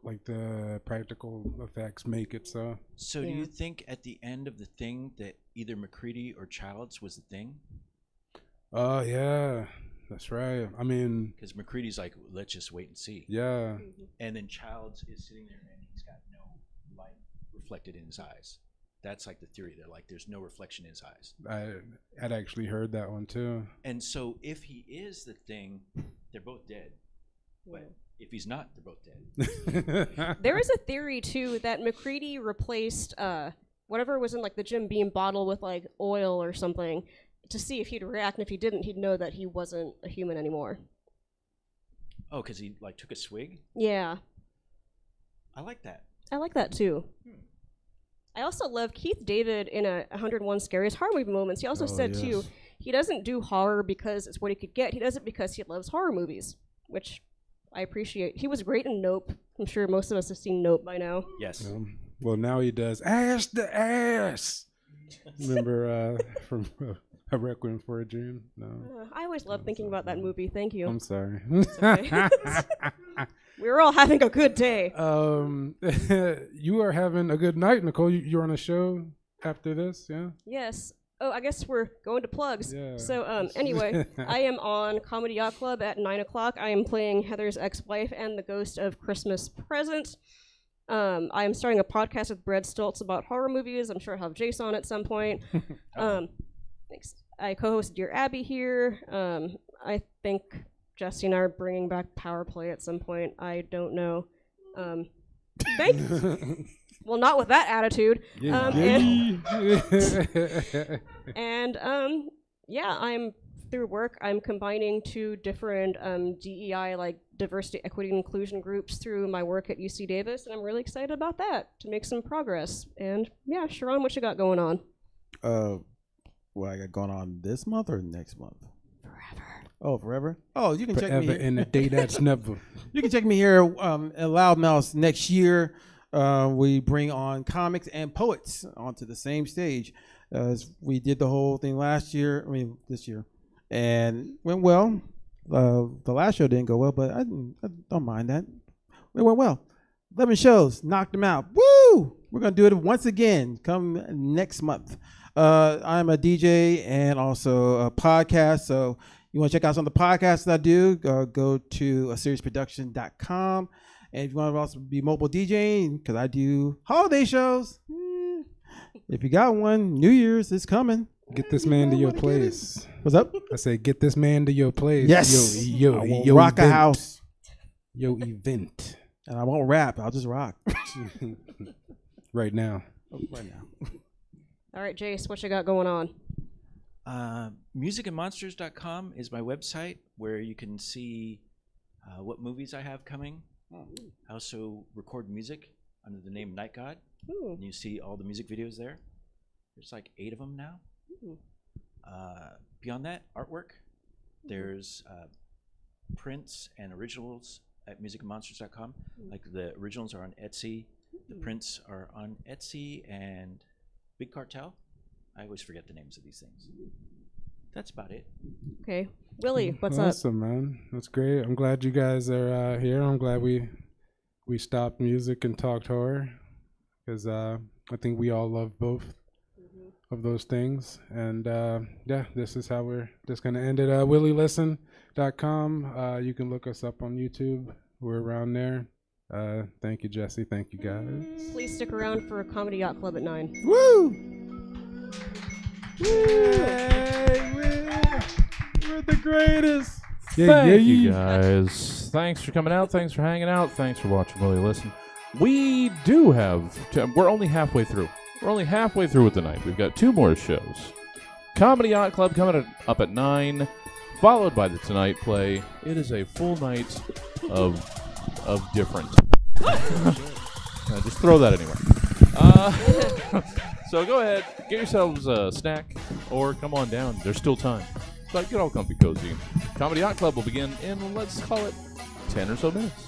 like the practical effects make it so. So do you think at the end of The Thing that either McCready or Childs was the Thing? Oh yeah, that's right. I mean, because McCready's like, let's just wait and see. Yeah. And then Childs is sitting there and he's got no light reflected in his eyes. That's like the theory. They're like, there's no reflection in his eyes. I'd actually heard that one too. And so if he is the Thing, they're both dead. But if he's not, they're both dead. There is a theory too that McCready replaced whatever was in like the Jim Beam bottle with like oil or something to see if he'd react, and if he didn't, he'd know that he wasn't a human anymore. Oh, because he like took a swig? Yeah. I like that. I like that too. I also love Keith David in 101 Scariest Horror Movie Moments. He also said, too, he doesn't do horror because it's what he could get. He does it because he loves horror movies, which I appreciate. He was great in Nope. I'm sure most of us have seen Nope by now. Yes. Well, now he does Ass to Ass. Remember from A Requiem for a Dream? No. I always love thinking about that movie. Thank you. I'm sorry. Okay. We were all having a good day. You are having a good night, Nicole. You're on a show after this, yeah? Yes. Oh, I guess we're going to plugs. Yeah. So anyway, I am on Comedy Yacht Club at 9 o'clock. I am playing Heather's ex-wife and the ghost of Christmas Present. I am starting a podcast with Brad Stoltz about horror movies. I'm sure I'll have Jace on at some point. Thanks. I co-host Dear Abby here. I think Jesse and I are bringing back Power Play at some point. I don't know. Well, not with that attitude. Yeah, I'm through work. I'm combining 2 different DEI, like diversity, equity, and inclusion groups through my work at UC Davis, and I'm really excited about that to make some progress. And yeah, Sharon, what you got going on? What I got going on this month or next month? Oh, forever? Oh, you can check me here. In a day that's never. You can check me here at Loudmouth next year. We bring on comics and poets onto the same stage. We did the whole thing this year. And went well. The last show didn't go well, but I don't mind that. It went well. 11 shows, knocked them out. Woo! We're going to do it once again come next month. I'm a DJ and also a podcast, so you want to check out some of the podcasts that I do, go to SiriusProduction.com. And if you want to also be mobile DJing, because I do holiday shows, if you got one, New Year's is coming. Get this man to your place. What's up? I say, get this man to your place. Yes. Yo, rock event. a house. Yo, event. And I won't rap. I'll just rock. Right now. Right now. All right, Jace, what you got going on? Musicandmonsters.com is my website where you can see what movies I have coming. I also record music under the name Night God. Ooh. And you see all the music videos there. There's like 8 of them now. Ooh. Beyond that, artwork. There's prints and originals at musicandmonsters.com. Like the originals are on Etsy. The prints are on Etsy and Big Cartel. I always forget the names of these things. That's about it. Okay. Willie, what's up? Awesome, man. That's great. I'm glad you guys are here. I'm glad we stopped music and talked horror, because I think we all love both of those things. And yeah, this is how we're just going to end it. WillieListen.com. You can look us up on YouTube. We're around there. Thank you, Jesse. Thank you, guys. Please stick around for Comedy Yacht Club at 9. Woo! Hey, we're the greatest. Thank you, guys. Thanks for coming out. Thanks for hanging out. Thanks for watching Willie Listen. We do have... we're only halfway through. We're only halfway through with the night. We've got 2 more shows. Comedy Yacht Club coming up at 9, followed by the Tonight Play. It is a full night of different. Just throw that anywhere. So go ahead, get yourselves a snack, or come on down. There's still time. But get all comfy cozy. Comedy Yacht Club will begin in, let's call it, 10 or so minutes.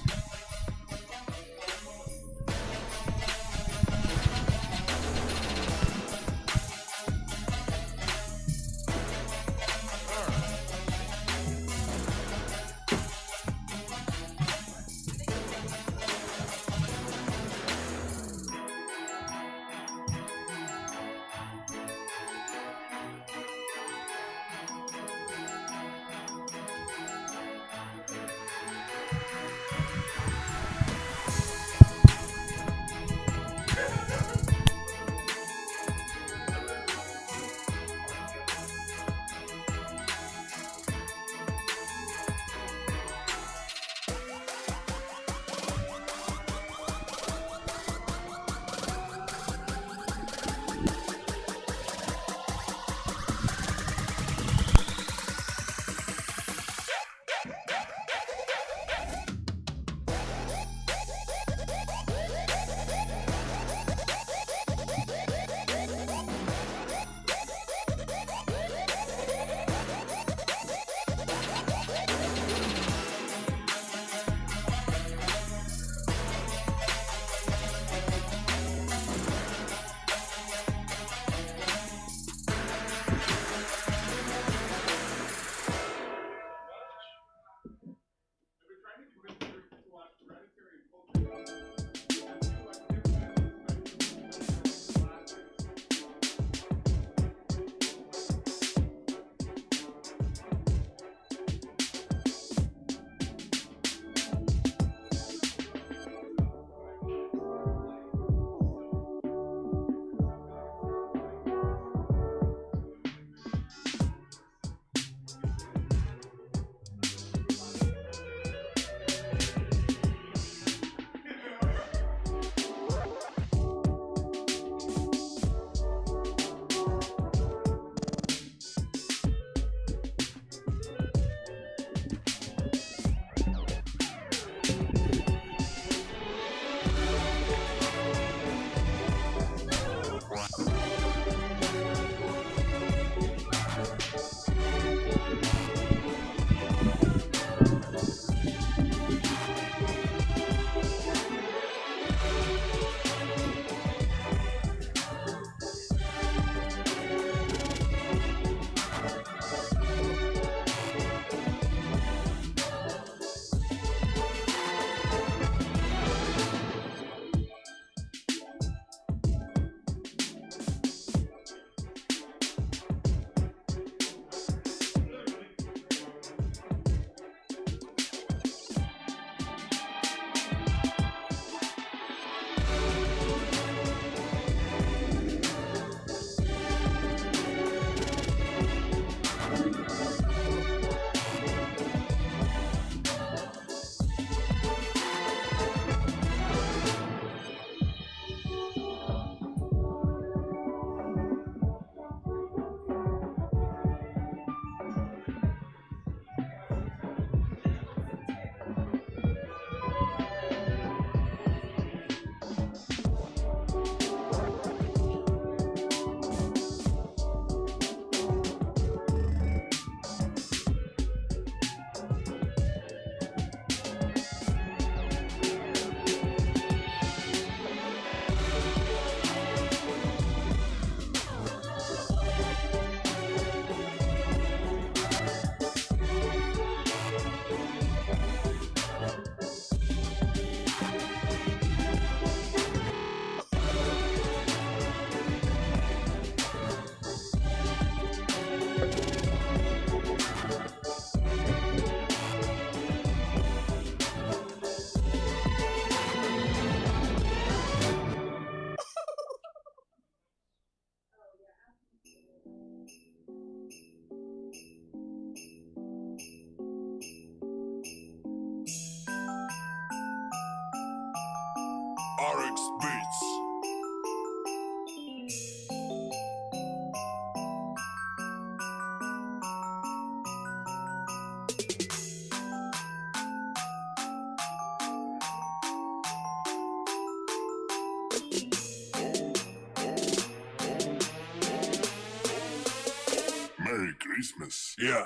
Christmas. Yeah.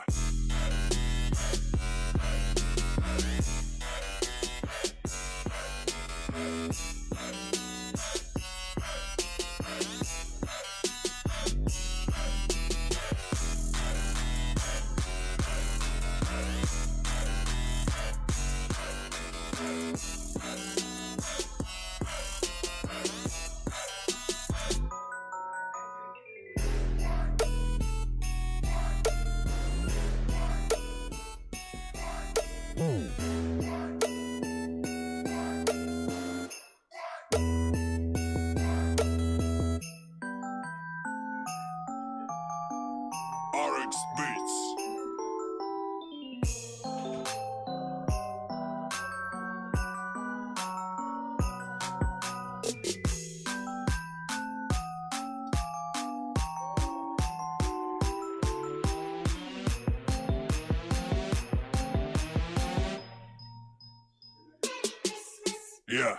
RX Beats. Yeah.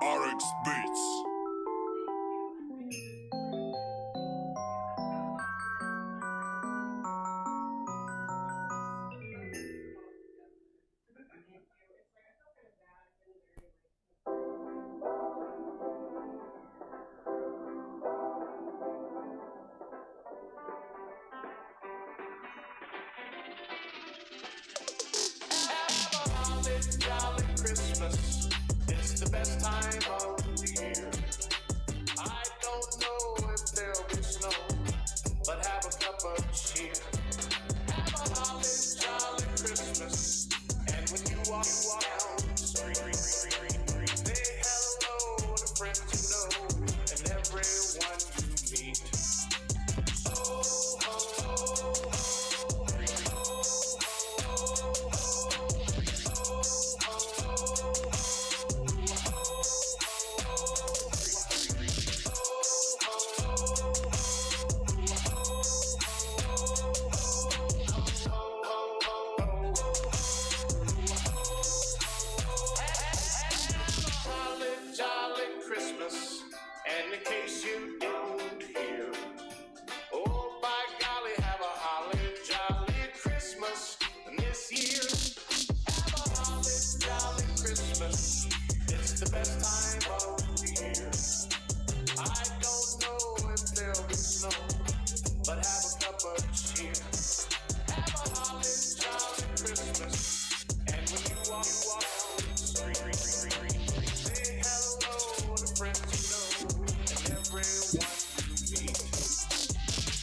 RX Beats. Jolly Christmas, it's the best time of the year. I don't know if there'll be snow, but have a cup of cheer. Have a holly jolly Christmas, and when you walk down the street, say hello to friends you know and everyone you meet. Oh, ho, ho, ho. And in case you don't hear, oh by golly, have a holly jolly Christmas this year. Have a holly jolly Christmas, it's the best time of the year. I don't know if there'll be snow, but have a cup of cheer. Have a holly jolly Christmas, and when you walk down the street, say hello to friends you know and everyone you meet.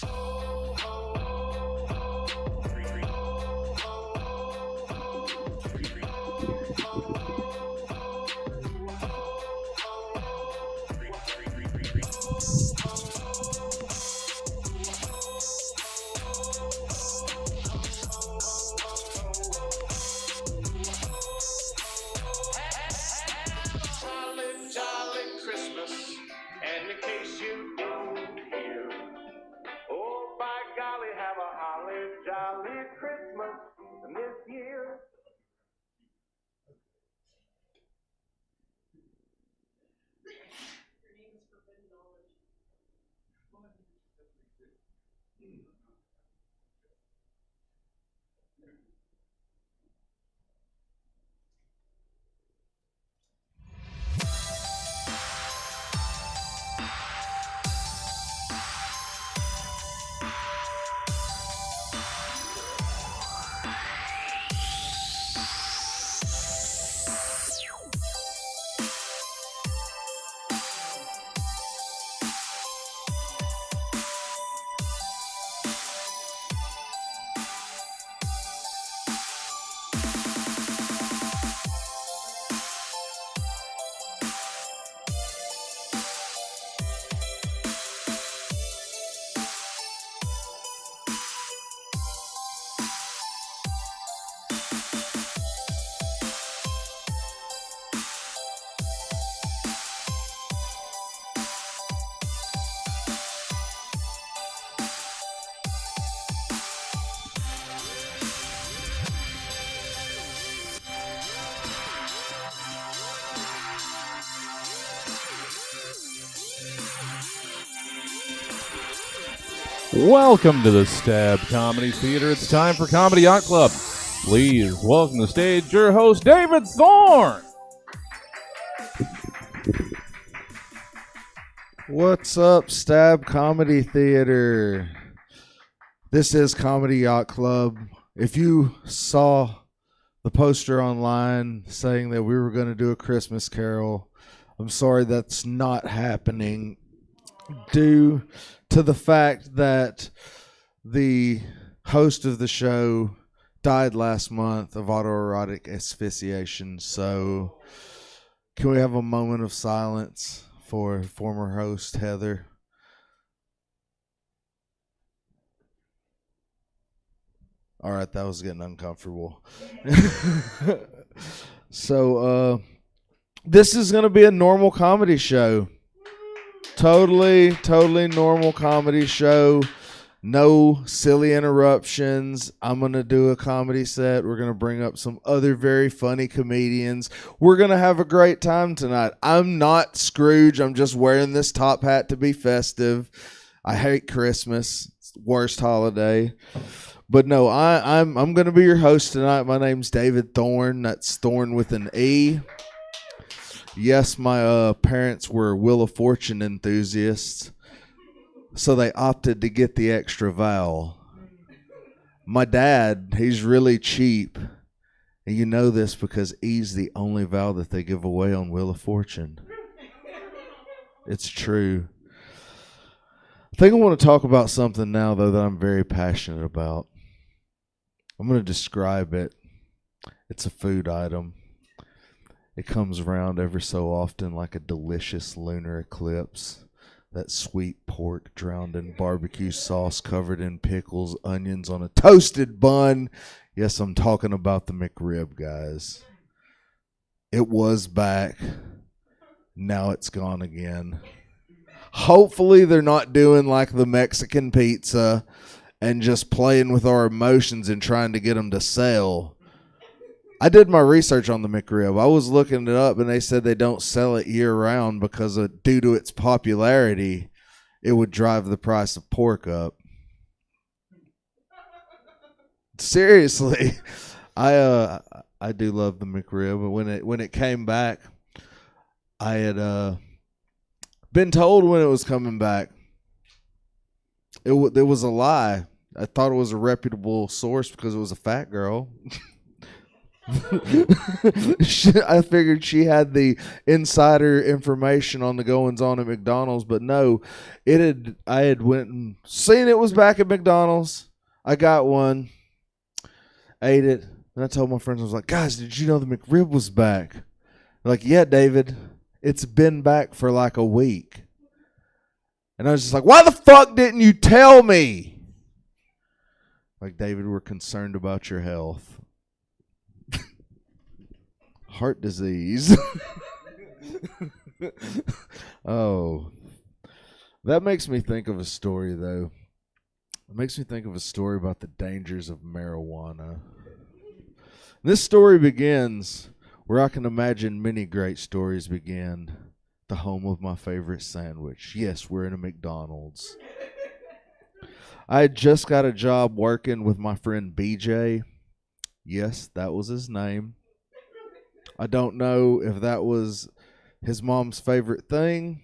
Oh, ho, ho, ho. Oh, ho, Jolly, jolly Christmas, and in case you don't hear, oh by golly, have a holly jolly Christmas this year. Welcome to the Stab Comedy Theater. It's time for Comedy Yacht Club. Please welcome to the stage your host, David Thorne. What's up, Stab Comedy Theater? This is Comedy Yacht Club. If you saw the poster online saying that we were going to do a Christmas Carol, I'm sorry that's not happening due to the fact that the host of the show died last month of autoerotic asphyxiation. So can we have a moment of silence for former host Heather? All right, that was getting uncomfortable. So this is going to be a normal comedy show. Totally normal comedy show. No silly interruptions. I'm going to do a comedy set. We're going to bring up some other very funny comedians. We're going to have a great time tonight. I'm not Scrooge. I'm just wearing this top hat to be festive. I hate Christmas. It's the worst holiday. But no, I'm going to be your host tonight. My name's David Thorne. That's Thorne with an E. Yes, my parents were Wheel of Fortune enthusiasts, so they opted to get the extra vowel. My dad, he's really cheap, and you know this because E's the only vowel that they give away on Wheel of Fortune. It's true. I think I want to talk about something now, though, that I'm very passionate about. I'm going to describe it. It's a food item. It comes around every so often like a delicious lunar eclipse. That sweet pork drowned in barbecue sauce, covered in pickles, onions on a toasted bun. Yes, I'm talking about the McRib, guys. It was back. Now it's gone again. Hopefully they're not doing like the Mexican pizza and just playing with our emotions and trying to get them to sell. I did my research on the McRib. I was looking it up, and they said they don't sell it year-round because due to its popularity, it would drive the price of pork up. Seriously, I do love the McRib. But when it came back, I had been told when it was coming back. It was a lie. I thought it was a reputable source because it was a fat girl. I figured she had the insider information on the goings on at McDonald's, but no, I had went and seen it was back at McDonald's. I got one, ate it, and I told my friends, I was like, guys, did you know the McRib was back? They're like, yeah, David, it's been back for like a week. And I was just like, why the fuck didn't you tell me? Like, David, we're concerned about your health. Heart disease. Oh, that makes me think of a story, though. It makes me think of a story about the dangers of marijuana. This story begins where I can imagine many great stories begin. The home of my favorite sandwich. Yes, we're in a McDonald's. I had just got a job working with my friend BJ. Yes, that was his name. I don't know if that was his mom's favorite thing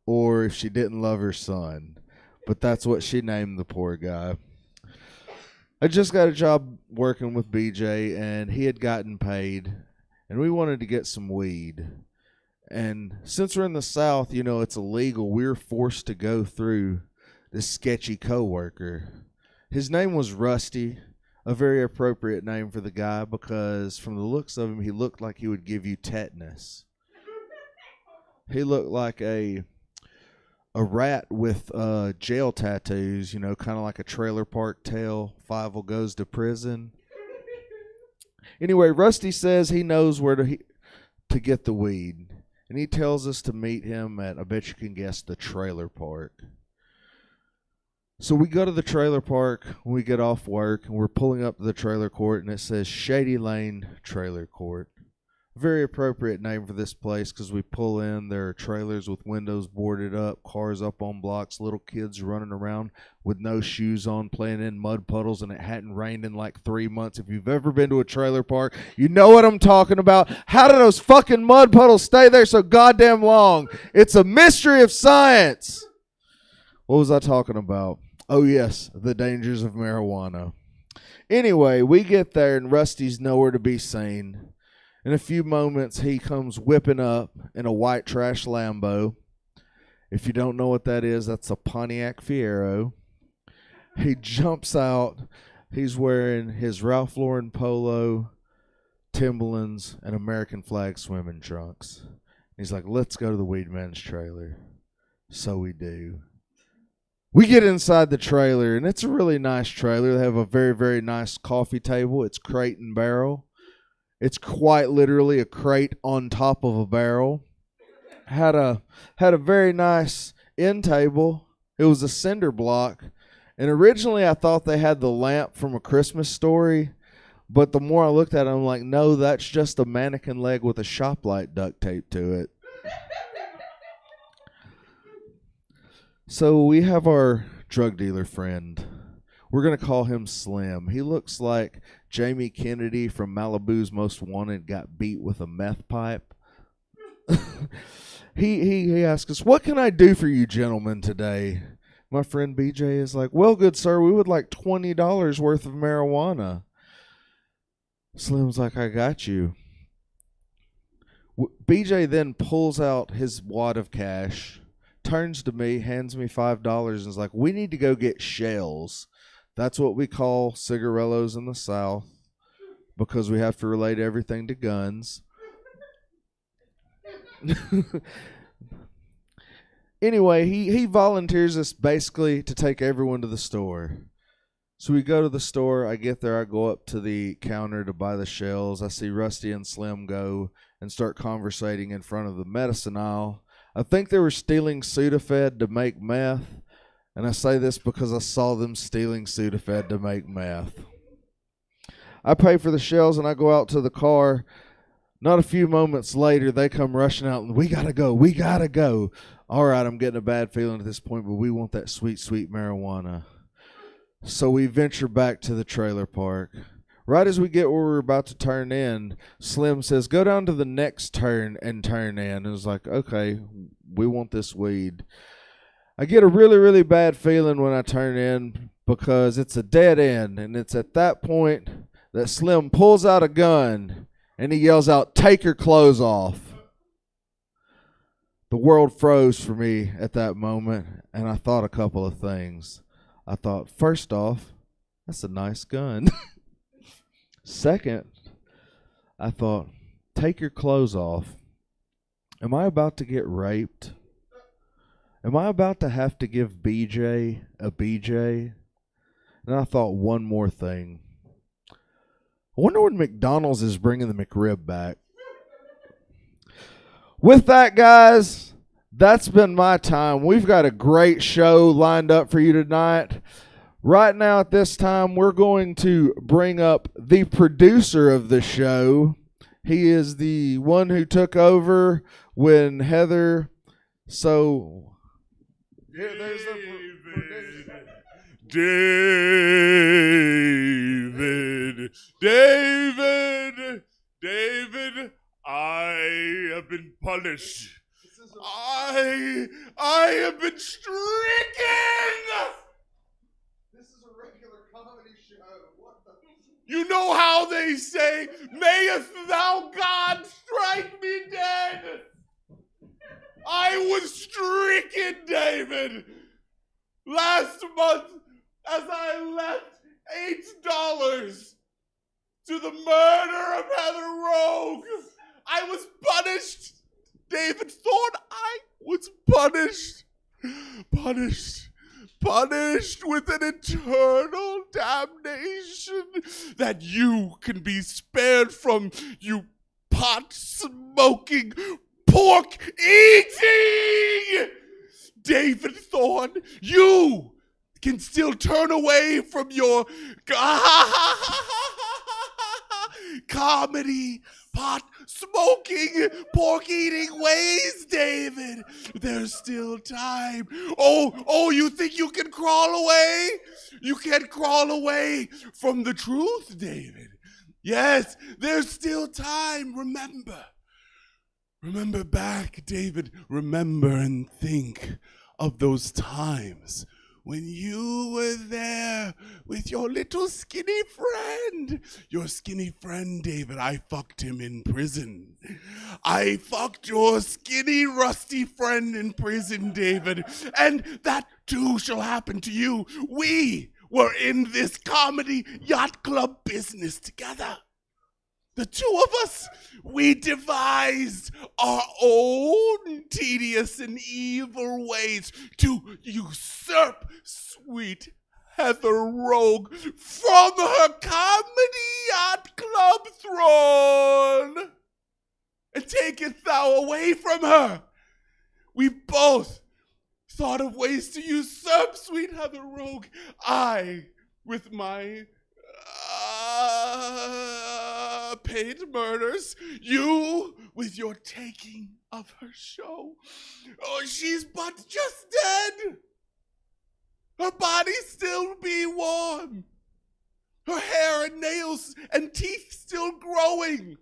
or if she didn't love her son, but that's what she named the poor guy. I just got a job working with BJ, and he had gotten paid, and we wanted to get some weed. And since we're in the South, you know, it's illegal. We were forced to go through this sketchy coworker. His name was Rusty. A very appropriate name for the guy because from the looks of him, he looked like he would give you tetanus. He looked like a rat with jail tattoos, you know, kind of like a trailer park tale. Five goes to prison. Anyway, Rusty says he knows where to get the weed, and he tells us to meet him at, I bet you can guess, the trailer park. So we go to the trailer park when we get off work, and we're pulling up to the trailer court, and it says Shady Lane Trailer Court. Very appropriate name for this place because we pull in. There are trailers with windows boarded up, cars up on blocks, little kids running around with no shoes on, playing in mud puddles, and it hadn't rained in like 3 months. If you've ever been to a trailer park, you know what I'm talking about. How do those fucking mud puddles stay there so goddamn long? It's a mystery of science. What was I talking about? Oh, yes, the dangers of marijuana. Anyway, we get there, and Rusty's nowhere to be seen. In a few moments, he comes whipping up in a white trash Lambo. If you don't know what that is, that's a Pontiac Fiero. He jumps out. He's wearing his Ralph Lauren polo, Timberlands, and American flag swimming trunks. He's like, let's go to the Weed Man's trailer. So we do. We get inside the trailer, and it's a really nice trailer. They have a very, very nice coffee table. It's crate and barrel. It's quite literally a crate on top of a barrel. Had a very nice end table. It was a cinder block. And originally I thought they had the lamp from A Christmas Story. But the more I looked at it, I'm like, no, that's just a mannequin leg with a shop light duct taped to it. So we have our drug dealer friend. We're going to call him Slim. He looks like Jamie Kennedy from Malibu's Most Wanted got beat with a meth pipe. He asked us, what can I do for you gentlemen today? My friend BJ is like, well, good sir, we would like $20 worth of marijuana. Slim's like, I got you. BJ then pulls out his wad of cash, turns to me, hands me $5, and is like, we need to go get shells. That's what we call cigarillos in the South because we have to relate everything to guns. Anyway, he volunteers us basically to take everyone to the store. So we go to the store. I get there. I go up to the counter to buy the shells. I see Rusty and Slim go and start conversating in front of the medicine aisle. I think they were stealing Sudafed to make meth. And I say this because I saw them stealing Sudafed to make meth. I pay for the shells and I go out to the car. Not a few moments later, they come rushing out and we gotta go. We gotta go. All right, I'm getting a bad feeling at this point, but we want that sweet, sweet marijuana. So we venture back to the trailer park. Right as we get where we're about to turn in, Slim says, go down to the next turn and turn in. And it's like, okay, we want this weed. I get a really, really bad feeling when I turn in because it's a dead end. And it's at that point that Slim pulls out a gun and he yells out, take your clothes off. The world froze for me at that moment, and I thought a couple of things. I thought, first off, that's a nice gun. Second, I thought, take your clothes off. Am I about to get raped? Am I about to have to give BJ a BJ? And I thought one more thing. I wonder when McDonald's is bringing the McRib back. With that, guys, that's been my time. We've got a great show lined up for you tonight. Right now at this time, we're going to bring up the producer of the show. He is the one who took over when Heather... So... Yeah, there's David, I have been punished. I have been stricken. This is a regular comedy show. What the? You know how they say, mayest thou God strike me dead. I was stricken, David. Last month, as I left $8 to the murder of Heather Rogue, I was punished. David Thorne, I was punished with an eternal damnation that you can be spared from, you pot-smoking, pork-eating David Thorne. You can still turn away from your comedy, pot smoking, pork eating ways, David. There's still time. Oh, you think you can crawl away? You can't crawl away from the truth, David. Yes, there's still time. Remember back, David. Remember and think of those times when you were there with your little skinny friend. Your skinny friend, David, I fucked him in prison. I fucked your skinny, rusty friend in prison, David. And that too shall happen to you. We were in this comedy yacht club business together. The two of us, we devised our own tedious and evil ways to usurp sweet Heather Rogue from her comedy yacht club throne and taketh thou away from her. We both thought of ways to usurp sweet Heather Rogue. I, with my paid murders, you with your taking of her show. Oh, she's but just dead. Her body still be warm. Her hair and nails and teeth still growing.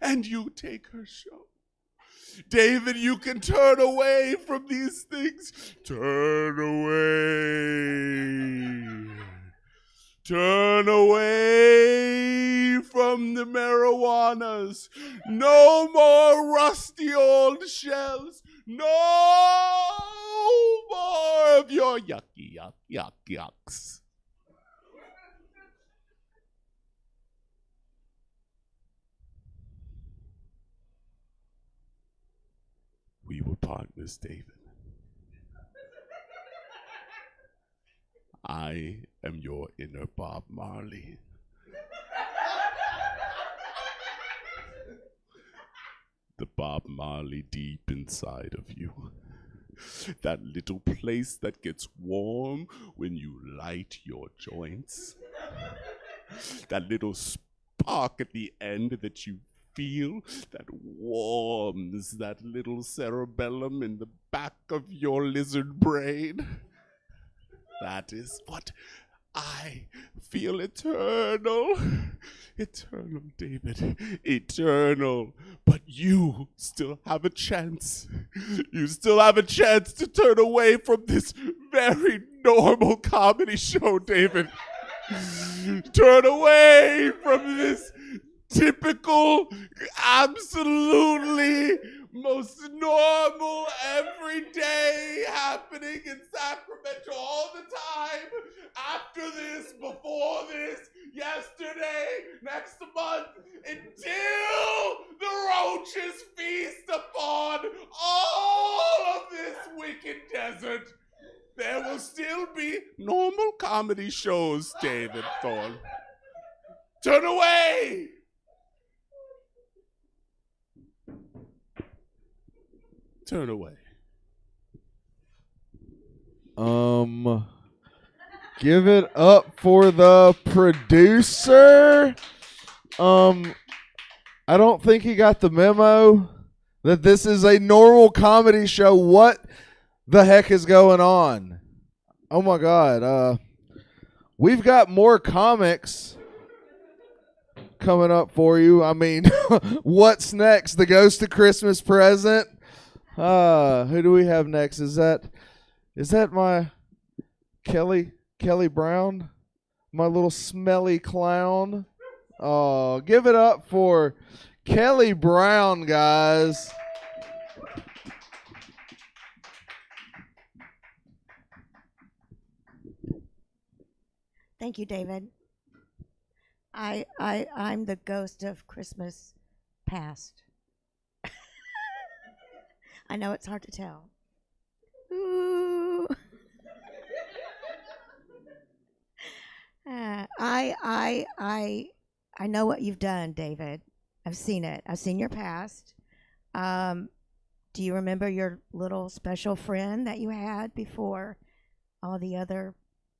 And you take her show. David, you can turn away from these things. Turn away. Turn away from the marijuanas. No more rusty old shells. No more of your yucky, yucks. We were partners, David. I am your inner Bob Marley. The Bob Marley deep inside of you. That little place that gets warm when you light your joints. That little spark at the end that you feel that warms that little cerebellum in the back of your lizard brain. That is what I feel. Eternal. Eternal, David. Eternal. But you still have a chance. You still have a chance to turn away from this very normal comedy show, David. Turn away from this typical, absolutely most normal, everyday happening in Sacramento all the time. After this, before this, yesterday, next month, until the roaches feast upon all of this wicked desert, there will still be normal comedy shows, David Thorne. Turn away! Turn away. Give it up for the producer. I don't think he got the memo that this is a normal comedy show. What the heck is going on? Oh my God. We've got more comics coming up for you. I mean, what's next? The Ghost of Christmas Present. Who do we have next? Is that my Kelly Brown? My little smelly clown? Oh, give it up for Kelly Brown, guys. Thank you, David. I'm the ghost of Christmas past. I know it's hard to tell. Ooh. I know what you've done, David. I've seen it. I've seen your past. Do you remember your little special friend that you had before all the other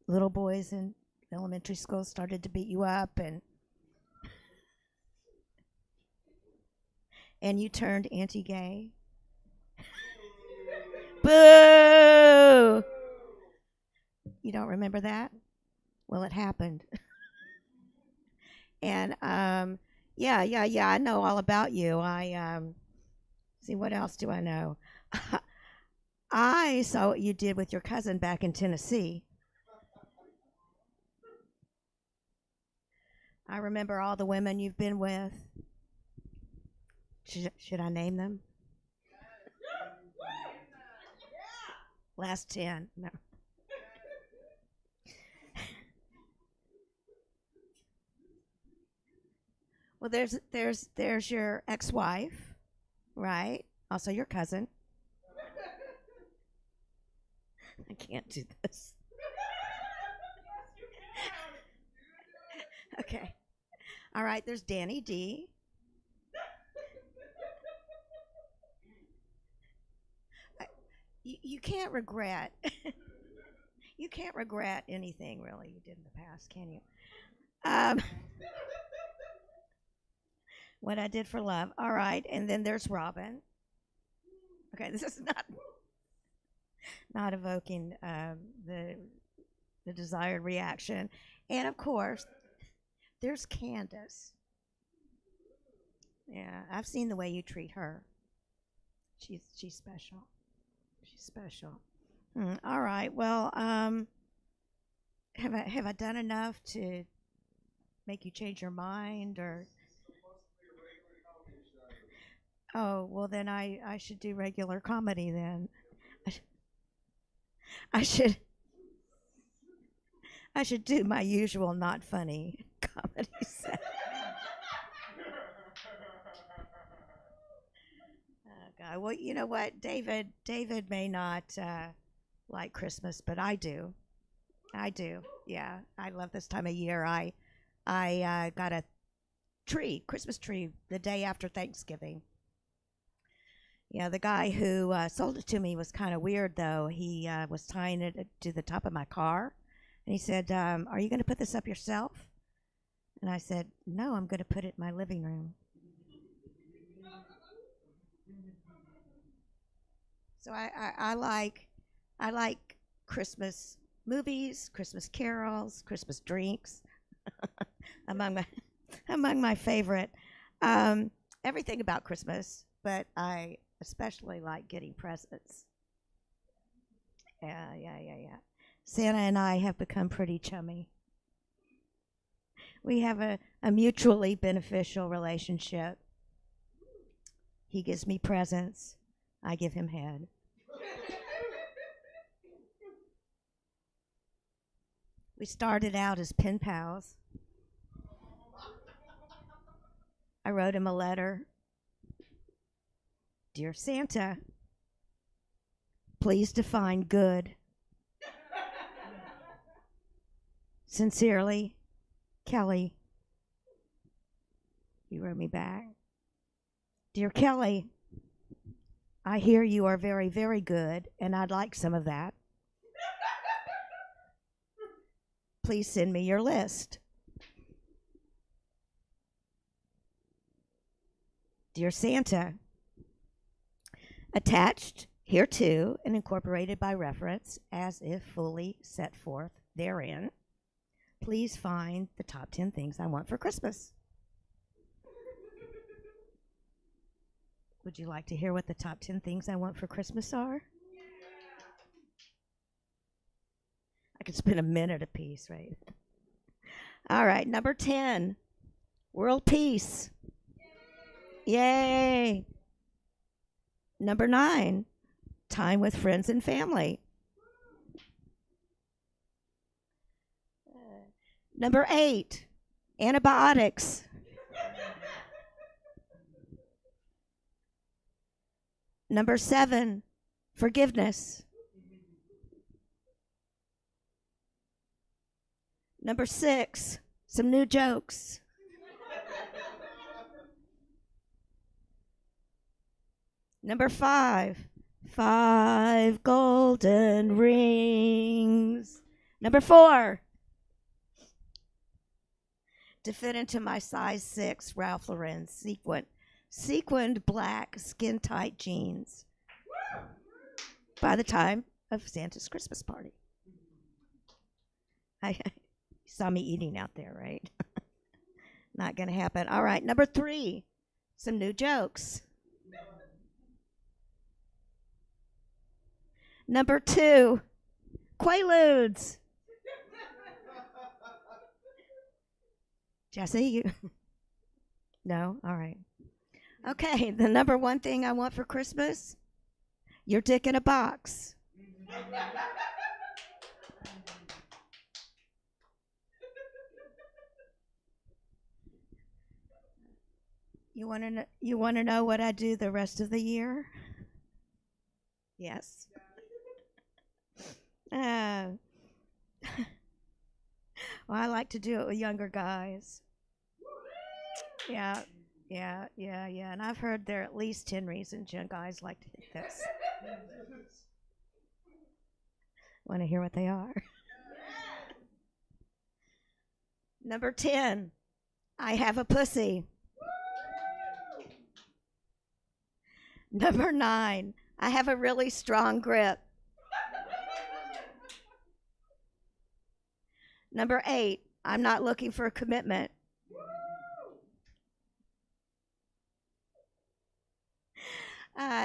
little boys in elementary school started to beat you up? And and you turned anti-gay. Boo! You don't remember that? Well, it happened. And yeah, I know all about you. See, what else do I know? I saw what you did with your cousin back in Tennessee. I remember all the women you've been with. Should I name them? Last 10. No. Well, there's your ex-wife, right? Also your cousin. I can't do this. Okay. All right, there's Danny D. You can't regret. You can't regret anything, really, you did in the past, can you? What I did for love. All right, and then there's Robin. Okay, this is not evoking the desired reaction. And, of course, there's Candace. Yeah, I've seen the way you treat her. She's special. She's special. All right. Well, have I done enough to make you change your mind, or? Oh, well then I should do regular comedy then. I should do my usual not funny comedy set. God. Well, you know what, David may not like Christmas, but I do. Yeah, I love this time of year. I got a Christmas tree, the day after Thanksgiving. Yeah, the guy who sold it to me was kind of weird, though. He was tying it to the top of my car, and he said, "Are you going to put this up yourself?" And I said, "No, I'm going to put it in my living room." So I like Christmas movies, Christmas carols, Christmas drinks, among my favorite. Everything about Christmas, but I especially like getting presents. Yeah. Santa and I have become pretty chummy. We have a mutually beneficial relationship. He gives me presents. I give him head. We started out as pen pals. I wrote him a letter. Dear Santa, please define good. Sincerely, Kelly. He wrote me back. Dear Kelly, I hear you are very, very good, and I'd like some of that. Please send me your list. Dear Santa, attached hereto and incorporated by reference as if fully set forth therein, please find the top 10 things I want for Christmas. Would you like to hear what the top 10 things I want for Christmas are? I could spend a minute apiece, right? All right, number 10, world peace. Yay! Number 9, time with friends and family. Number 8, antibiotics. Number 7, forgiveness. Number 6, some new jokes. Number 5, 5 golden rings. Number 4, to fit into my size 6 Ralph Lauren sequined black skin-tight jeans by the time of Santa's Christmas party. You saw me eating out there, right? Not going to happen. All right, number 3, some new jokes. Number 2, Quaaludes. Jesse, you? No? All right. Okay, the number 1 thing I want for Christmas, your dick in a box. You want to know what I do the rest of the year? Yes. Well, I like to do it with younger guys. Yeah. And I've heard there are at least 10 reasons young guys like to hit this. Want to hear what they are? Number 10, I have a pussy. Number 9, I have a really strong grip. Number 8, I'm not looking for a commitment.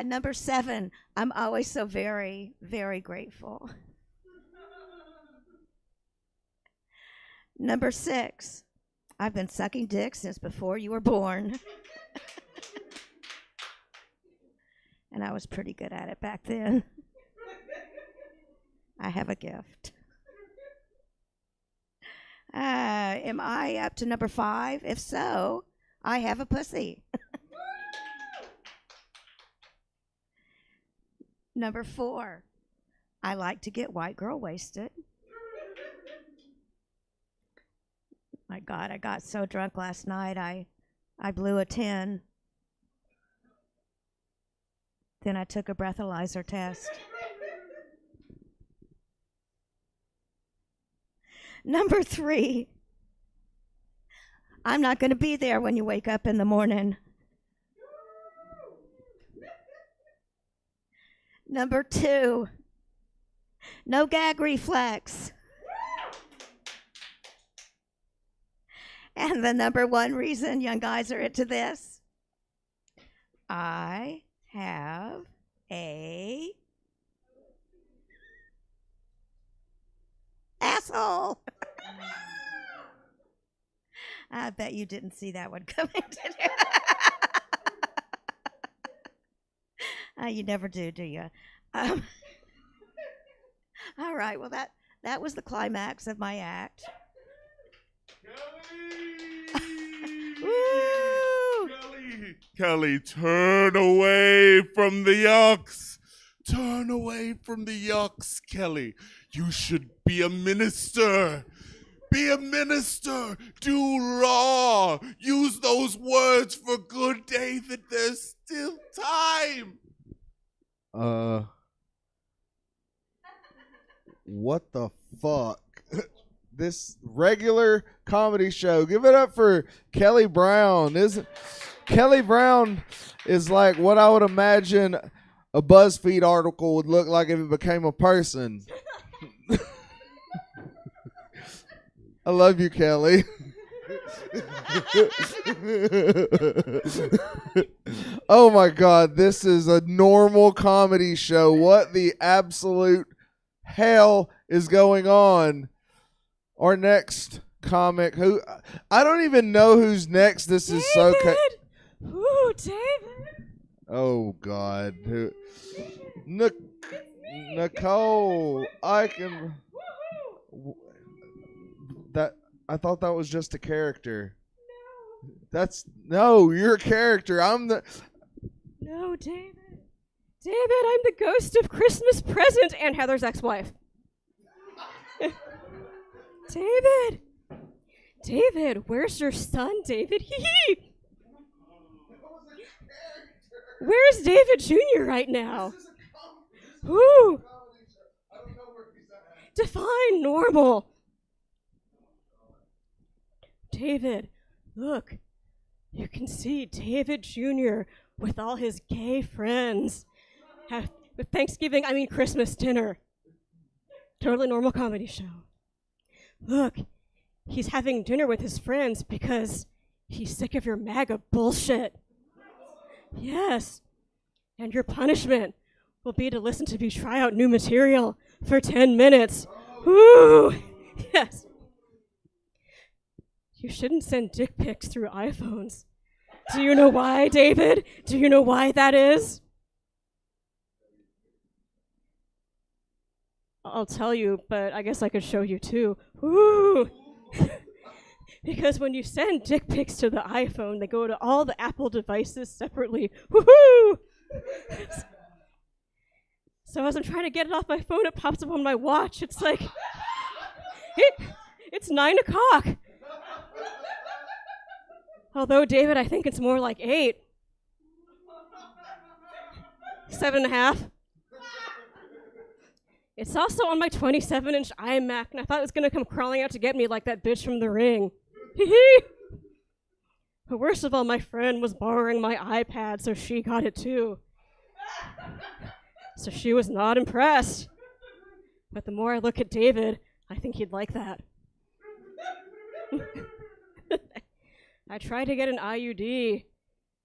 Number 7, I'm always so very, very grateful. Number 6, I've been sucking dick since before you were born. And I was pretty good at it back then. I have a gift. Am I up to number 5? If so, I have a pussy. Number 4, I like to get white girl wasted. My God, I got so drunk last night, I blew a 10. Then I took a breathalyzer test. Number 3, I'm not going to be there when you wake up in the morning. Number 2, no gag reflex. And the number 1 reason young guys are into this, I have a asshole. I bet you didn't see that one coming, did you? You never do you? All right, well, that was the climax of my act. Woo! Kelly, turn away from the yucks. Turn away from the yucks, Kelly. You should be a minister. Be a minister. Do law. Use those words for good, David. There's still time. What the fuck? This regular comedy show. Give it up for Kelly Brown. Kelly Brown is like what I would imagine a BuzzFeed article would look like if it became a person. I love you, Kelly. Oh my God, this is a normal comedy show. What the absolute hell is going on? Our next comic, who I don't even know who's next. This is so. Ooh, David. Oh God, who? Nicole, I can. That I thought that was just a character. No. You're a character. I'm the. No, David. David, I'm the ghost of Christmas present and Heather's ex-wife. David, where's your son, David? Hee. Where's David Jr. right now? Ooh. Define normal. David, look. you can see David Jr. with all his gay friends. With Thanksgiving, I mean Christmas dinner. Totally normal comedy show. Look, he's having dinner with his friends because he's sick of your MAGA bullshit. Yes. And your punishment will be to listen to me try out new material for 10 minutes. Woo! Yes. You shouldn't send dick pics through iPhones. Do you know why, David? Do you know why that is? I'll tell you, but I guess I could show you too. Woo! Because when you send dick pics to the iPhone, they go to all the Apple devices separately. Woohoo! So as I'm trying to get it off my phone, it pops up on my watch. It's like, it's 9 o'clock. Although, David, I think it's more like 8. 7.5. It's also on my 27-inch iMac, and I thought it was going to come crawling out to get me like that bitch from The Ring. But worst of all, my friend was borrowing my iPad, so she got it too. So she was not impressed. But the more I look at David, I think he'd like that. I tried to get an IUD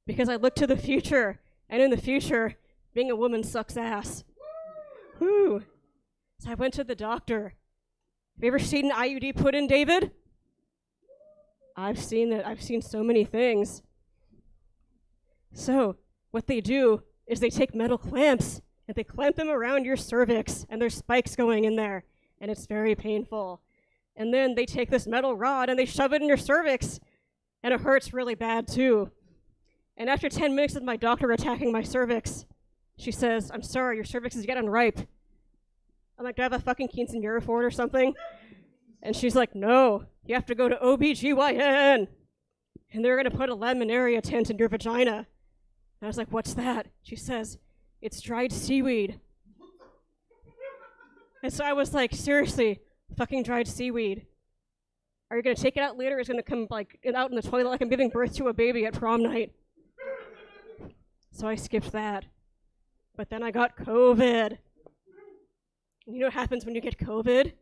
because I look to the future, and in the future, being a woman sucks ass. Woo! So I went to the doctor. Have you ever seen an IUD put in, David? I've seen it. I've seen so many things. So what they do is they take metal clamps and they clamp them around your cervix, and there's spikes going in there, and it's very painful. And then they take this metal rod and they shove it in your cervix, and it hurts really bad too. And after 10 minutes of my doctor attacking my cervix, she says, "I'm sorry, your cervix is yet unripe." I'm like, "Do I have a fucking quinceanera for it or something?" And she's like, "No, you have to go to OBGYN. And they're going to put a laminaria tent in your vagina." And I was like, "What's that?" She says, "It's dried seaweed." And so I was like, seriously, fucking dried seaweed. Are you going to take it out later? It's going to come like out in the toilet like I'm giving birth to a baby at prom night. So I skipped that. But then I got COVID. You know what happens when you get COVID?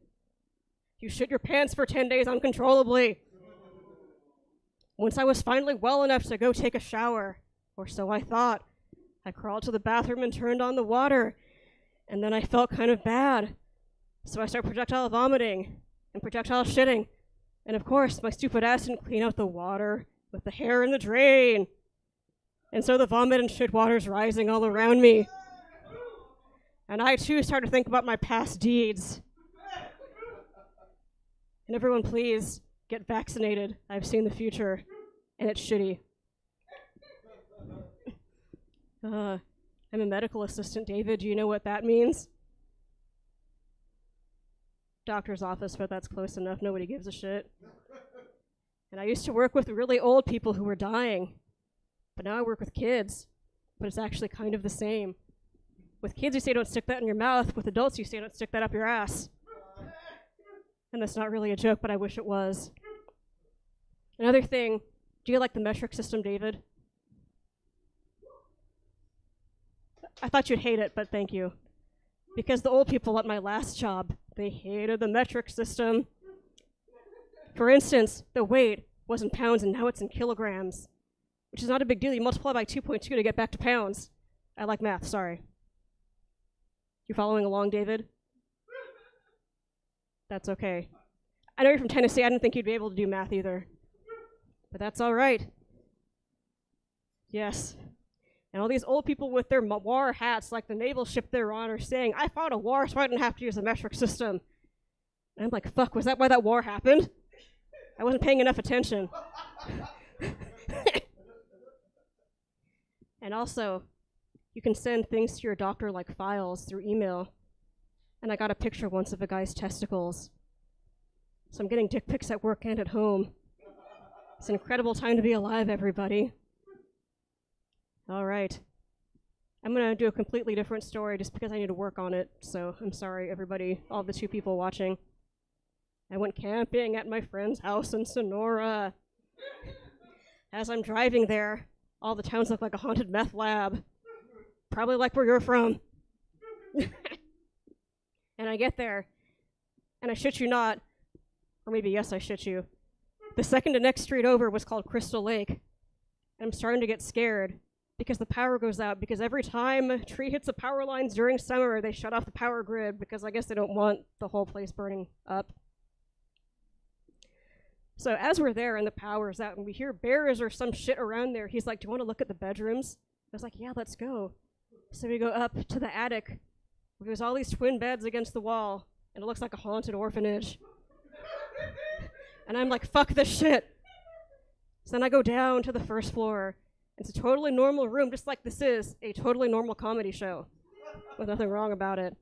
You shit your pants for 10 days uncontrollably. Once I was finally well enough to go take a shower, or so I thought, I crawled to the bathroom and turned on the water, and then I felt kind of bad. So I started projectile vomiting and projectile shitting. And of course, my stupid ass didn't clean out the water with the hair in the drain. And so the vomit and shit water's rising all around me. And I too started to think about my past deeds. And everyone, please get vaccinated. I've seen the future, and it's shitty. I'm a medical assistant, David. Do you know what that means? Doctor's office, but that's close enough. Nobody gives a shit. And I used to work with really old people who were dying. But now I work with kids. But it's actually kind of the same. With kids, you say don't stick that in your mouth. With adults, you say don't stick that up your ass. And that's not really a joke, but I wish it was. Another thing, do you like the metric system, David? I thought you'd hate it, but thank you. Because the old people at my last job, they hated the metric system. For instance, the weight was in pounds and now it's in kilograms, which is not a big deal. You multiply by 2.2 to get back to pounds. I like math, sorry. You following along, David? That's okay. I know you're from Tennessee. I didn't think you'd be able to do math either. But that's all right. Yes. And all these old people with their war hats, like the naval ship they're on, are saying, "I fought a war, so I didn't have to use a metric system." And I'm like, fuck, was that why that war happened? I wasn't paying enough attention. And also, you can send things to your doctor like files through email. And I got a picture once of a guy's testicles. So I'm getting dick pics at work and at home. It's an incredible time to be alive, everybody. All right. I'm going to do a completely different story just because I need to work on it. So I'm sorry, everybody, all the 2 people watching. I went camping at my friend's house in Sonora. as I'm driving there, all the towns look like a haunted meth lab. Probably like where you're from. And I get there, and I shit you not, or maybe yes, I shit you. The second to next street over was called Crystal Lake. And I'm starting to get scared because the power goes out, because every time a tree hits the power lines during summer, they shut off the power grid because I guess they don't want the whole place burning up. So as we're there and the power's out and we hear bears or some shit around there, he's like, do you want to look at the bedrooms? I was like, yeah, let's go. So we go up to the attic. There's all these twin beds against the wall, and it looks like a haunted orphanage. And I'm like, fuck this shit. So then I go down to the first floor. It's a totally normal room, just like this is a totally normal comedy show with nothing wrong about it.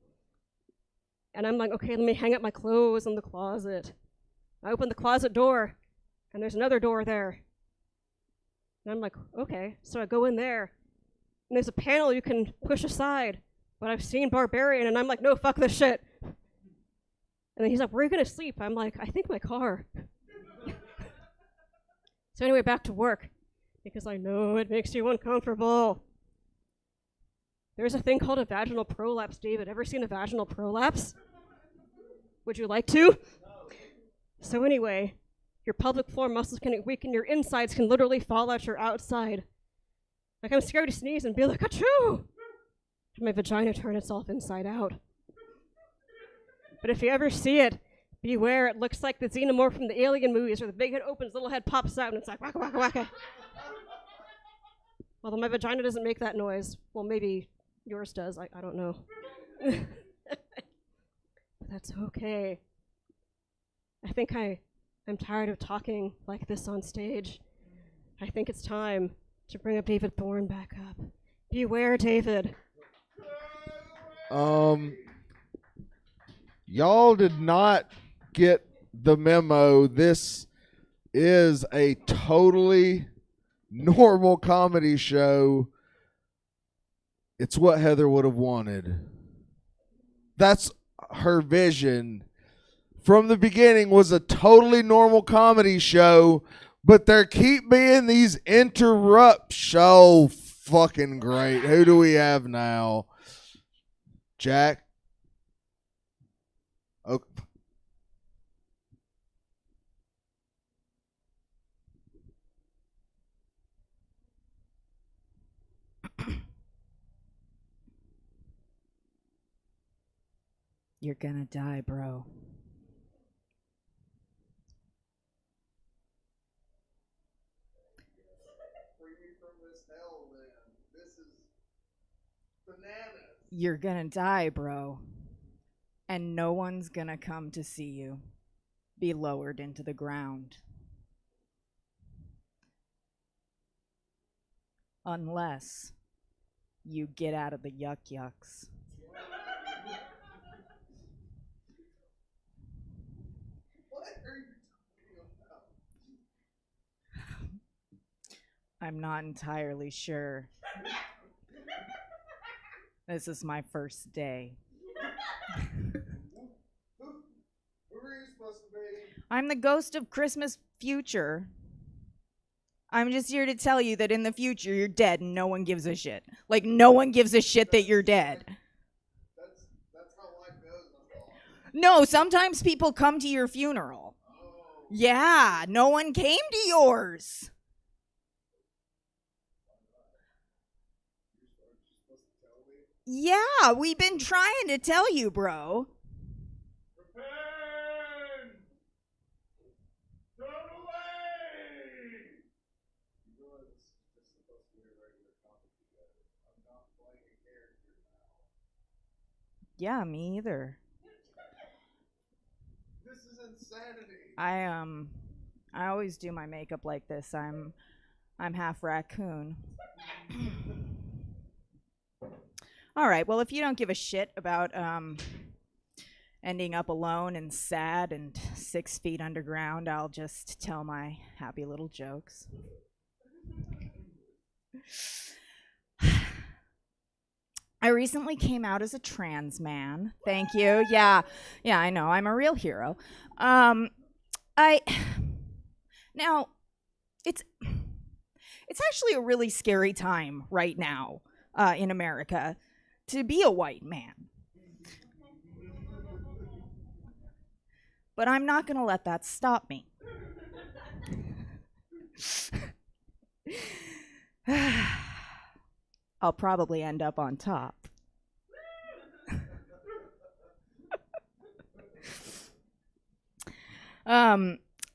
And I'm like, okay, let me hang up my clothes in the closet. I open the closet door, and there's another door there. And I'm like, okay. So I go in there, and there's a panel you can push aside. But I've seen Barbarian, and I'm like, no, fuck this shit. And then he's like, where are you going to sleep? I'm like, I think my car. So anyway, back to work, because I know it makes you uncomfortable. There's a thing called a vaginal prolapse, David. Ever seen a vaginal prolapse? Would you like to? So anyway, your pelvic floor muscles can weaken, your insides can literally fall out your outside. Like, I'm scared to sneeze and be like, achoo! My vagina turn itself inside out. But if you ever see it, beware. It looks like the xenomorph from the Alien movies, where the big head opens, little head pops out, and it's like waka waka waka. Although my vagina doesn't make that noise. Well, maybe yours does. I don't know. But that's okay. I think I'm tired of talking like this on stage. I think it's time to bring up David Thorne back up. Beware, David. Y'all did not get the memo. This is a totally normal comedy show. It's what Heather would have wanted. That's her vision. From the beginning was a totally normal comedy show, but there keep being these interrupts. So fucking great. Who do we have now? Jack? Okay. You're gonna die, bro. You're gonna die, bro. And no one's gonna come to see you. Be lowered into the ground. Unless you get out of the yucks. I'm not entirely sure. This is my first day. Who are you supposed to be? I'm the ghost of Christmas future. I'm just here to tell you that in the future you're dead and no one gives a shit. Like, no one gives a shit that you're dead. That's how life goes. No, sometimes people come to your funeral. Oh. Yeah, no one came to yours. Yeah, we've been trying to tell you, bro. Yeah, me either. This is insanity. I always do my makeup like this. I'm half raccoon. All right, well, if you don't give a shit about ending up alone and sad and 6 feet underground, I'll just tell my happy little jokes. I recently came out as a trans man. Thank you. Yeah, I know. I'm a real hero. Now, It's actually a really scary time right now in America to be a white man. But I'm not going to let that stop me. I'll probably end up on top.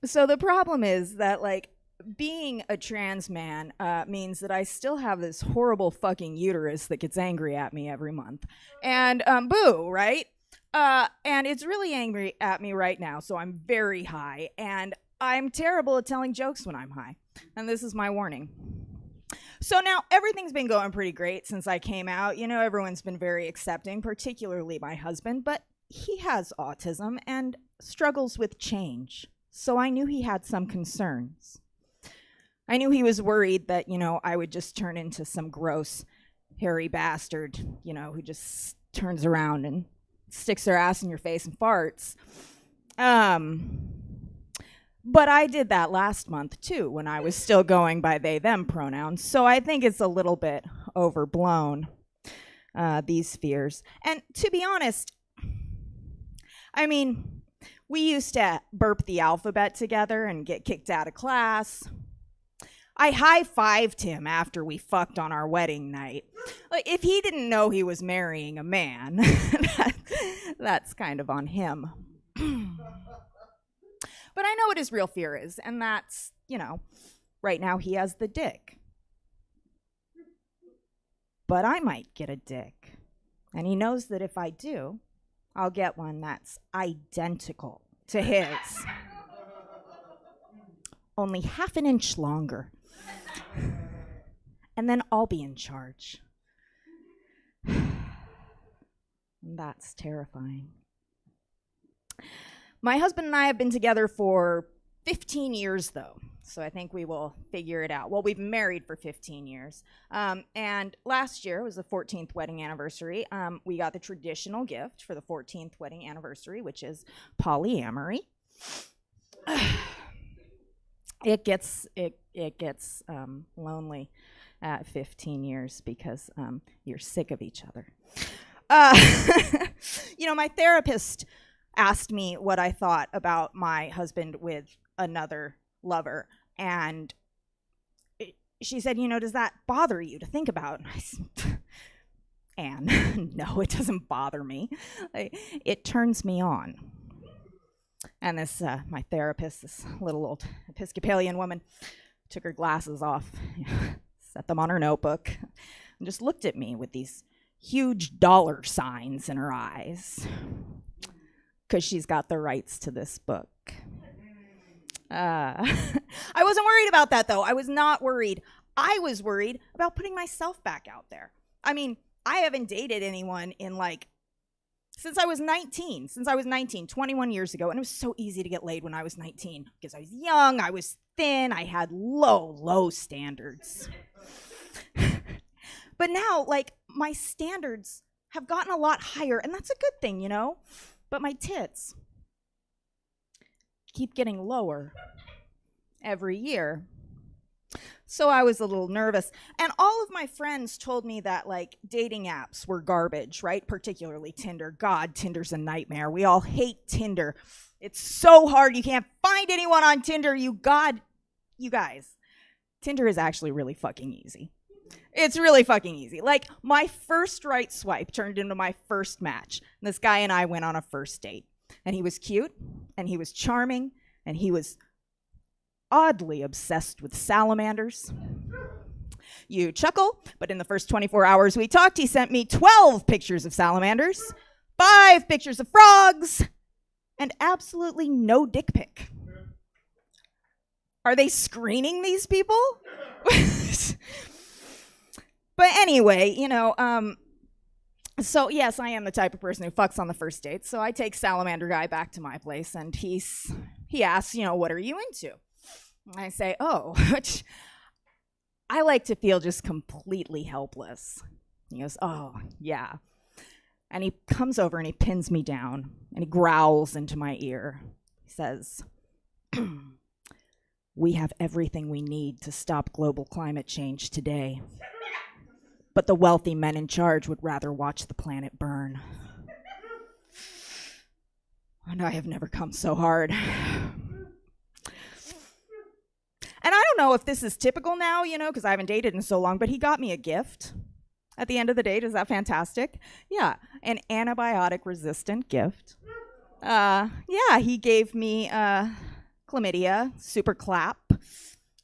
So the problem is that, like, being a trans man means that I still have this horrible fucking uterus that gets angry at me every month. And boo, right? And it's really angry at me right now, so I'm very high. And I'm terrible at telling jokes when I'm high. And this is my warning. So now everything's been going pretty great since I came out. You know, everyone's been very accepting, particularly my husband. But he has autism and struggles with change. So I knew he had some concerns. I knew he was worried that, you know, I would just turn into some gross, hairy bastard, you know, who just turns around and sticks their ass in your face and farts. But I did that last month, too, when I was still going by they, them pronouns. So I think it's a little bit overblown, these fears. And to be honest, I mean, we used to burp the alphabet together and get kicked out of class. I high-fived him after we fucked on our wedding night. Like, if he didn't know he was marrying a man, that's kind of on him. But I know what his real fear is, and that's, you know, right now he has the dick. But I might get a dick. And he knows that if I do, I'll get one that's identical to his. Only half an inch longer. And then I'll be in charge. That's terrifying. My husband and I have been together for 15 years, though, so I think we will figure it out. Well, we've been married for 15 years, and last year was the 14th wedding anniversary. We got the traditional gift for the 14th wedding anniversary, which is polyamory. It gets lonely at 15 years because you're sick of each other. You know, my therapist asked me what I thought about my husband with another lover. And she said, you know, does that bother you to think about? And I said, Anne, no, it doesn't bother me. It turns me on. And this, my therapist, this little old Episcopalian woman, took her glasses off, set them on her notebook, and just looked at me with these huge dollar signs in her eyes. Because she's got the rights to this book. I wasn't worried about that, though. I was not worried. I was worried about putting myself back out there. I mean, I haven't dated anyone in, like, since I was 19. 21 years ago. And it was so easy to get laid when I was 19. Because I was young, I was thin, I had low standards. But now, like, my standards have gotten a lot higher. And that's a good thing, you know? But my tits keep getting lower every year. So I was a little nervous. And all of my friends told me that, like, dating apps were garbage, right? Particularly Tinder. God, Tinder's a nightmare. We all hate Tinder. It's so hard. You can't find anyone on Tinder. You guys, Tinder is actually really fucking easy. It's really fucking easy. Like, my first right swipe turned into my first match. And this guy and I went on a first date. And he was cute, and he was charming, and he was oddly obsessed with salamanders. You chuckle, but in the first 24 hours we talked, he sent me 12 pictures of salamanders, 5 pictures of frogs, and absolutely no dick pic. Are they screening these people? But anyway, you know, so yes, I am the type of person who fucks on the first date. So I take Salamander Guy back to my place, and he asks, you know, what are you into? And I say, oh, I like to feel just completely helpless. He goes, oh, yeah. And he comes over and he pins me down, and he growls into my ear. He says, We have everything we need to stop global climate change today. But the wealthy men in charge would rather watch the planet burn. And I have never come so hard. And I don't know if this is typical now, because I haven't dated in so long, but he got me a gift at the end of the date. Is that fantastic? Yeah, an antibiotic-resistant gift. He gave me chlamydia, super clap,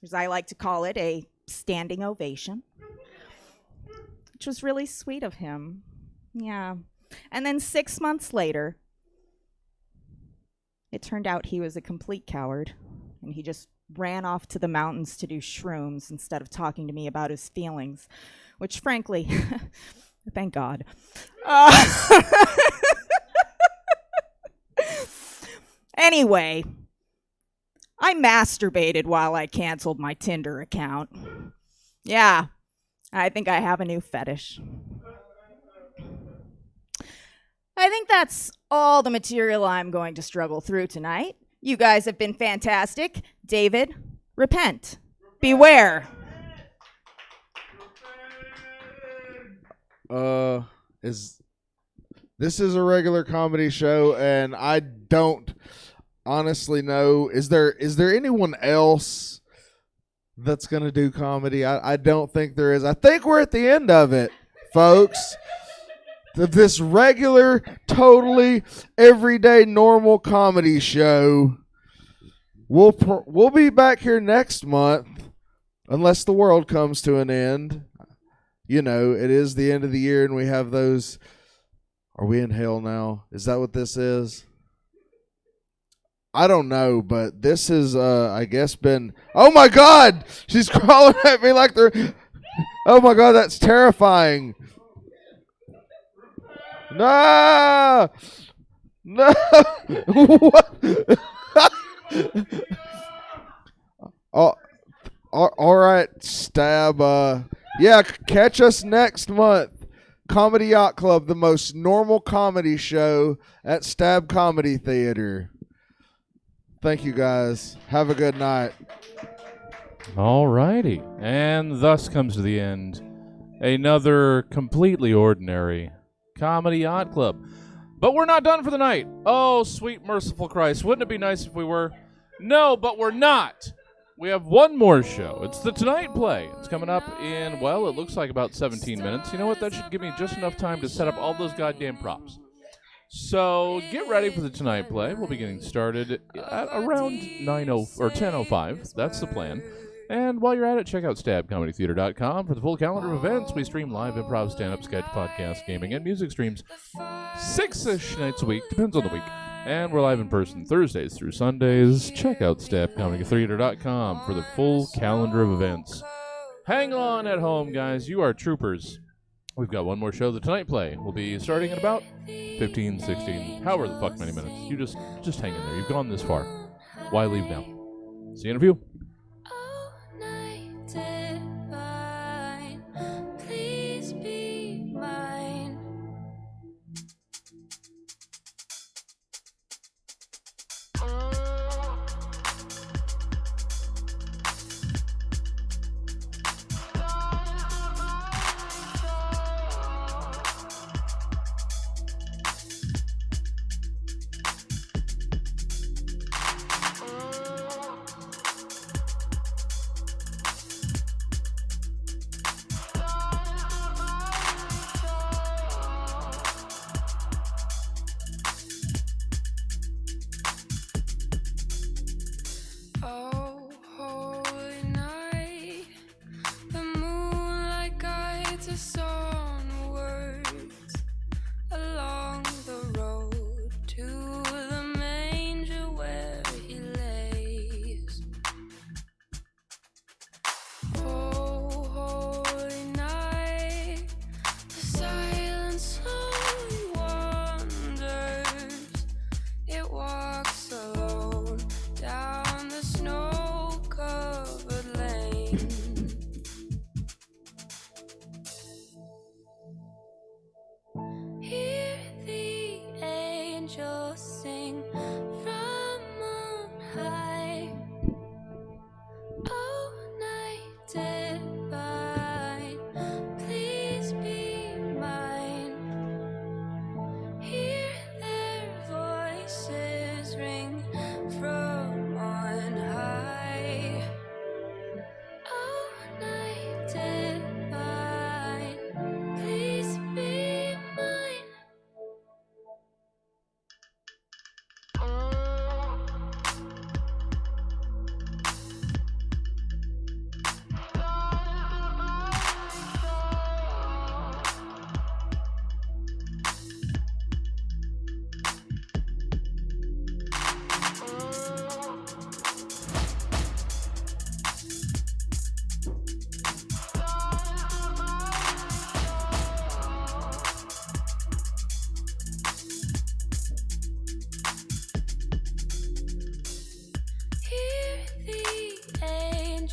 as I like to call it, a standing ovation, which was really sweet of him. Yeah. And then 6 months later, it turned out he was a complete coward, and he just ran off to the mountains to do shrooms instead of talking to me about his feelings, which frankly, thank God. Anyway, I masturbated while I canceled my Tinder account. Yeah, I think I have a new fetish. I think that's all the material I'm going to struggle through tonight. You guys have been fantastic. David, repent. Beware. This is a regular comedy show, and I don't honestly know. Is there anyone else that's gonna do comedy? I don't think there is. I think we're at the end of it, folks. This regular, totally everyday, normal comedy show. We'll be back here next month, unless the world comes to an end. It is the end of the year, and we have those. Are we in hell now? Is that what this is? I don't know, but this is, I guess, been. Oh my God! She's crawling at me like they're. Oh my God, that's terrifying. No! No! What? All right, Stab. Catch us next month. Comedy Yacht Club, the most normal comedy show at Stab Comedy Theater. Thank you, guys. Have a good night. All righty. And thus comes to the end another completely ordinary Comedy Yacht Club. But we're not done for the night. Oh, sweet merciful Christ. Wouldn't it be nice if we were? No, but we're not. We have one more show. It's the Tonight Play. It's coming up in, it looks like about 17 minutes. You know what? That should give me just enough time to set up all those goddamn props. So get ready for the Tonight Play. We'll be getting started at around 10:05. That's the plan. And while you're at it, check out stabcomedytheater.com for the full calendar of events. We stream live improv, stand-up, sketch, podcast, gaming, and music streams 6-ish nights a week. Depends on the week. And we're live in person Thursdays through Sundays. Check out stabcomedytheater.com for the full calendar of events. Hang on at home, guys. You are troopers. We've got one more show, the Tonight Play. We'll be starting in about 15, 16, however the fuck many minutes. You just hang in there. You've gone this far. Why leave now? See you in a few. Please be mine.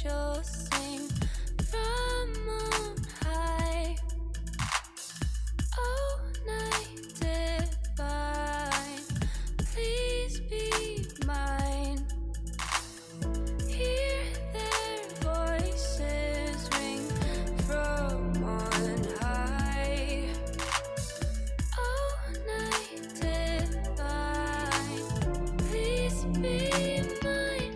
angels sing from on high. Oh, night divine, please be mine. Hear their voices ring from on high. Oh, night divine, please be mine.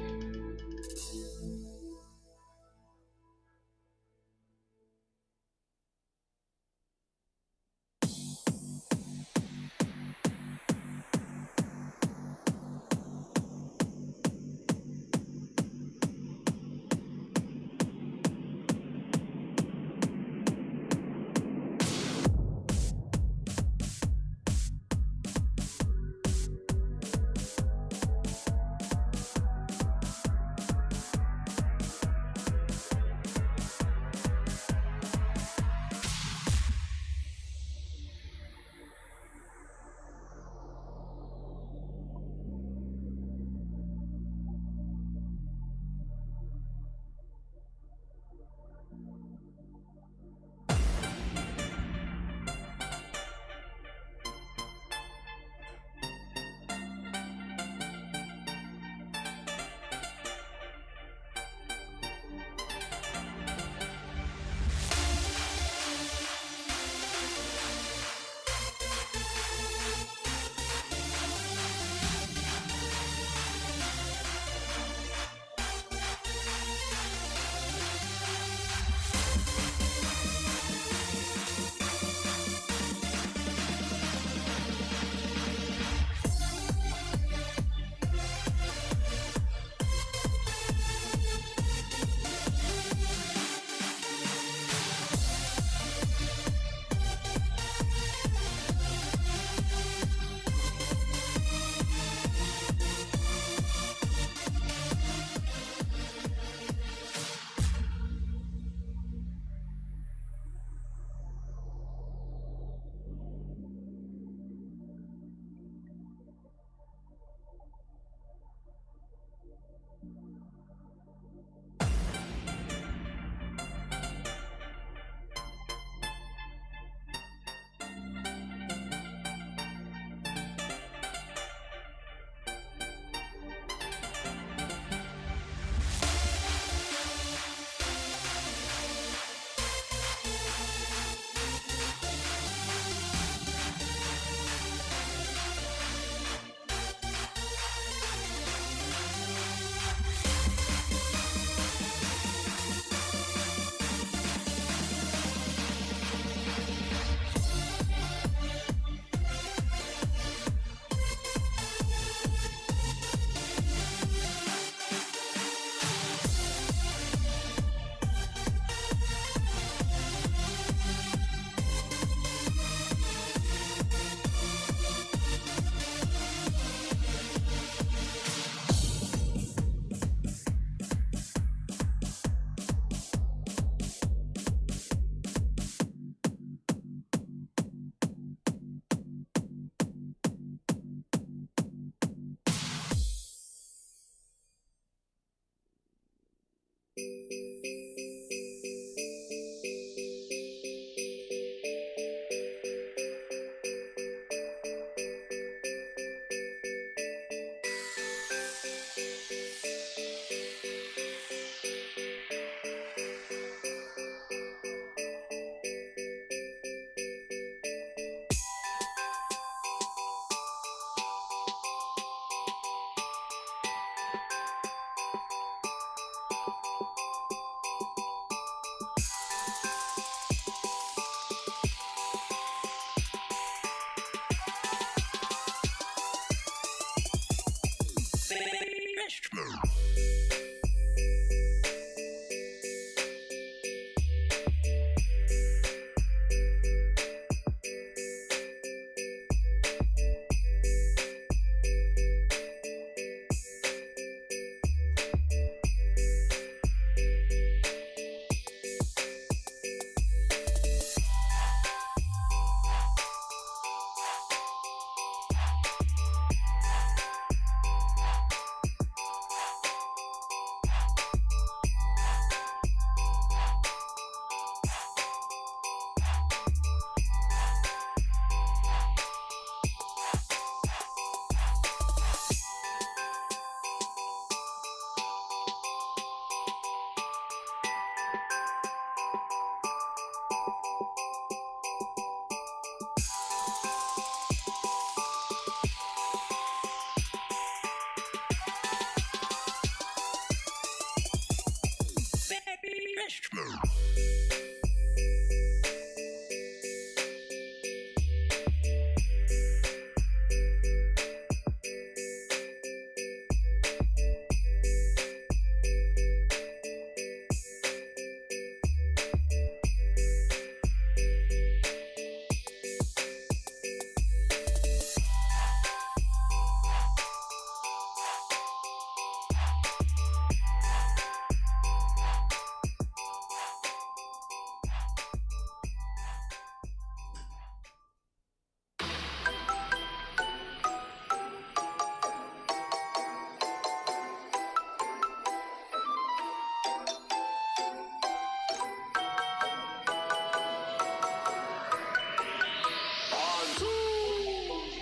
Why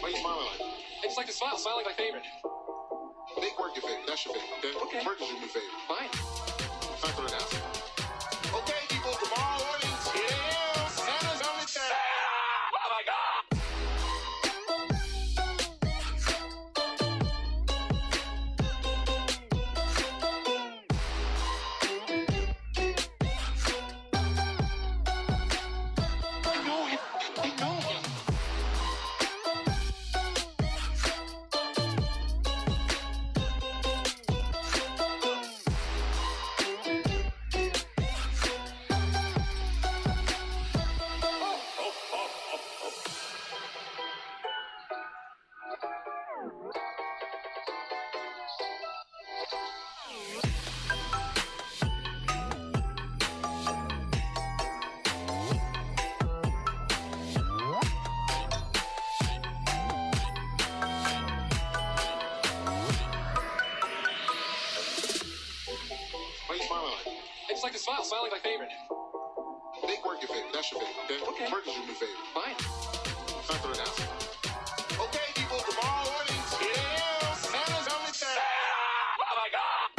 are you smiling like that? I just like to smile. Smile like my favorite. Make work your favorite. That's your favorite. Okay. Work is your new favorite. Fine. Time for the announcement. Okay, people, tomorrow morning, 10 a.m. Santa's on the town. Oh my God. Why are you smiling like that? I just like to smile. Smile like my favorite. Make work your favorite. That's your favorite. Okay. Work is your new favorite. Fine. Time for the announcement. Okay, people, tomorrow morning, 10 a.m. Santa's on the town. Oh my God.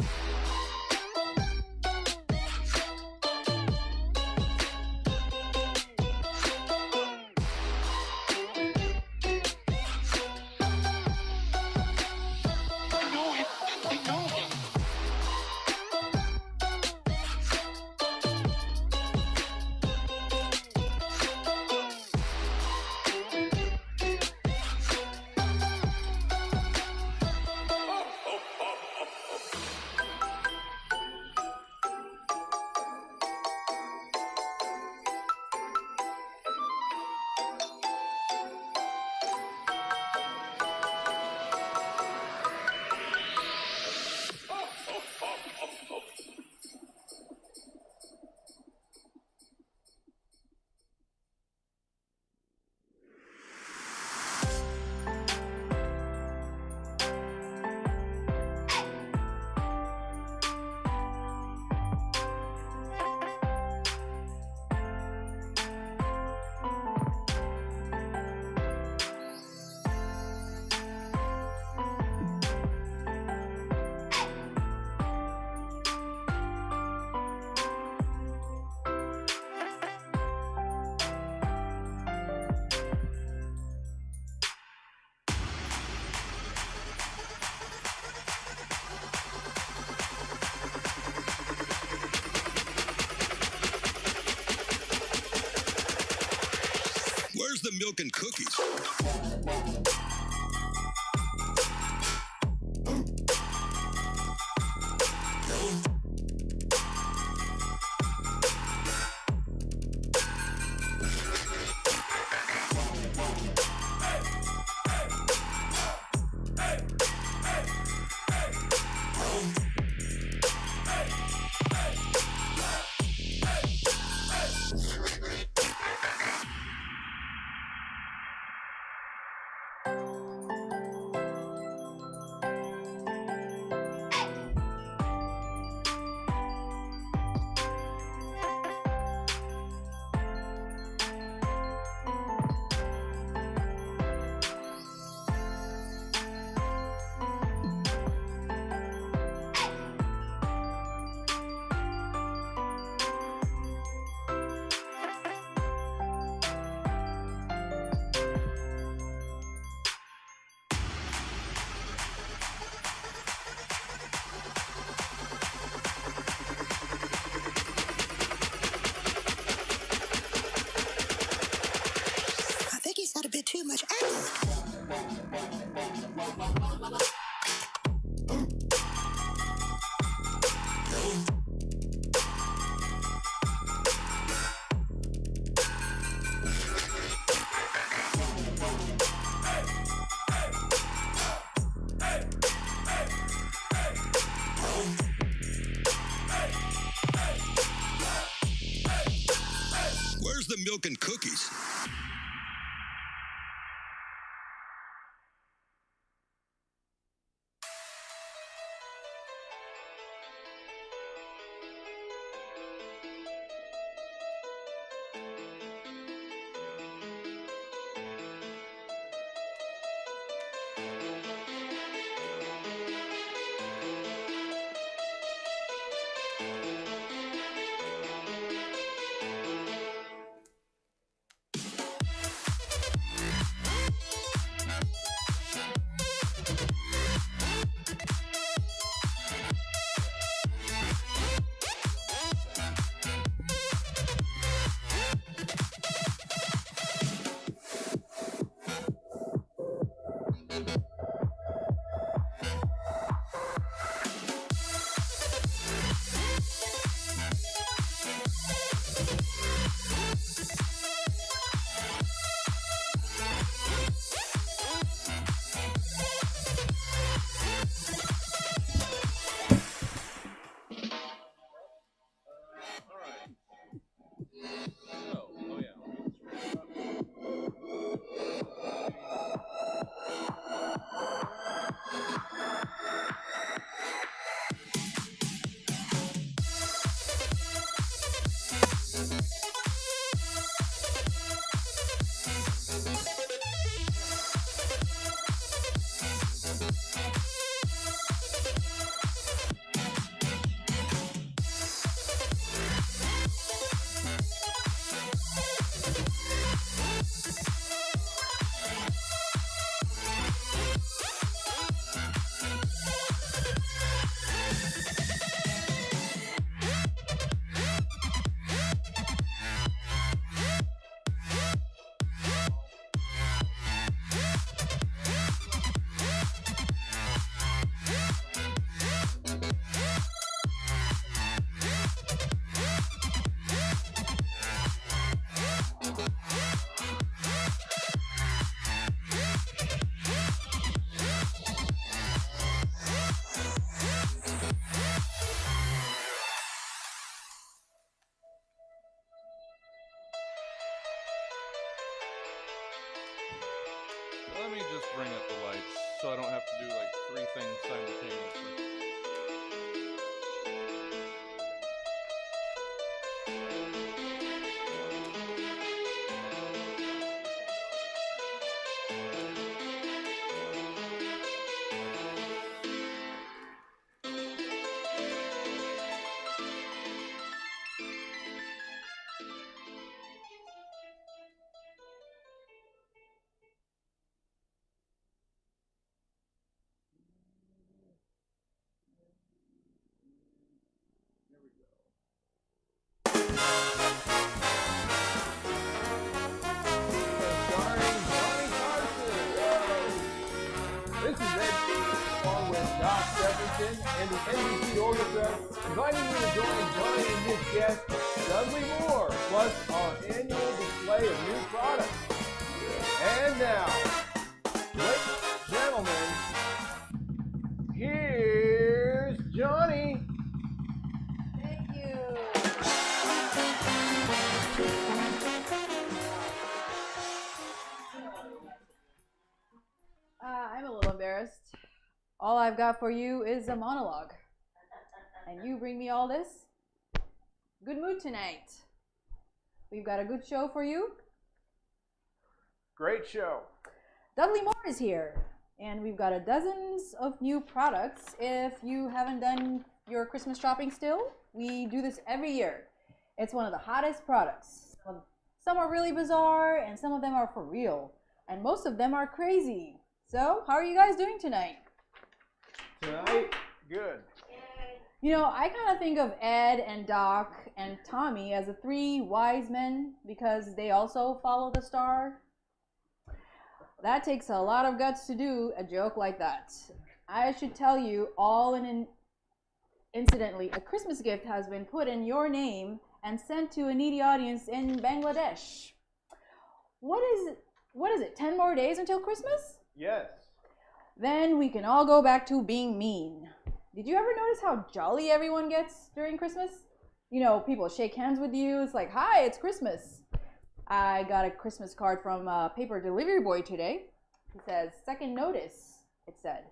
Where's the milk and cookies? milk and cookies? Let me just bring up the lights so I don't have to do like 3 things simultaneously. This is Ed Stevens, along with Doc Jefferson and the NBC Orchestra, inviting you to join Johnny and his guest, Dudley Moore, plus our annual display of new products. And now, ladies and gentlemen, here's Johnny. Thank you. I'm a little embarrassed. All I've got for you is a monologue. And you bring me all this? Good mood tonight. We've got a good show for you. Great show. Dudley Moore is here. And we've got dozens of new products. If you haven't done your Christmas shopping still, we do this every year. It's one of the hottest products. Some are really bizarre, and some of them are for real. And most of them are crazy. So, how are you guys doing tonight? Tonight, good. You know, I kind of think of Ed and Doc and Tommy as the 3 wise men because they also follow the star. That takes a lot of guts to do a joke like that. I should tell you all incidentally, a Christmas gift has been put in your name and sent to a needy audience in Bangladesh. What is it, 10 more days until Christmas? Yes. Then we can all go back to being mean. Did you ever notice how jolly everyone gets during Christmas? You know, people shake hands with you. It's like, hi, it's Christmas. I got a Christmas card from a paper delivery boy today. He says, second notice, it said.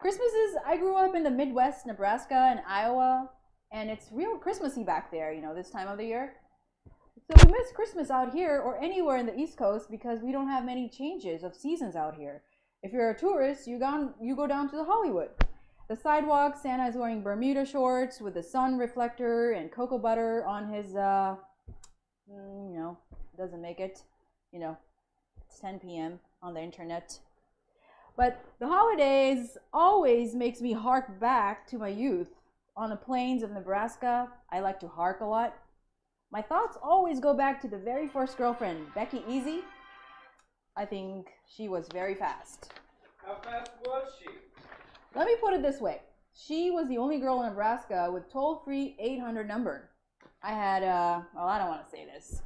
Christmases, I grew up in the Midwest, Nebraska and Iowa, and it's real Christmassy back there, you know, this time of the year. So we miss Christmas out here or anywhere in the East Coast because we don't have many changes of seasons out here. If you're a tourist, you go down to the Hollywood. The sidewalk, Santa is wearing Bermuda shorts with the sun reflector and cocoa butter on his, doesn't make it, it's 10 p.m. on the internet. But the holidays always makes me hark back to my youth. On the plains of Nebraska, I like to hark a lot. My thoughts always go back to the very first girlfriend, Becky Easy. I think she was very fast. How fast was she? Let me put it this way. She was the only girl in Nebraska with toll-free 800 number. I had, I don't want to say this,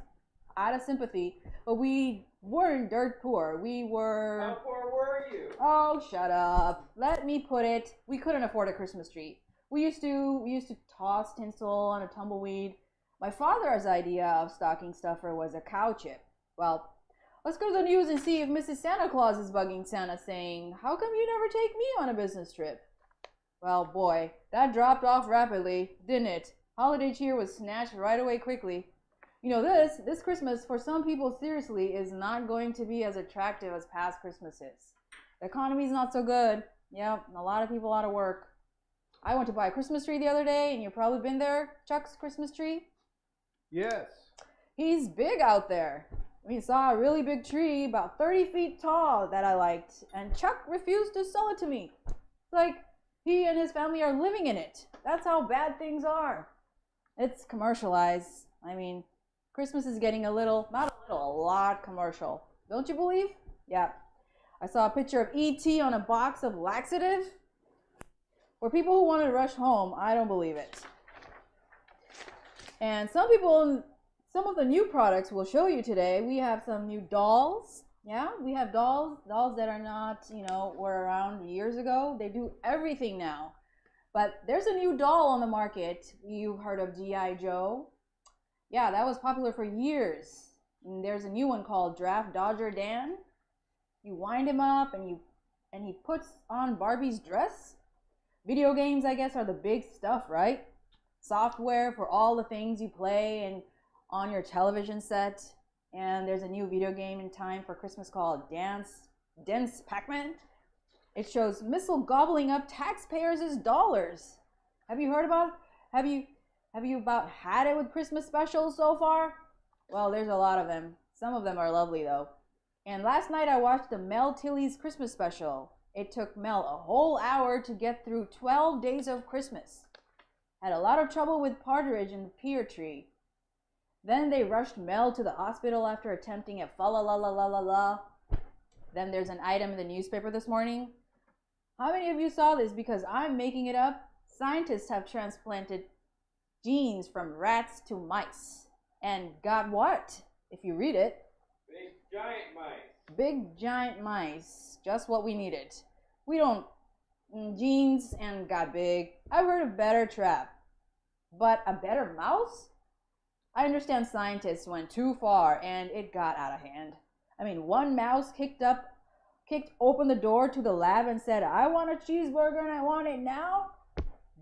out of sympathy, but we weren't dirt poor. We were... How poor were you? Oh, shut up. Let me put it, we couldn't afford a Christmas tree. We used to toss tinsel on a tumbleweed. My father's idea of stocking stuffer was a cow chip. Well, let's go to the news and see if Mrs. Santa Claus is bugging Santa saying, how come you never take me on a business trip? Well, boy, that dropped off rapidly, didn't it? Holiday cheer was snatched right away quickly. You know, this Christmas, for some people, seriously, is not going to be as attractive as past Christmases. The economy's not so good. Yep, a lot of people out of work. I went to buy a Christmas tree the other day, and you've probably been there, Chuck's Christmas tree. Yes. He's big out there. We saw a really big tree, about 30 feet tall, that I liked, and Chuck refused to sell it to me. It's like he and his family are living in it. That's how bad things are. It's commercialized. I mean, Christmas is getting a lot commercial. Don't you believe? Yeah. I saw a picture of E.T. on a box of laxative. For people who want to rush home, I don't believe it. And some of the new products we'll show you today. We have some new dolls. Yeah, we have dolls that are not, were around years ago. They do everything now. But there's a new doll on the market. You've heard of G.I. Joe? Yeah, that was popular for years. And there's a new one called Draft Dodger Dan. You wind him up and he puts on Barbie's dress. Video games, I guess, are the big stuff, right? Software for all the things you play and on your television set. And there's a new video game in time for Christmas called Dense Pac-Man. It shows missile gobbling up taxpayers' dollars. Have you about had it with Christmas specials so far? Well, there's a lot of them. Some of them are lovely though. And last night I watched the Mel Tilly's Christmas special. It took Mel a whole hour to get through 12 days of Christmas. Had a lot of trouble with partridge in the pear tree. Then they rushed Mel to the hospital after attempting a fa-la-la-la-la-la-la. Then there's an item in the newspaper this morning. How many of you saw this? Because I'm making it up. Scientists have transplanted genes from rats to mice. And got what? If you read it. Big giant mice. Big giant mice. Just what we needed. We don't... genes and got big. I've heard of better trap. But a better mouse? I understand scientists went too far and it got out of hand. I mean, one mouse kicked open the door to the lab and said, I want a cheeseburger and I want it now.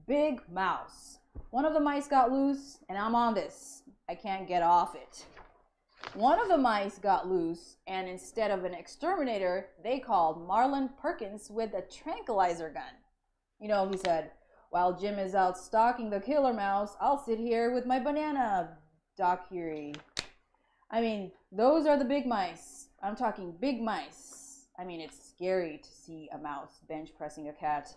Big mouse. One of the mice got loose and I'm on this. I can't get off it. One of the mice got loose and instead of an exterminator, they called Marlon Perkins with a tranquilizer gun. He said, while Jim is out stalking the killer mouse, I'll sit here with my banana daiquiri. I mean, those are the big mice. I'm talking big mice. I mean, it's scary to see a mouse bench pressing a cat.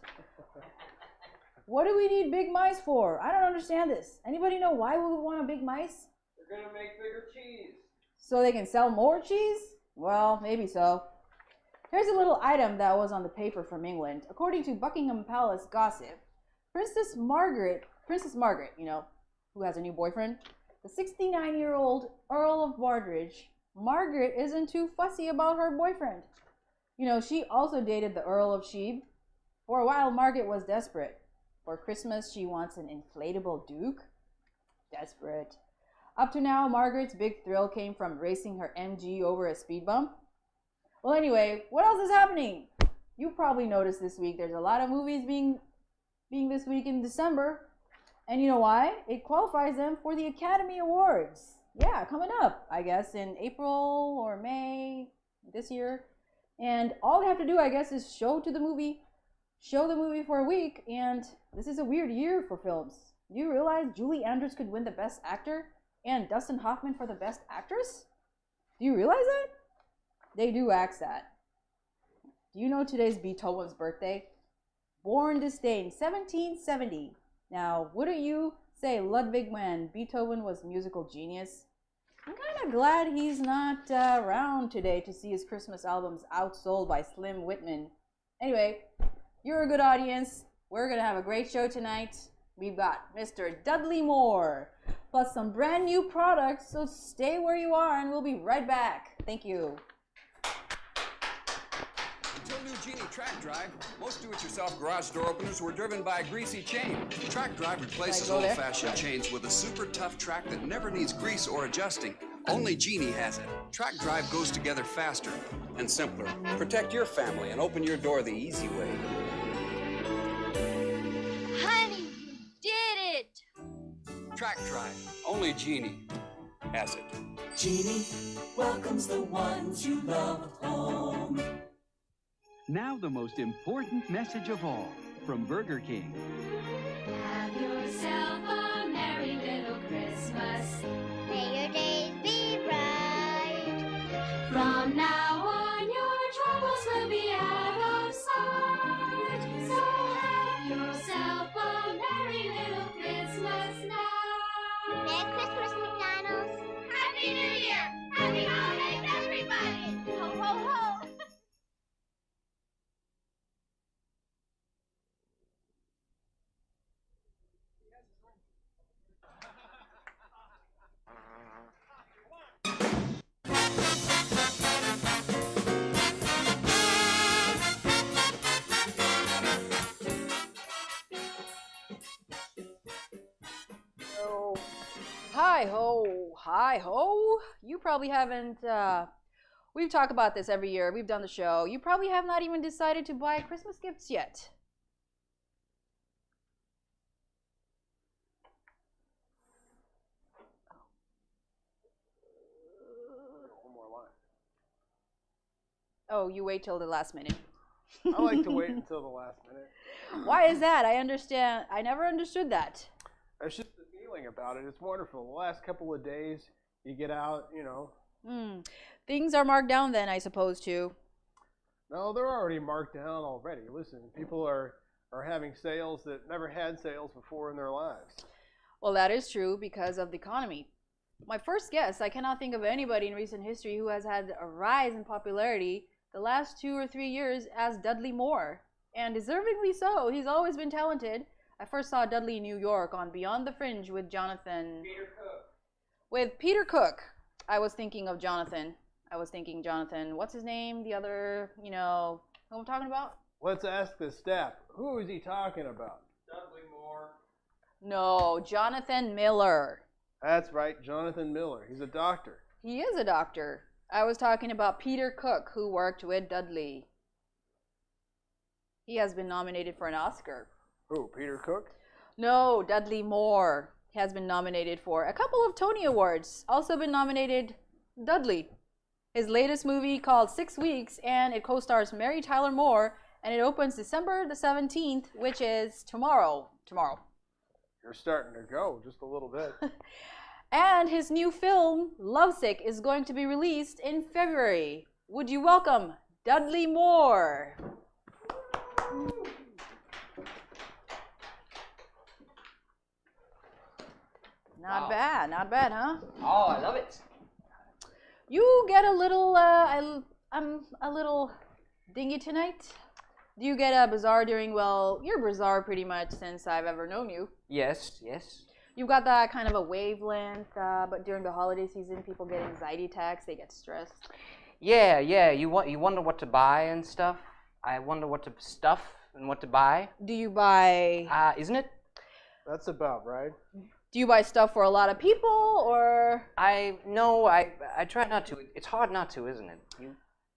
What do we need big mice for? I don't understand this. Anybody know why we would want a big mice? They're gonna make bigger cheese. So they can sell more cheese? Well, maybe so. Here's a little item that was on the paper from England. According to Buckingham Palace gossip, Princess Margaret, who has a new boyfriend, the 69-year-old Earl of Bardridge, Margaret isn't too fussy about her boyfriend. She also dated the Earl of Sheeb. For a while, Margaret was desperate. For Christmas, she wants an inflatable Duke. Desperate. Up to now, Margaret's big thrill came from racing her MG over a speed bump. Well, anyway, what else is happening? You probably noticed this week there's a lot of movies being this week in December. And you know why? It qualifies them for the Academy Awards. Yeah, coming up, I guess, in April or May this year. And all they have to do, I guess, is show the movie for a week. And this is a weird year for films. Do you realize Julie Andrews could win the Best Actor and Dustin Hoffman for the Best Actress? Do you realize that? They do act that. Do you know today's Beethoven's birthday? Born this day in 1770. Now, wouldn't you say Ludwig van Beethoven was a musical genius? I'm kind of glad he's not around today to see his Christmas albums outsold by Slim Whitman. Anyway, you're a good audience. We're going to have a great show tonight. We've got Mr. Dudley Moore, plus some brand new products, so stay where you are and we'll be right back. Thank you. Until new Genie Track Drive, most do-it-yourself garage door openers were driven by a greasy chain. Track Drive replaces old-fashioned chains with a super tough track that never needs grease or adjusting. Only Genie has it. Track Drive goes together faster and simpler. Protect your family and open your door the easy way. Honey, you did it! Track Drive. Only Genie has it. Genie welcomes the ones you love home. Now the most important message of all from Burger King. Have yourself a merry little Christmas. May your days be bright. From now on, your troubles will be out of sight. So have yourself a merry little Christmas now. Merry Christmas, McDonald's. Happy New Year. Happy holidays, everybody. Ho, ho, ho. Hi ho. You probably haven't, we've talked about this every year. We've done the show. You probably have not even decided to buy Christmas gifts yet. Oh, you wait till the last minute. I like to wait until the last minute. Why is that? I never understood that. It's just the feeling about it. It's wonderful. The last couple of days, you get out, you know. Things are marked down then, I suppose, too. No, they're already marked down already. Listen, people are having sales that never had sales before in their lives. Well, that is true because of the economy. My first guess, I cannot think of anybody in recent history who has had a rise in popularity the last 2 or 3 years as Dudley Moore. And deservingly so. He's always been talented. I first saw Dudley in New York on Beyond the Fringe with Jonathan. With Peter Cook. I was thinking of Jonathan. What's his name? The other, you know, who I'm talking about? Let's ask the staff. Who is he talking about? Dudley Moore. No, Jonathan Miller. That's right, Jonathan Miller. He's a doctor. He is a doctor. I was talking about Peter Cook, who worked with Dudley. He has been nominated for an Oscar. Who, Peter Cook? No, Dudley Moore has been nominated for a couple of Tony Awards. Also been nominated Dudley. His latest movie called 6 Weeks, and it co-stars Mary Tyler Moore, and it opens December the 17th, which is tomorrow. You're starting to go just a little bit. And his new film, Lovesick, is going to be released in February. Would you welcome Dudley Moore? Not bad, huh? Oh, I love it. You get a little, I'm a little dingy tonight. Do you get a bizarre during, well, you're bizarre pretty much since I've ever known you. Yes. You've got that kind of a wavelength, but during the holiday season, people get anxiety attacks, they get stressed. Yeah. You wonder what to buy and stuff. I wonder what to stuff and what to buy. Do you buy? Isn't it? That's about right. Do you buy stuff for a lot of people, or? No, I try not to. It's hard not to, isn't it?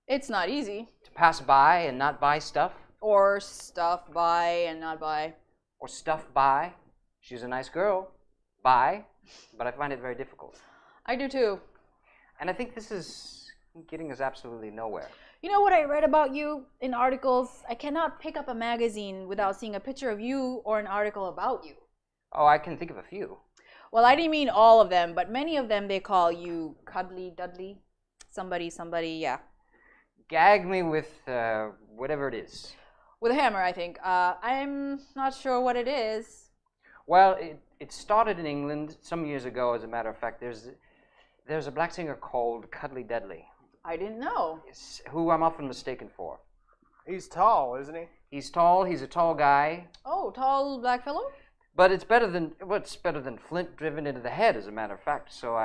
It's not easy. To pass by and not buy stuff? Or stuff buy and not buy. Or stuff buy. She's a nice girl. Buy. But I find it very difficult. I do too. And I think this is getting us absolutely nowhere. You know what I read about you in articles? I cannot pick up a magazine without seeing a picture of you or an article about you. Oh, I can think of a few. Well, I didn't mean all of them, but many of them they call you Cuddly Dudley. Somebody, yeah. Gag me with whatever it is. With a hammer, I think. I'm not sure what it is. Well, it started in England some years ago, as a matter of fact. There's a black singer called Cuddly Dudley. I didn't know. Who I'm often mistaken for. He's tall, isn't he? He's tall. He's a tall guy. Oh, tall black fellow? But it's better than flint driven into the head, as a matter of fact. So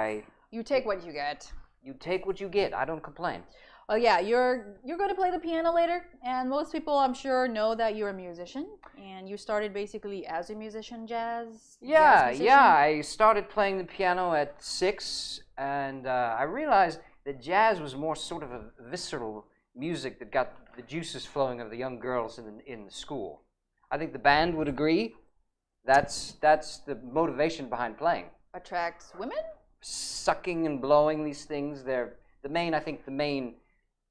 You take what you get. You take what you get. I don't complain. Well, yeah, you're going to play the piano later, and most people, I'm sure, know that you're a musician, and you started basically as a musician, jazz musician? I started playing the piano at 6, and I realized that jazz was more sort of a visceral music that got the juices flowing of the young girls in the school. I think the band would agree. That's the motivation behind playing. Attracts women? Sucking and blowing these things, the main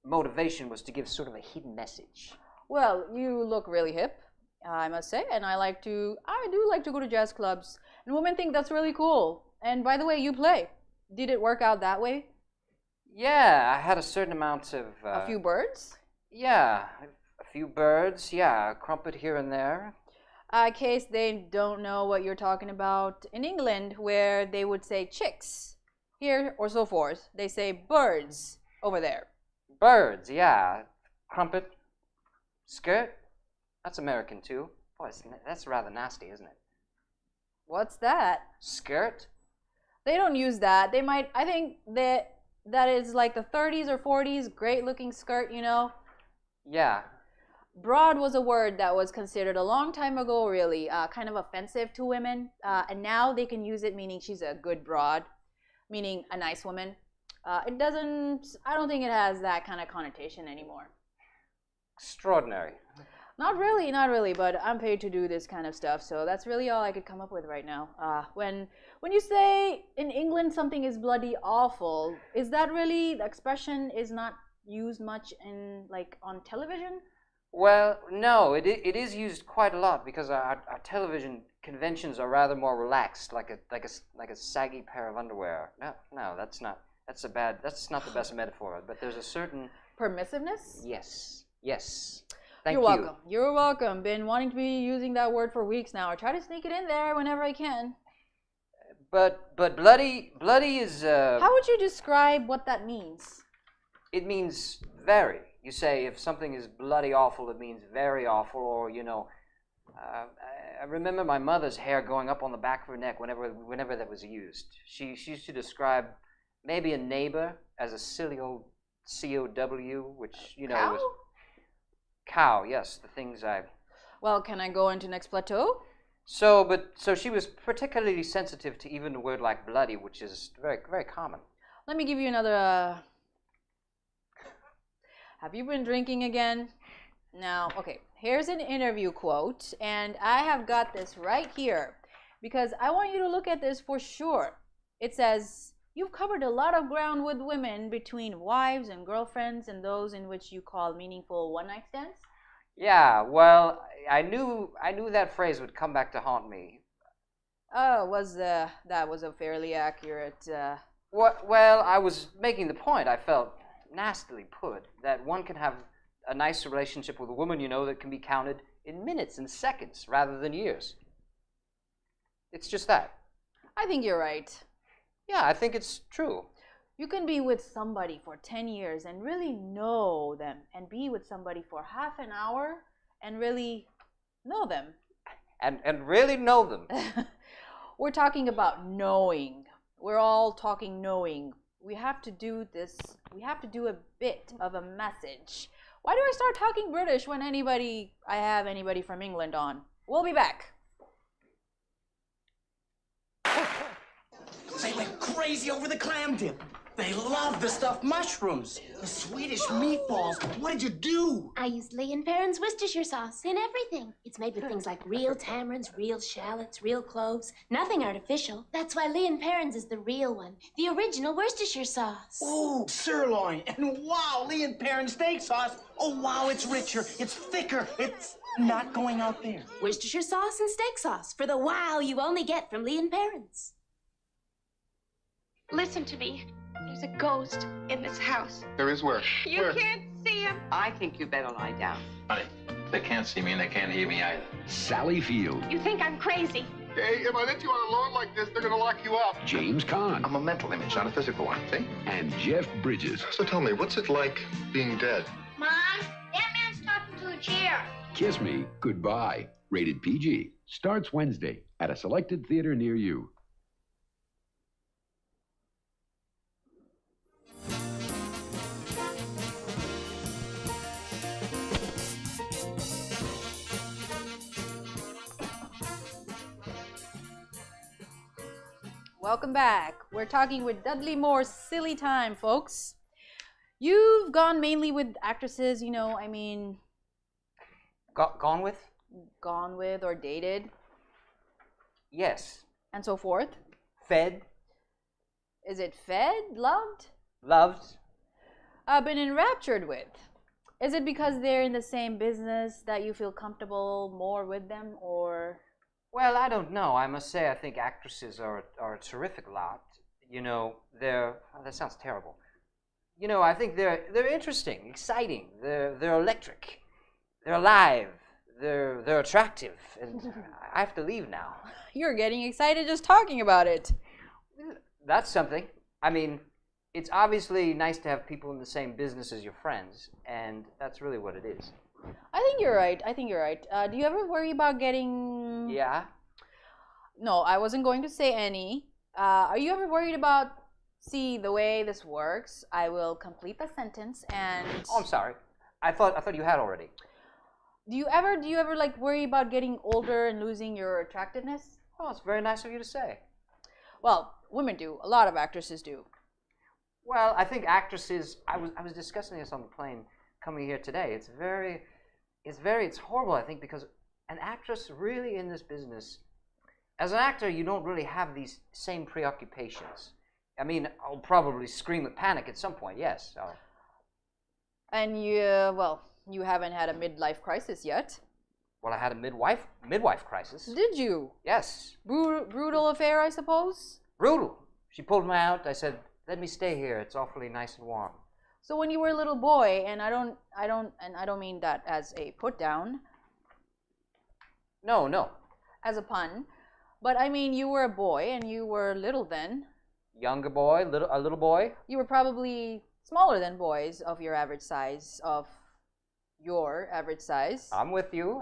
motivation was to give sort of a hidden message. Well, you look really hip, I must say, and I do like to go to jazz clubs, and women think that's really cool. And by the way, you play. Did it work out that way? Yeah, I had a certain amount of... a few birds? Yeah, a few birds, yeah, a crumpet here and there. In case they don't know what you're talking about, in England, where they would say chicks, here or so forth, they say birds over there. Birds, yeah. Crumpet. Skirt. That's American, too. Boy, that's rather nasty, isn't it? What's that? Skirt? They don't use that. They might, I think that is like the 30s or 40s, great-looking skirt, you know? Yeah. Broad was a word that was considered a long time ago, really, kind of offensive to women. And now they can use it meaning she's a good broad, meaning a nice woman. I don't think it has that kind of connotation anymore. Extraordinary. Not really, but I'm paid to do this kind of stuff, so that's really all I could come up with right now. When you say in England something is bloody awful, is that really, the expression is not used much in, like, on television? Well, no, it is used quite a lot because our television conventions are rather more relaxed, like a saggy pair of underwear. No, that's not the best metaphor, but there's a certain... Permissiveness? Yes. Thank you. You're welcome. You're welcome. Been wanting to be using that word for weeks now. I try to sneak it in there whenever I can. But bloody is... How would you describe what that means? It means very. You say if something is bloody awful, it means very awful, or, you know... I remember my mother's hair going up on the back of her neck whenever that was used. She used to describe maybe a neighbor as a silly old COW, which, you know, was... Cow, yes, the things I... Well, can I go into next plateau? So she was particularly sensitive to even a word like bloody, which is very, very common. Let me give you another, Have you been drinking again? Now, okay, here's an interview quote, and I have got this right here, because I want you to look at this for sure. It says, "You've covered a lot of ground with women between wives and girlfriends and those in which you call meaningful one-night stands." Yeah, well, I knew that phrase would come back to haunt me. Oh, that was a fairly accurate... Well, I was making the point, I felt nastily put, that one can have a nice relationship with a woman, you know, that can be counted in minutes and seconds rather than years. It's just that. I think you're right. Yeah, I think it's true. You can be with somebody for 10 years and really know them, and be with somebody for half an hour and really know them. And really know them. We're talking about knowing. We're all talking knowing. We have to do this. We have to do a bit of a message. Why do I start talking British when I have anybody from England on? We'll be back. crazy over the clam dip. They love the stuffed mushrooms, the Swedish meatballs. What did you do? I used Lee and Perrin's Worcestershire sauce in everything. It's made with things like real tamarinds, real shallots, real cloves. Nothing artificial. That's why Lee and Perrin's is the real one. The original Worcestershire sauce. Ooh, sirloin. And wow, Lee and Perrin's steak sauce. Oh, wow, it's richer. It's thicker. It's not going out there. Worcestershire sauce and steak sauce for the wow you only get from Lee and Perrin's. Listen to me. There's a ghost in this house. There is where? You can't see him. I think you better lie down. Honey, they can't see me and they can't hear me either. Sally Field, You think I'm crazy. Hey, if I let you out alone like this, they're gonna lock you up. James Caan, I'm a mental image, not a physical one, see? and Jeff Bridges. So tell me, what's it like being dead? Mom, that man's talking to a chair. Kiss Me Goodbye. Rated PG. Starts Wednesday at a selected theater near you. Welcome back. We're talking with Dudley Moore's Silly Time, folks. You've gone mainly with actresses, you know, I mean... Gone with? Gone with or dated. Yes. And so forth. Fed. Is it fed? Loved? Loved. Been enraptured with. Is it because they're in the same business that you feel comfortable more with them, or... Well, I don't know. I must say I think actresses are a terrific lot. You know, they're... Oh, that sounds terrible. You know, I think they're interesting, exciting. They're electric. They're alive. They're attractive. And I have to leave now. You're getting excited just talking about it. That's something. I mean, it's obviously nice to have people in the same business as your friends, and that's really what it is. I think you're right. Do you ever worry about getting... Yeah? No, I wasn't going to say any. Are you ever worried about... See, the way this works, I will complete the sentence and... Oh, I'm sorry. I thought you had already. Do you ever like worry about getting older and losing your attractiveness? Oh, it's very nice of you to say. Well, women do. A lot of actresses do. Well, I think actresses... I was discussing this on the plane coming here today. It's horrible, I think, because an actress really in this business... As an actor, you don't really have these same preoccupations. I mean, I'll probably scream with panic at some point, yes. And you haven't had a midlife crisis yet. Well, I had a midwife crisis. Did you? Yes. Brutal affair, I suppose? Brutal. She pulled me out. I said, let me stay here. It's awfully nice and warm. So when you were a little boy, and I don't mean that as a put down. No. As a pun. But I mean, you were a boy, and you were little then. Younger boy, a little boy. You were probably smaller than boys of your average size, I'm with you.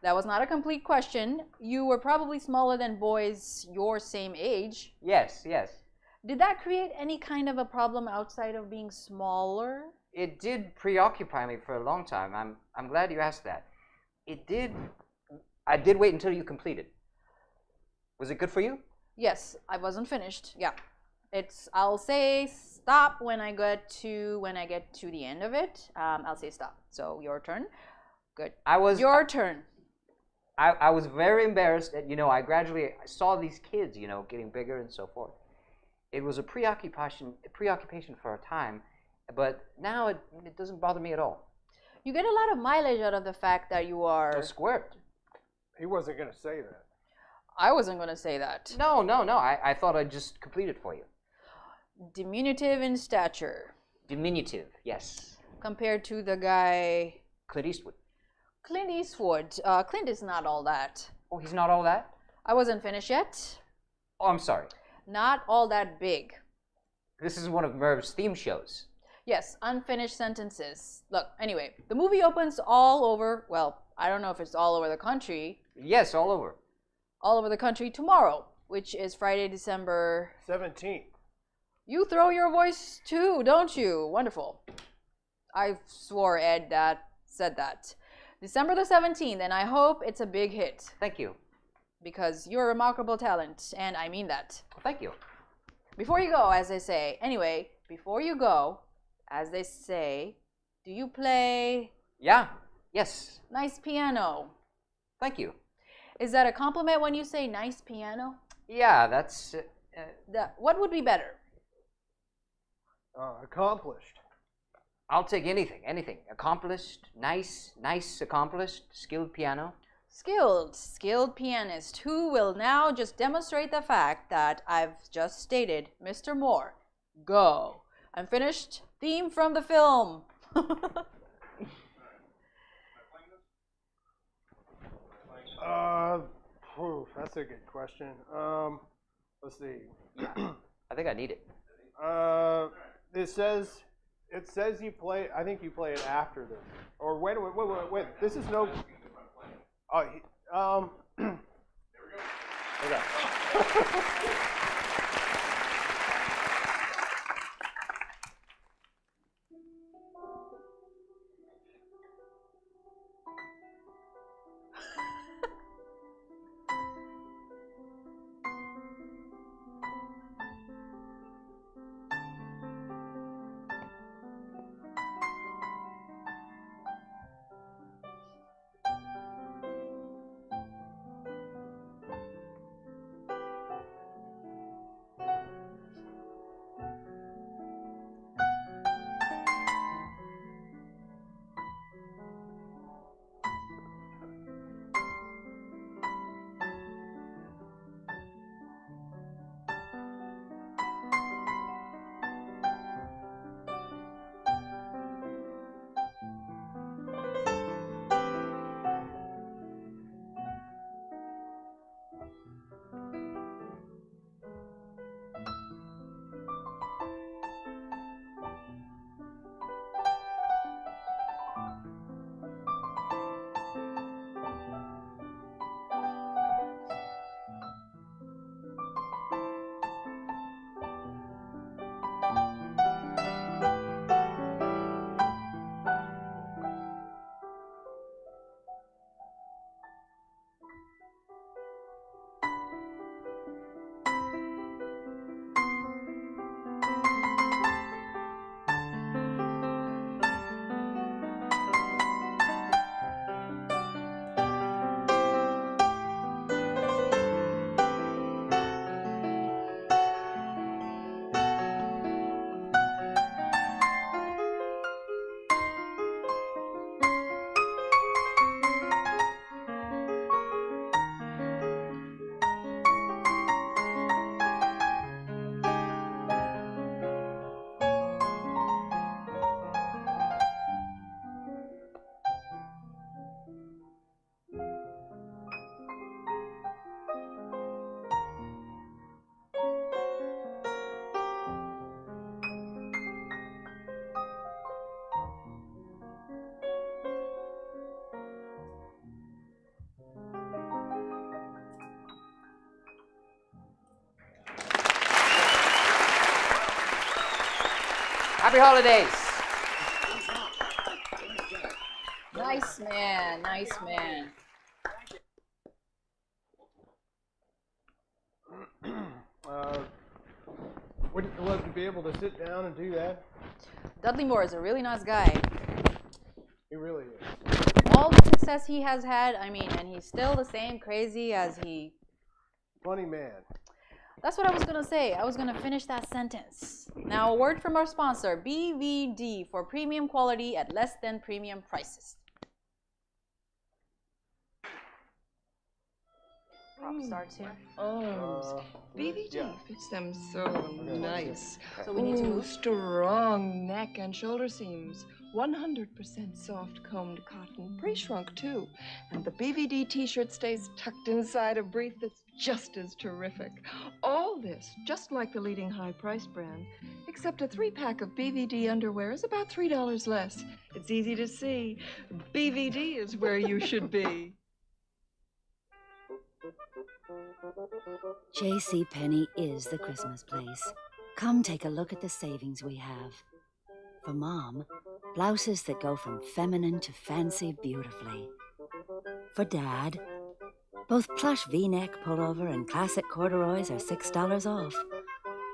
That was not a complete question. You were probably smaller than boys your same age. Yes. Did that create any kind of a problem outside of being smaller? It did preoccupy me for a long time. I'm glad you asked that. It did. I did wait until you completed. Was it good for you? Yes, I wasn't finished. Yeah. I'll say stop when I get to the end of it. I'll say stop. So your turn. Good. Your turn. I was very embarrassed that, I saw these kids, getting bigger and so forth. It was a preoccupation for a time, but now it doesn't bother me at all. You get a lot of mileage out of the fact that you are... A squirt. He wasn't going to say that. I wasn't going to say that. No. I thought I'd just complete it for you. Diminutive in stature. Diminutive, yes. Compared to the guy... Clint Eastwood. Clint is not all that. Oh, he's not all that? I wasn't finished yet. Oh, I'm sorry. Not all that big. This is one of Merv's theme shows. Yes, unfinished sentences. Look, anyway, the movie opens all over, well, I don't know if it's all over the country. Yes, all over. All over the country tomorrow, which is Friday, December 17th. You throw your voice too, don't you? Wonderful. I swore Ed said that. December the 17th, and I hope it's a big hit. Thank you. Because you're a remarkable talent, and I mean that. Thank you. Before you go, as they say. Anyway, before you go, as they say, do you play? Yeah. Yes. Nice piano. Thank you. Is that a compliment when you say nice piano? Yeah, that's... What would be better? Accomplished. I'll take anything. Accomplished, nice, accomplished, skilled piano. Skilled pianist who will now just demonstrate the fact that I've just stated. Mr. Moore, go. I'm finished. Theme from the film. That's a good question. Let's see. I think I need it. It says you play. I think you play it after this. Or wait. This is no. There we go. Okay. Happy holidays. Nice man, nice man. Wouldn't love to be able to sit down and do that. Dudley Moore is a really nice guy. He really is. All the success he has had, I mean, and he's still the same crazy as he... Funny man. That's what I was going to say. I was going to finish that sentence. Now, a word from our sponsor, BVD, for premium quality at less than premium prices. Prop starts here. BVD fits them so nice. So we need to move. Strong neck and shoulder seams. 100% soft combed cotton, pre-shrunk too. And the BVD t-shirt stays tucked inside a brief that's just as terrific. All this just like the leading high-priced brand, except a 3-pack of BVD underwear is about $3 less. It's easy to see. BVD is where you should be. JCPenney is the Christmas place. Come take a look at the savings we have. For Mom, blouses that go from feminine to fancy beautifully. For Dad, both plush V-neck pullover and classic corduroys are $6 off.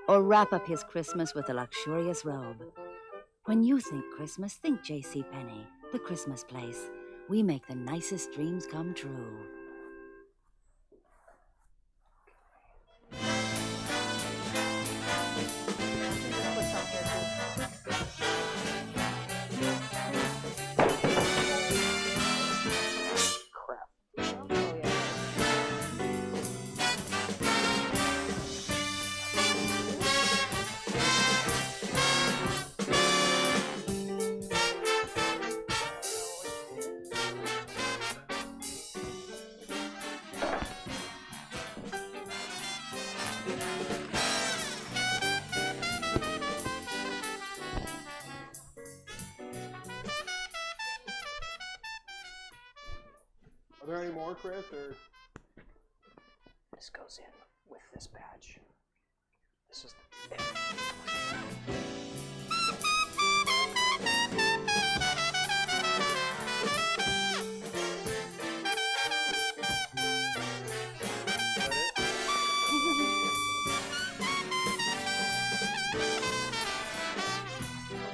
or wrap up his Christmas with a luxurious robe. When you think Christmas, think JCPenney, the Christmas place. We make the nicest dreams come true. Are there any more, Chris? Or This goes in with this badge. This is the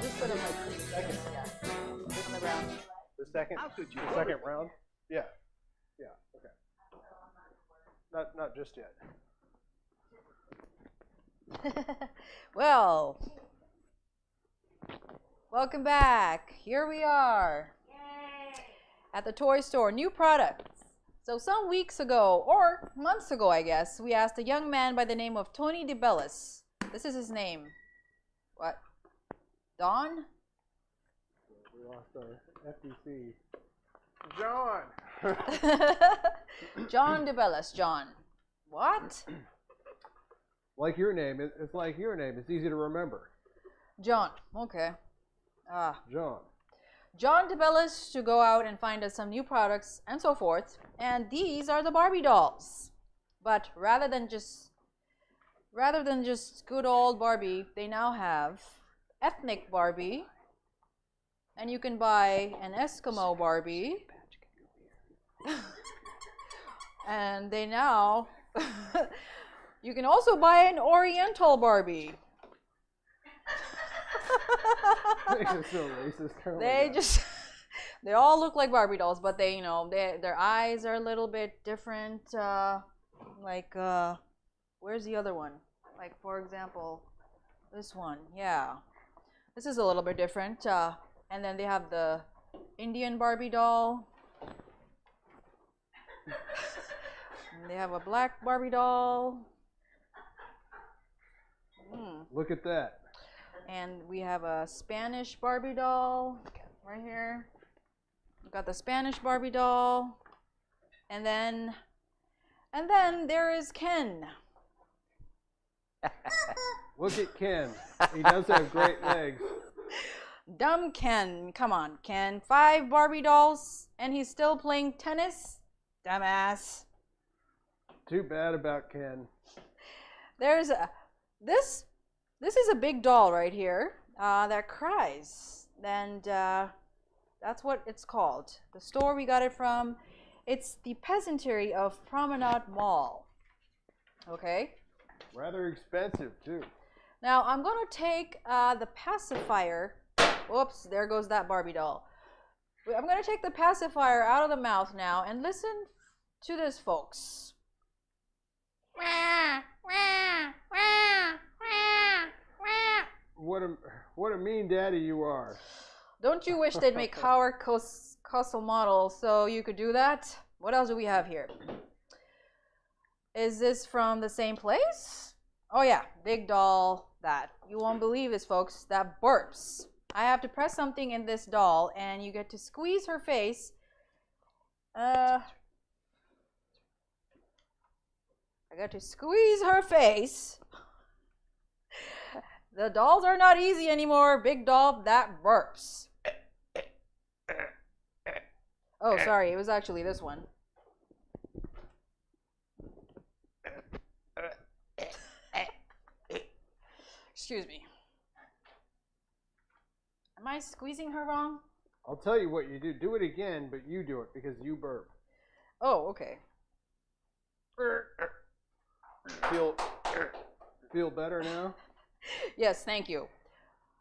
Just put them like second. Yeah. Put on the ground. the second round? Yeah. Yeah. Okay. Not just yet. Well, welcome back. Here we are at the toy store. New products. So some weeks ago, or months ago, I guess, we asked a young man by the name of Tony DeBellis. This is his name. What? Don? We lost our FTC. John. John DeBellis. John. What? Like your name. It's like your name. It's easy to remember. John. Okay. John. John DeBellis to go out and find us some new products and so forth. And these are the Barbie dolls. But rather than just good old Barbie, they now have ethnic Barbie. And you can buy an Eskimo Barbie. And they now you can also buy an Oriental Barbie. Makes it so racist. They all look like Barbie dolls, but they, their eyes are a little bit different. Where's the other one? Like, for example, this one. Yeah, this is a little bit different. And then they have the Indian Barbie doll. And they have a black Barbie doll. Look at that. And we have a Spanish Barbie doll right here. We've got the Spanish Barbie doll. And then there is Ken. Look at Ken. He does have great legs. Dumb Ken. Come on, Ken. 5 Barbie dolls, and he's still playing tennis? Dumbass. Too bad about Ken. There's this is a big doll right here that cries, and that's what it's called. The store we got it from, it's the Peasantry of Promenade Mall. Okay? Rather expensive, too. Now, I'm going to take the pacifier. Whoops, there goes that Barbie doll. I'm going to take the pacifier out of the mouth now and listen to this, folks. What a mean daddy you are. Don't you wish they'd make Howard Cosell models so you could do that? What else do we have here? Is this from the same place? Oh yeah, big doll, that. You won't believe this, folks, that burps. I have to press something in this doll and you get to squeeze her face. I got to squeeze her face. The dolls are not easy anymore. Big doll, that burps. Oh, sorry, it was actually this one. Excuse me. Am I squeezing her wrong? I'll tell you what you do. Do it again, but you do it because you burp. Oh, okay. Feel Feel better now? Yes, thank you.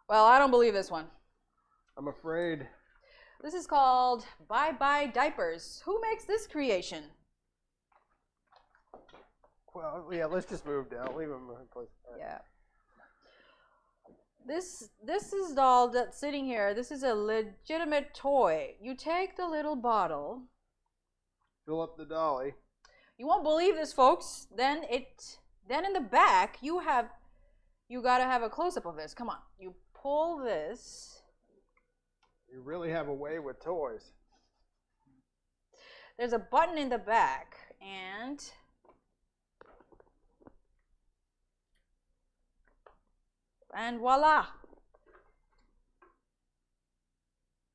Well, I don't believe this one. I'm afraid. This is called Bye Bye Diapers. Who makes this creation? Well, yeah, let's just move down. Leave them in place. Yeah. This is doll that's sitting here. This is a legitimate toy. You take the little bottle. Fill up the dolly. You won't believe this, folks. Then in the back you gotta have a close-up of this. Come on. You pull this. You really have a way with toys. There's a button in the back, and voila.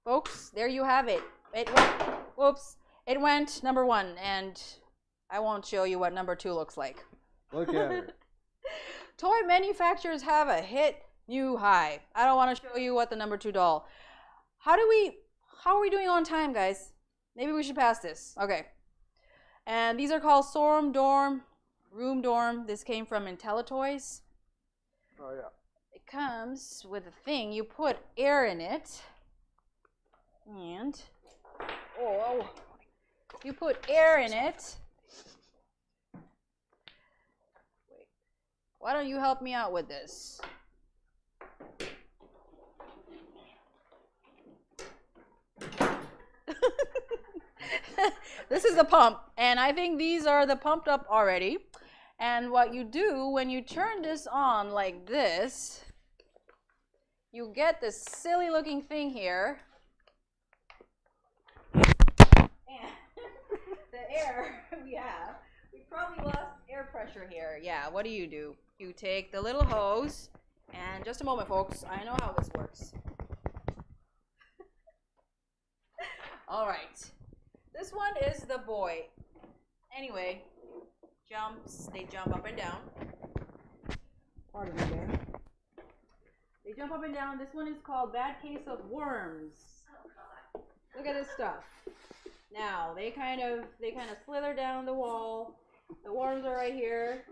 Folks, there you have it. It went, whoops, it went number 1, and I won't show you what number 2 looks like. Look at it. Toy manufacturers have a hit new high. I don't want to show you what the number 2 doll. How are we doing on time, guys? Maybe we should pass this. Okay. And these are called Room Dorm. This came from IntelliToys. Oh, yeah. It comes with a thing. You put air in it. And, you put air in it. Wait. Why don't you help me out with this? This is the pump, and I think these are the pumped up already. And what you do when you turn this on like this, you get this silly looking thing here. And the air we probably lost air pressure here. Yeah, what do? You take the little hose, and just a moment, folks, I know how this works. All right. This one is the boy. Anyway, they jump up and down. Pardon me there. They jump up and down. This one is called Bad Case of Worms. Look at this stuff. Now, they kind of slither down the wall. The worms are right here.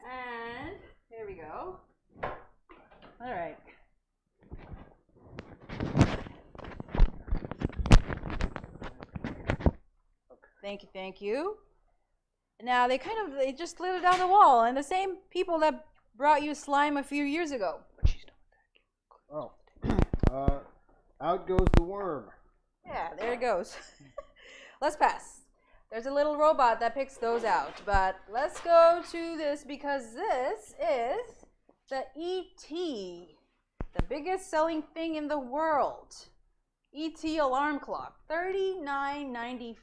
And here we go. All right. Thank you. Now they just slid it down the wall, and the same people that brought you slime a few years ago. Oh, out goes the worm. Yeah, there it goes. Let's pass. There's a little robot that picks those out, but let's go to this because this is the E.T., the biggest selling thing in the world. E.T. alarm clock, $39.95.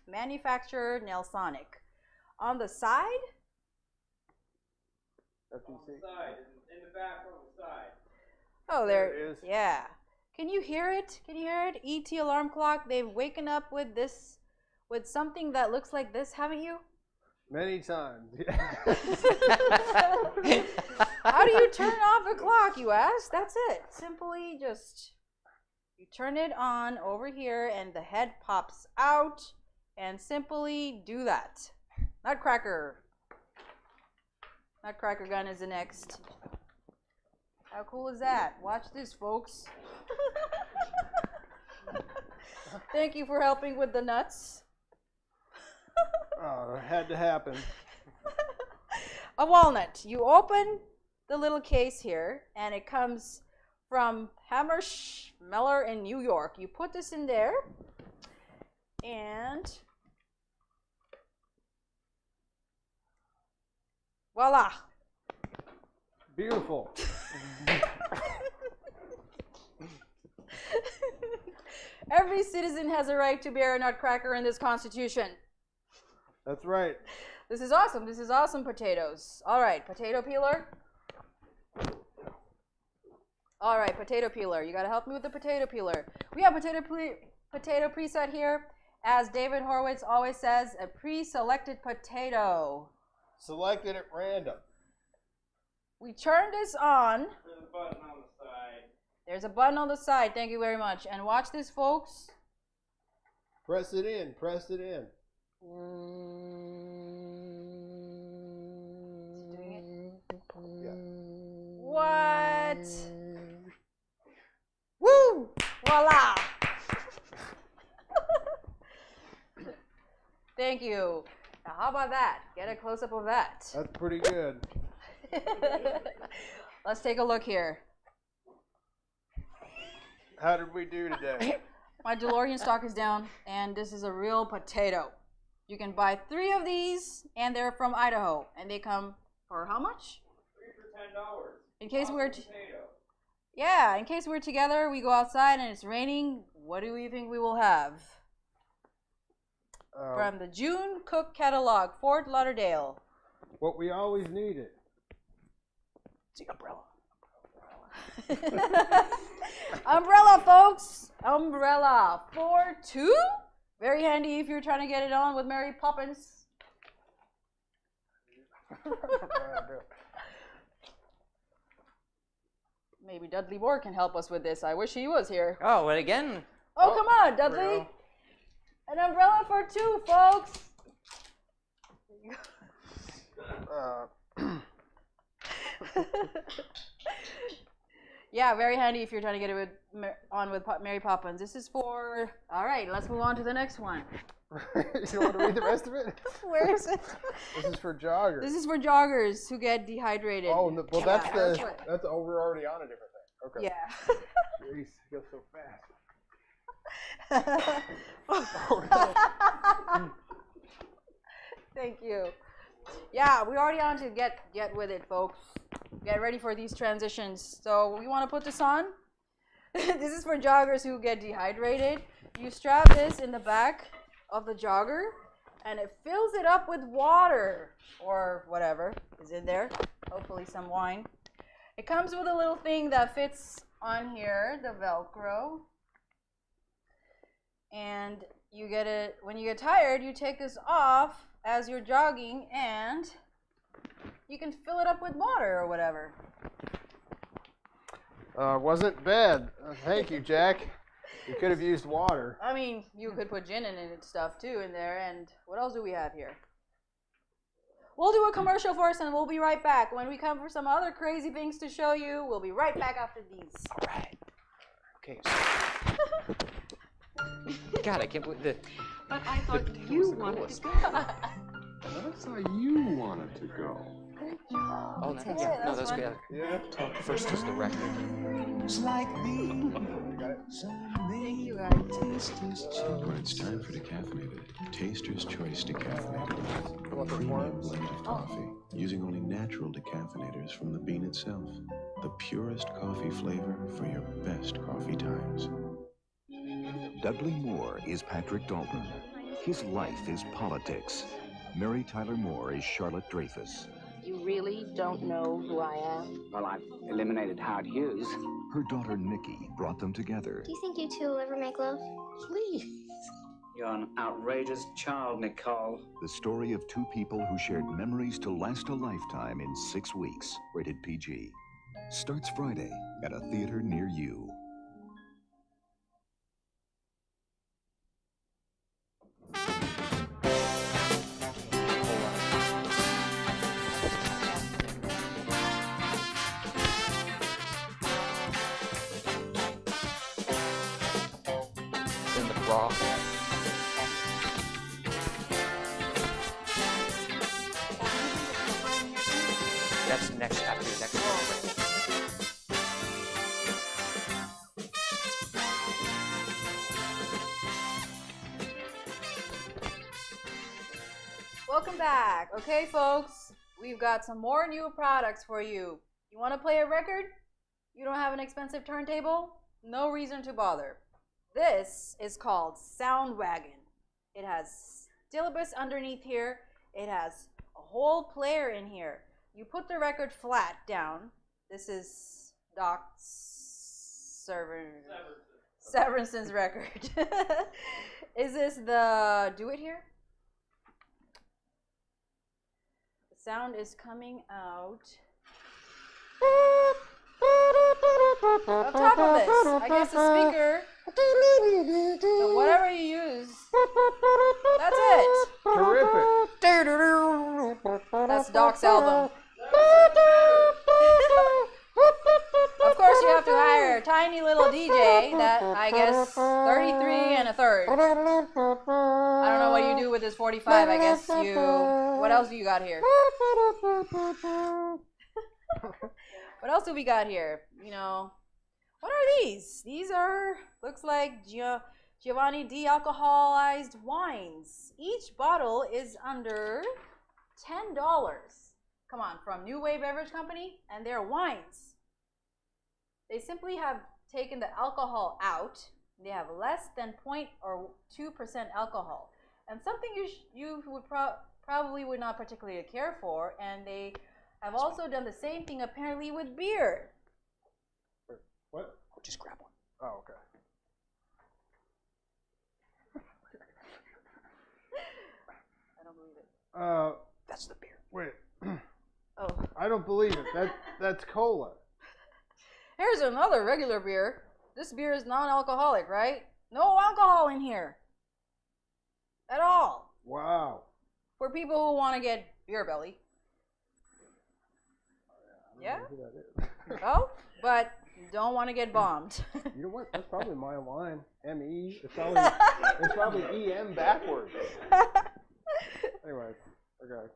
Manufacturer Nelsonic. On the side? On the side, in the back on the side. Oh, there it is. Yeah. Can you hear it? Can you hear it? E.T. alarm clock. They've waken up with this, with something that looks like this, haven't you? Many times. How do you turn off a clock, you ask? That's it. Simply just, you turn it on over here and the head pops out. And simply do that. Nutcracker gun is the next. How cool is that? Watch this, folks. Thank you for helping with the nuts. Oh, it had to happen. A walnut. You open the little case here, and it comes from Hammerschmeller in New York. You put this in there. And voila. Beautiful. Every citizen has a right to bear a nutcracker in this Constitution. That's right. This is awesome. This is awesome, potatoes. All right, potato peeler. All right, potato peeler. You got to help me with the potato peeler. We have potato preset here. As David Horowitz always says, a pre-selected potato. Selected at random. We turn this on. There's a button on the side. There's a button on the side. Thank you very much. And watch this, folks. Press it in. Press it in. It's doing What? Woo! Voila! Thank you. Now, how about that? Get a close-up of that. That's pretty good. Let's take a look here. How did we do today? My DeLorean stock is down, and this is a real potato. You can buy 3 of these, and they're from Idaho, and they come for how much? 3 for $10. In case we're potato. Yeah, in case we're together, we go outside and it's raining. What do we think we will have? From the June Cook Catalog, Fort Lauderdale. What we always needed. The umbrella. Umbrella, folks. Umbrella for 2. Very handy if you're trying to get it on with Mary Poppins. Maybe Dudley Moore can help us with this. I wish he was here. Oh, and again? Oh, come on, Dudley. An umbrella for 2, folks. Yeah, very handy if you're trying to get it with Mary Poppins. This is for... All right, let's move on to the next one. You want to read the rest of it? Where is it? This is for joggers. This is for joggers who get dehydrated. Oh, well, that's yeah, that's oh, we're already on a different thing. Okay. Yeah. Jeez, it goes so fast. Thank you. Yeah, we're already on to get with it, folks. Get ready for these transitions. So we want to put this on. This is for joggers who get dehydrated. You strap this in the back of the jogger, and it fills it up with water or whatever is in there. Hopefully some wine. It comes with a little thing that fits on here, the Velcro. And you get it when you get tired, you take this off as you're jogging, and you can fill it up with water or whatever. Wasn't bad. Thank you, Jack. You could have used water. I mean, you could put gin in it and stuff too in there. And what else do we have here? We'll do a commercial first, and we'll be right back. When we come for some other crazy things to show you, we'll be right back after these. All right. Okay. God, I can't believe the... But I thought you wanted to go. I thought you wanted to go. Oh, no, yeah, no, that's good. Yeah. Talk first is the record. Like me. Thank you, guys. When it's time for decaffeinated, Taster's Choice Decaffeinated. A premium blend of coffee, using only natural decaffeinators from the bean itself. The purest coffee flavor for your best coffee times. Dudley Moore is Patrick Dalton. His life is politics. Mary Tyler Moore is Charlotte Dreyfus. You really don't know who I am? Well, I've eliminated Howard Hughes. Her daughter Nikki brought them together. Do you think you two will ever make love? Please. You're an outrageous child, Nicole. The story of 2 people who shared memories to last a lifetime in 6 weeks. Rated PG. Starts Friday at a theater near you. In the broth. That's next after the next one. Welcome back. Okay, folks, we've got some more new products for you. You want to play a record? You don't have an expensive turntable? No reason to bother. This is called Sound Wagon. It has syllabus underneath here. It has a whole player in here. You put the record flat down. This is Doc Severinson's record. Is this the do it here? The sound is coming out. On top of this, I guess the speaker. So whatever you use, that's it. Terrific. That's Doc's album. tiny little DJ that I guess 33 and a third. I don't know what you do with this 45. I guess you. What else do you got here? What else do we got here? You know, what are these? These are, looks like Giovanni de-alcoholized wines. Each bottle is under $10. Come on, from New Way Beverage Company, and they're wines. They simply have taken the alcohol out. They have less than 0.2% alcohol, and something you would probably would not particularly care for. And they have also done the same thing apparently with beer. What? Just grab one. Oh, okay. I don't believe it. That's the beer. Wait. Oh. I don't believe it. That's cola. Here's another regular beer. This beer is non-alcoholic, right? No alcohol in here. At all. Wow. For people who want to get beer belly. Yeah? Oh, but don't want to get bombed. You know what? That's probably my line. M-E. It's probably E-M backwards. Anyway, okay.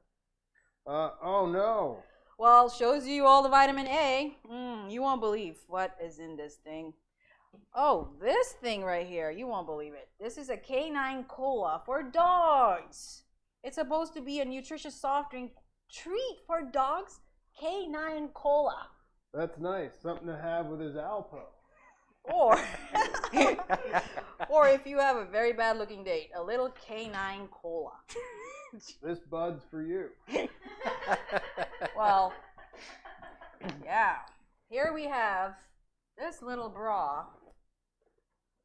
Oh no. Well, shows you all the vitamin A. You won't believe what is in this thing. Oh, this thing right here. You won't believe it. This is a canine cola for dogs. It's supposed to be a nutritious soft drink treat for dogs. Canine cola. That's nice. Something to have with his Alpo. Or, or if you have a very bad looking date, a little canine cola. This bud's for you. Well, yeah. Here we have this little bra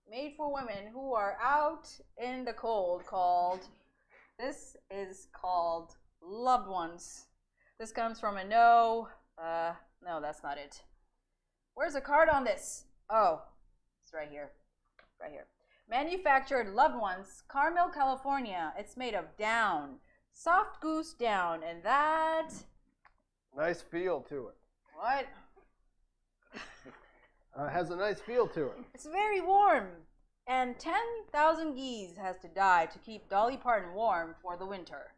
made for women who are out in the cold this is called Loved Ones. This comes from a no, that's not it. Where's the card on this? Oh, it's right here. Right here. Manufactured Loved Ones, Carmel, California. It's made of down, soft goose down, and that... Nice feel to it. What? Has a nice feel to it. It's very warm, and 10,000 geese has to die to keep Dolly Parton warm for the winter.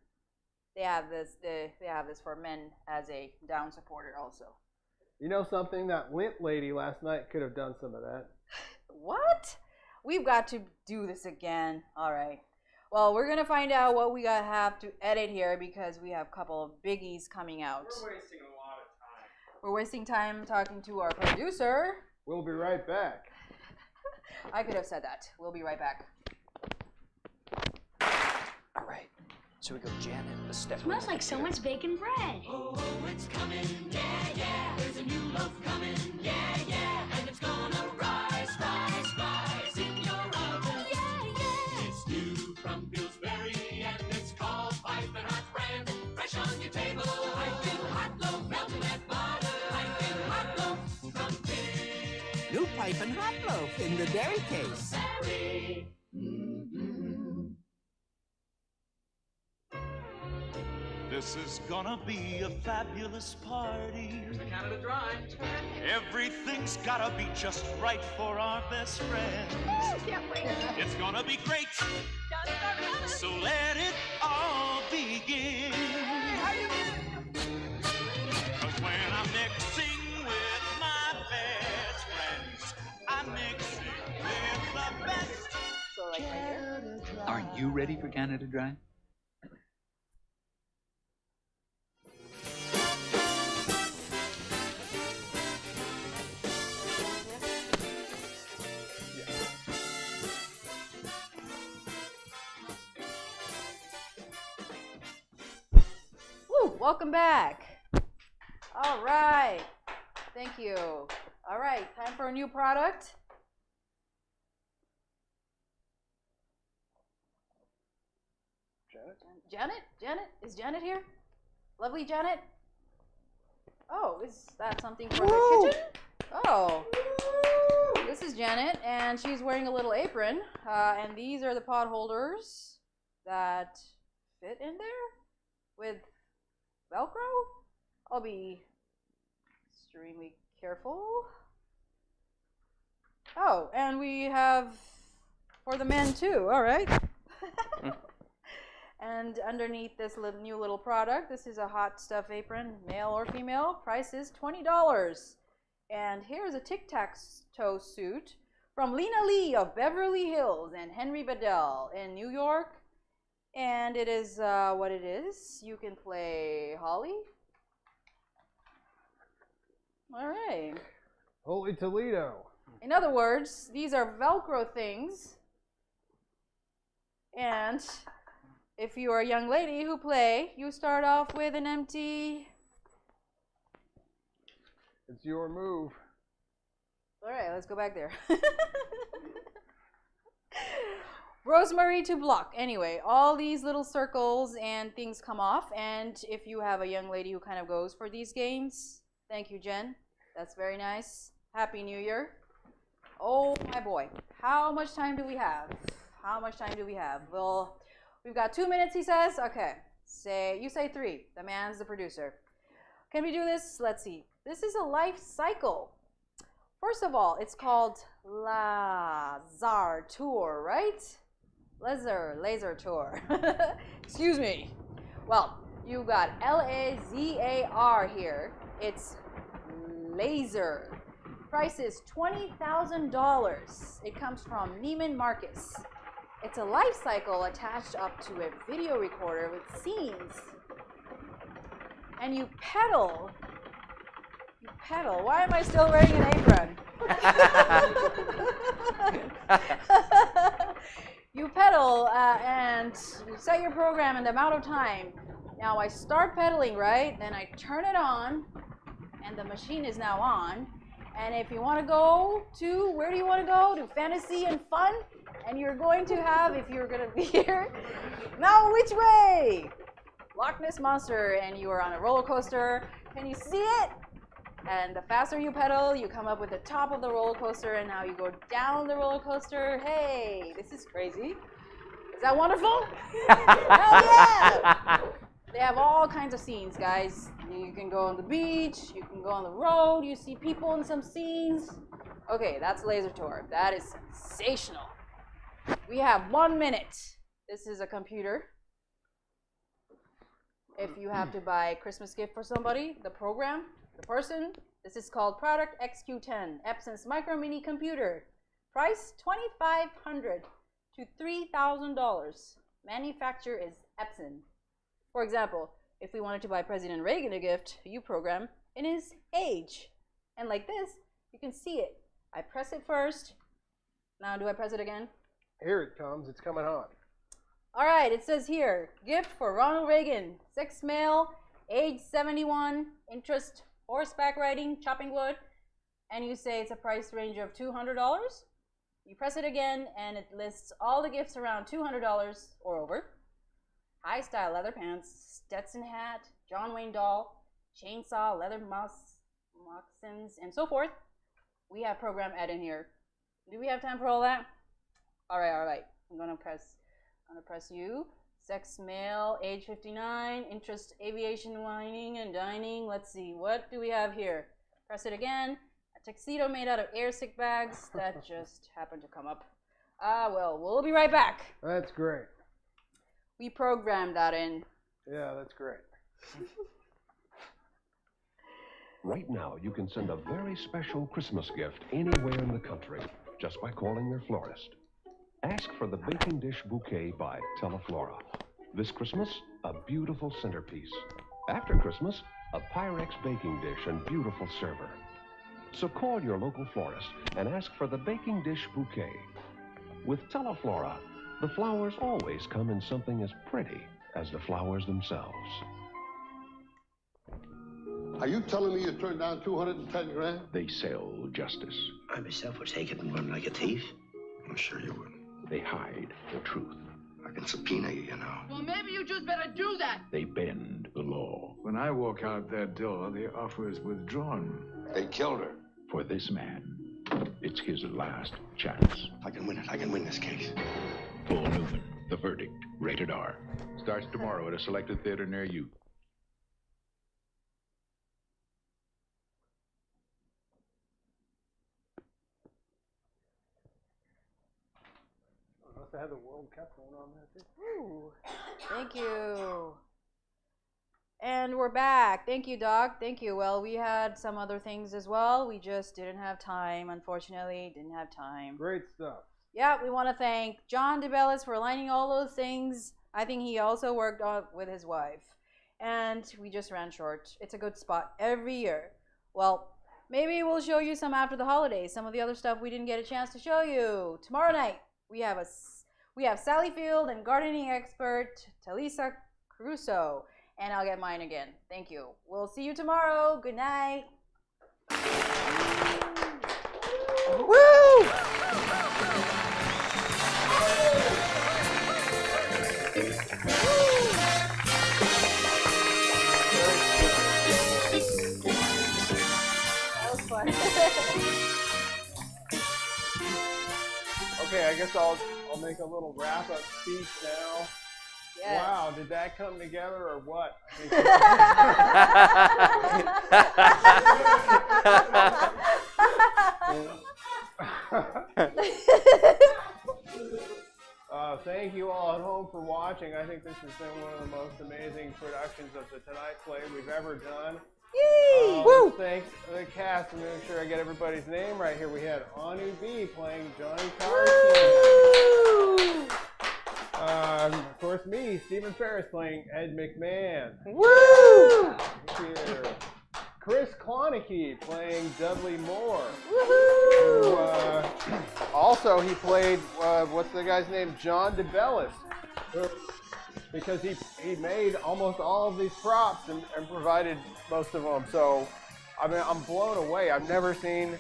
They have this for men as a down supporter also. You know something? That lint lady last night could have done some of that. What? We've got to do this again. All right. Well, we're going to find out what we have to edit here because we have a couple of biggies coming out. We're wasting a lot of time. We're wasting time talking to our producer. We'll be right back. I could have said that. We'll be right back. All right. So we go Janet, the step. Smells like so much bacon bread. Oh, it's coming, yeah, yeah. There's a new loaf coming, yeah, yeah. And it's gonna rise, rise, rise in your oven. Yeah, yeah. It's new from Pillsbury and it's called Piping Hot Brand. Fresh on your table. Piping Hot Loaf, melting that butter. Piping Hot Loaf from Pill. New Piping Hot Loaf in the dairy case. Pillsbury. This is gonna be a fabulous party. Here's the Canada Dry. Everything's gotta be just right for our best friends. Can't wait. It's gonna be great. So let it all begin. Cause when I'm mixing with my best friends, I'm mixing with the best. So like right here. Are you ready for Canada Dry? Welcome back. All right. Thank you. All right. Time for a new product. Janet? Janet? Is Janet here? Lovely Janet? Oh, is that something for the kitchen? Oh. This is Janet, and she's wearing a little apron. And these are the pot holders that fit in there with Velcro. I'll be extremely careful. Oh, and we have for the men too. All right. And underneath this new little product, this is a hot stuff apron, male or female. Price is $20. And here's a tic-tac-toe suit from Lena Lee of Beverly Hills and Henry Bedell in New York. And it is what it is. You can play Holly. All right. Holy Toledo. In other words, these are Velcro things. And if you are a young lady who play, you start off with an empty. It's your move. All right, let's go back there. Rosemary to block. Anyway, all these little circles and things come off. And if you have a young lady who kind of goes for these games, thank you, Jen. That's very nice. Happy New Year. Oh, my boy. How much time do we have? How much time do we have? Well, we've got 2 minutes, he says. Okay. You say 3. The man's the producer. Can we do this? Let's see. This is a life cycle. First of all, it's called Lazar Tour, right? Laser Tour. Excuse me. Well, you got Lazar here. It's laser. Price is $20,000. It comes from Neiman Marcus. It's a life cycle attached up to a video recorder with scenes. And you pedal. You pedal. Why am I still wearing an apron? You pedal and you set your program and the amount of time. Now I start pedaling, right? Then I turn it on, and the machine is now on. And if you want to go to, where do you want to go? To fantasy and fun? And you're going to have, if you're going to be here, now which way? Loch Ness Monster, and you are on a roller coaster. Can you see it? And the faster you pedal, you come up with the top of the roller coaster, and now you go down the roller coaster. Hey, this is crazy. Is that wonderful? Hell yeah! They have all kinds of scenes, guys. You can go on the beach, you can go on the road, you see people in some scenes. Okay, that's Laser Tour. That is sensational. We have 1 minute. This is a computer. If you have to buy a Christmas gift for somebody, the program, the person, this is called Product XQ10, Epson's Micro Mini Computer. Price $2,500 to $3,000. Manufacturer is Epson. For example, if we wanted to buy President Reagan a gift, you program in his age. And like this, you can see it. I press it first. Now do I press it again? Here it comes. It's coming on. All right, it says here, gift for Ronald Reagan, sex male, age 71, interest horseback riding, chopping wood, and you say it's a price range of $200. You press it again, and it lists all the gifts around $200 or over. High style leather pants, Stetson hat, John Wayne doll, chainsaw, leather moccasins, and so forth. We have program ed in here. Do we have time for all that? All right. I'm gonna press you. Sex male, age 59, interest aviation, wining and dining. Let's see, what do we have here? Press it again. A tuxedo made out of air sick bags. That just happened to come up. Well, we'll be right back. That's great. We programmed that in. Yeah, that's great. Right now, you can send a very special Christmas gift anywhere in the country just by calling your florist. Ask for the Baking Dish Bouquet by Teleflora. This Christmas, a beautiful centerpiece. After Christmas, a Pyrex baking dish and beautiful server. So call your local florist and ask for the Baking Dish Bouquet. With Teleflora, the flowers always come in something as pretty as the flowers themselves. Are you telling me you turned down 210 grand? They sell justice. I myself would take it and run like a thief. I'm sure you would. They hide the truth. I can subpoena you, you know. Well, maybe you just better do that. They bend the law. When I walk out that door, the offer is withdrawn. They killed her. For this man, it's his last chance. I can win it. I can win this case. Paul Newman, The Verdict, rated R. Starts tomorrow at a selected theater near you. to have the World Cup going on there too. Ooh, thank you. And we're back. Thank you, Doc. Thank you. Well, we had some other things as well. We just didn't have time, unfortunately. Didn't have time. Great stuff. Yeah, we want to thank John DeBellis for aligning all those things. I think he also worked on with his wife. And we just ran short. It's a good spot every year. Well, maybe we'll show you some after the holidays. Some of the other stuff we didn't get a chance to show you. Tomorrow night, we have Sally Field and gardening expert Talisa Crusoe. And I'll get mine again. Thank you. We'll see you tomorrow. Good night. Woo! That was fun. Okay, I guess I'll make a little wrap-up speech now. Yes. Wow, did that come together or what? Thank you all at home for watching. I think this has been one of the most amazing productions of the Tonight Play we've ever done. Woo! Thanks to the cast, and make sure I get everybody's name right here. We had Ani B playing Johnny Carson. Of course, me, Stephen Ferris, playing Ed McMahon. Woo! Here. Chris Klonicky playing Dudley Moore. Woohoo! Also, he played, what's the guy's name? John DeBellis. Because he made almost all of these props and provided most of them. So, I mean, I'm blown away. I've never seen,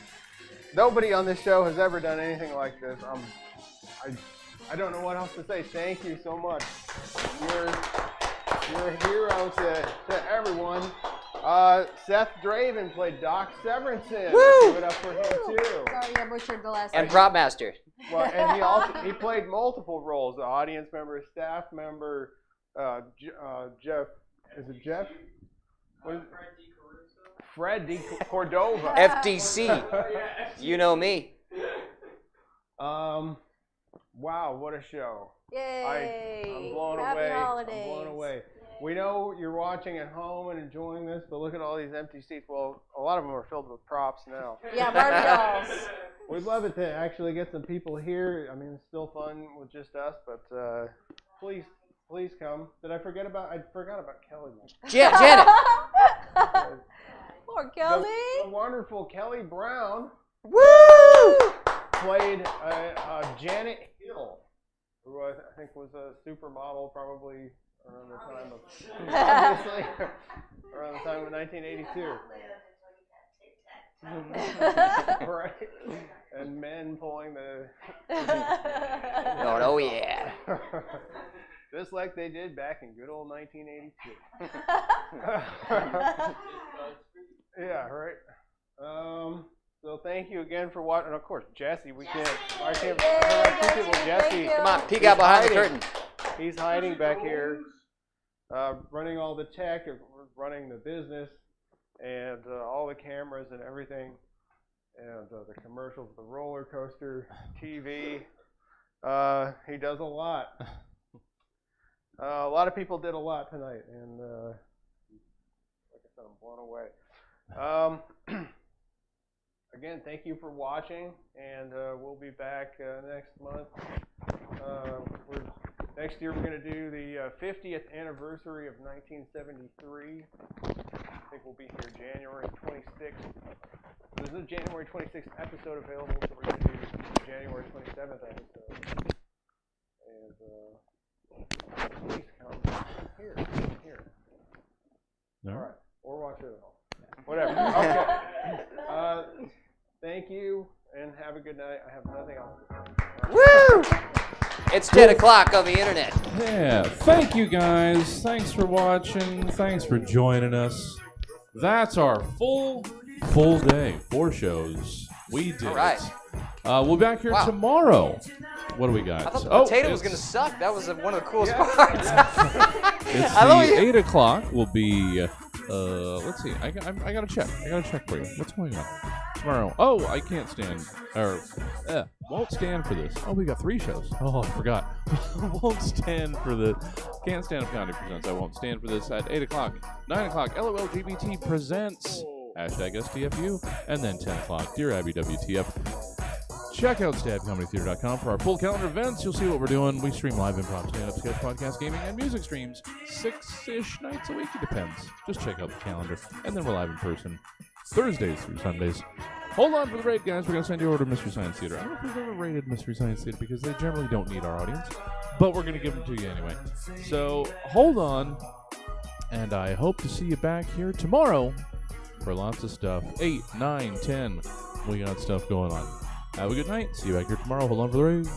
nobody on this show has ever done anything like this. I don't know what else to say. Thank you so much. You're a hero to everyone. Seth Draven played Doc Severinsen. Woo! Let's give it up for him too. Sorry, I butchered the last And name. prop master. Well, and he played multiple roles: audience member, staff member. Jeff, is it Jeff? What is it? Fred D. Cordova. FDC. You know me. Wow, what a show. Yay! I'm blown Happy away. holidays. I'm blown away. We know you're watching at home and enjoying this, but look at all these empty seats. Well, a lot of them are filled with props now. Yeah, Barbie dolls. We'd love it to actually get some people here. I mean, it's still fun with just us, but please come. I forgot about Kelly. Janet. Poor Kelly. The wonderful Kelly Brown. Woo! Played Janet Hill, who I think was a supermodel probably around the time of, obviously, around the time of 1982. Right? And men pulling the... Oh, yeah. Just like they did back in good old 1982. Yeah, right. So thank you again for watching. And of course, Jesse, I can't Jesse. Come on, peek out behind the curtain. He's hiding back here, running all the tech, running the business, and all the cameras and everything, and the commercials, the roller coaster, TV. He does a lot. A lot of people did a lot tonight, and like I said, I'm blown away. Again, thank you for watching, and we'll be back next month. Next year, we're going to do the 50th anniversary of 1973. I think we'll be here January 26th. There's no January 26th episode available, so we're going to do the January 27th episode. And please come here. All right, or watch it at home. Whatever. Okay. Thank you, and have a good night. I have nothing else to say. Woo! It's 10 o'clock on the internet. Yeah, thank you guys. Thanks for watching. Thanks for joining us. That's our full day. 4 shows. We did All right. it. We'll be back here tomorrow. What do we got? I thought the potato was going to suck. That was one of the coolest parts. It's the 8 o'clock. Will be. Let's see. I gotta check. For you. What's going on? tomorrow. Oh, I can't stand, or won't stand for this. Oh, we got 3 shows. Oh, I forgot. Won't stand for the, Can't Stand Up Comedy presents I Won't Stand for This at 8 o'clock. 9 o'clock, LOLGBT presents hashtag STFU, and then 10 o'clock, Dear Abby WTF. Check out stabcomedytheater.com for our full calendar events. You'll see what we're doing. We stream live improv, stand-up, sketch, podcast, gaming, and music streams 6-ish nights a week. It depends. Just check out the calendar. And then we're live in person Thursdays through Sundays. Hold on for the raid, guys. We're going to send you over to Mystery Science Theater. I don't know if we've ever rated Mystery Science Theater because they generally don't need our audience. But we're going to give them to you anyway. So hold on. And I hope to see you back here tomorrow for lots of stuff. 8, 9, 10. We got stuff going on. Have a good night. See you back here tomorrow. Hold on for the raid.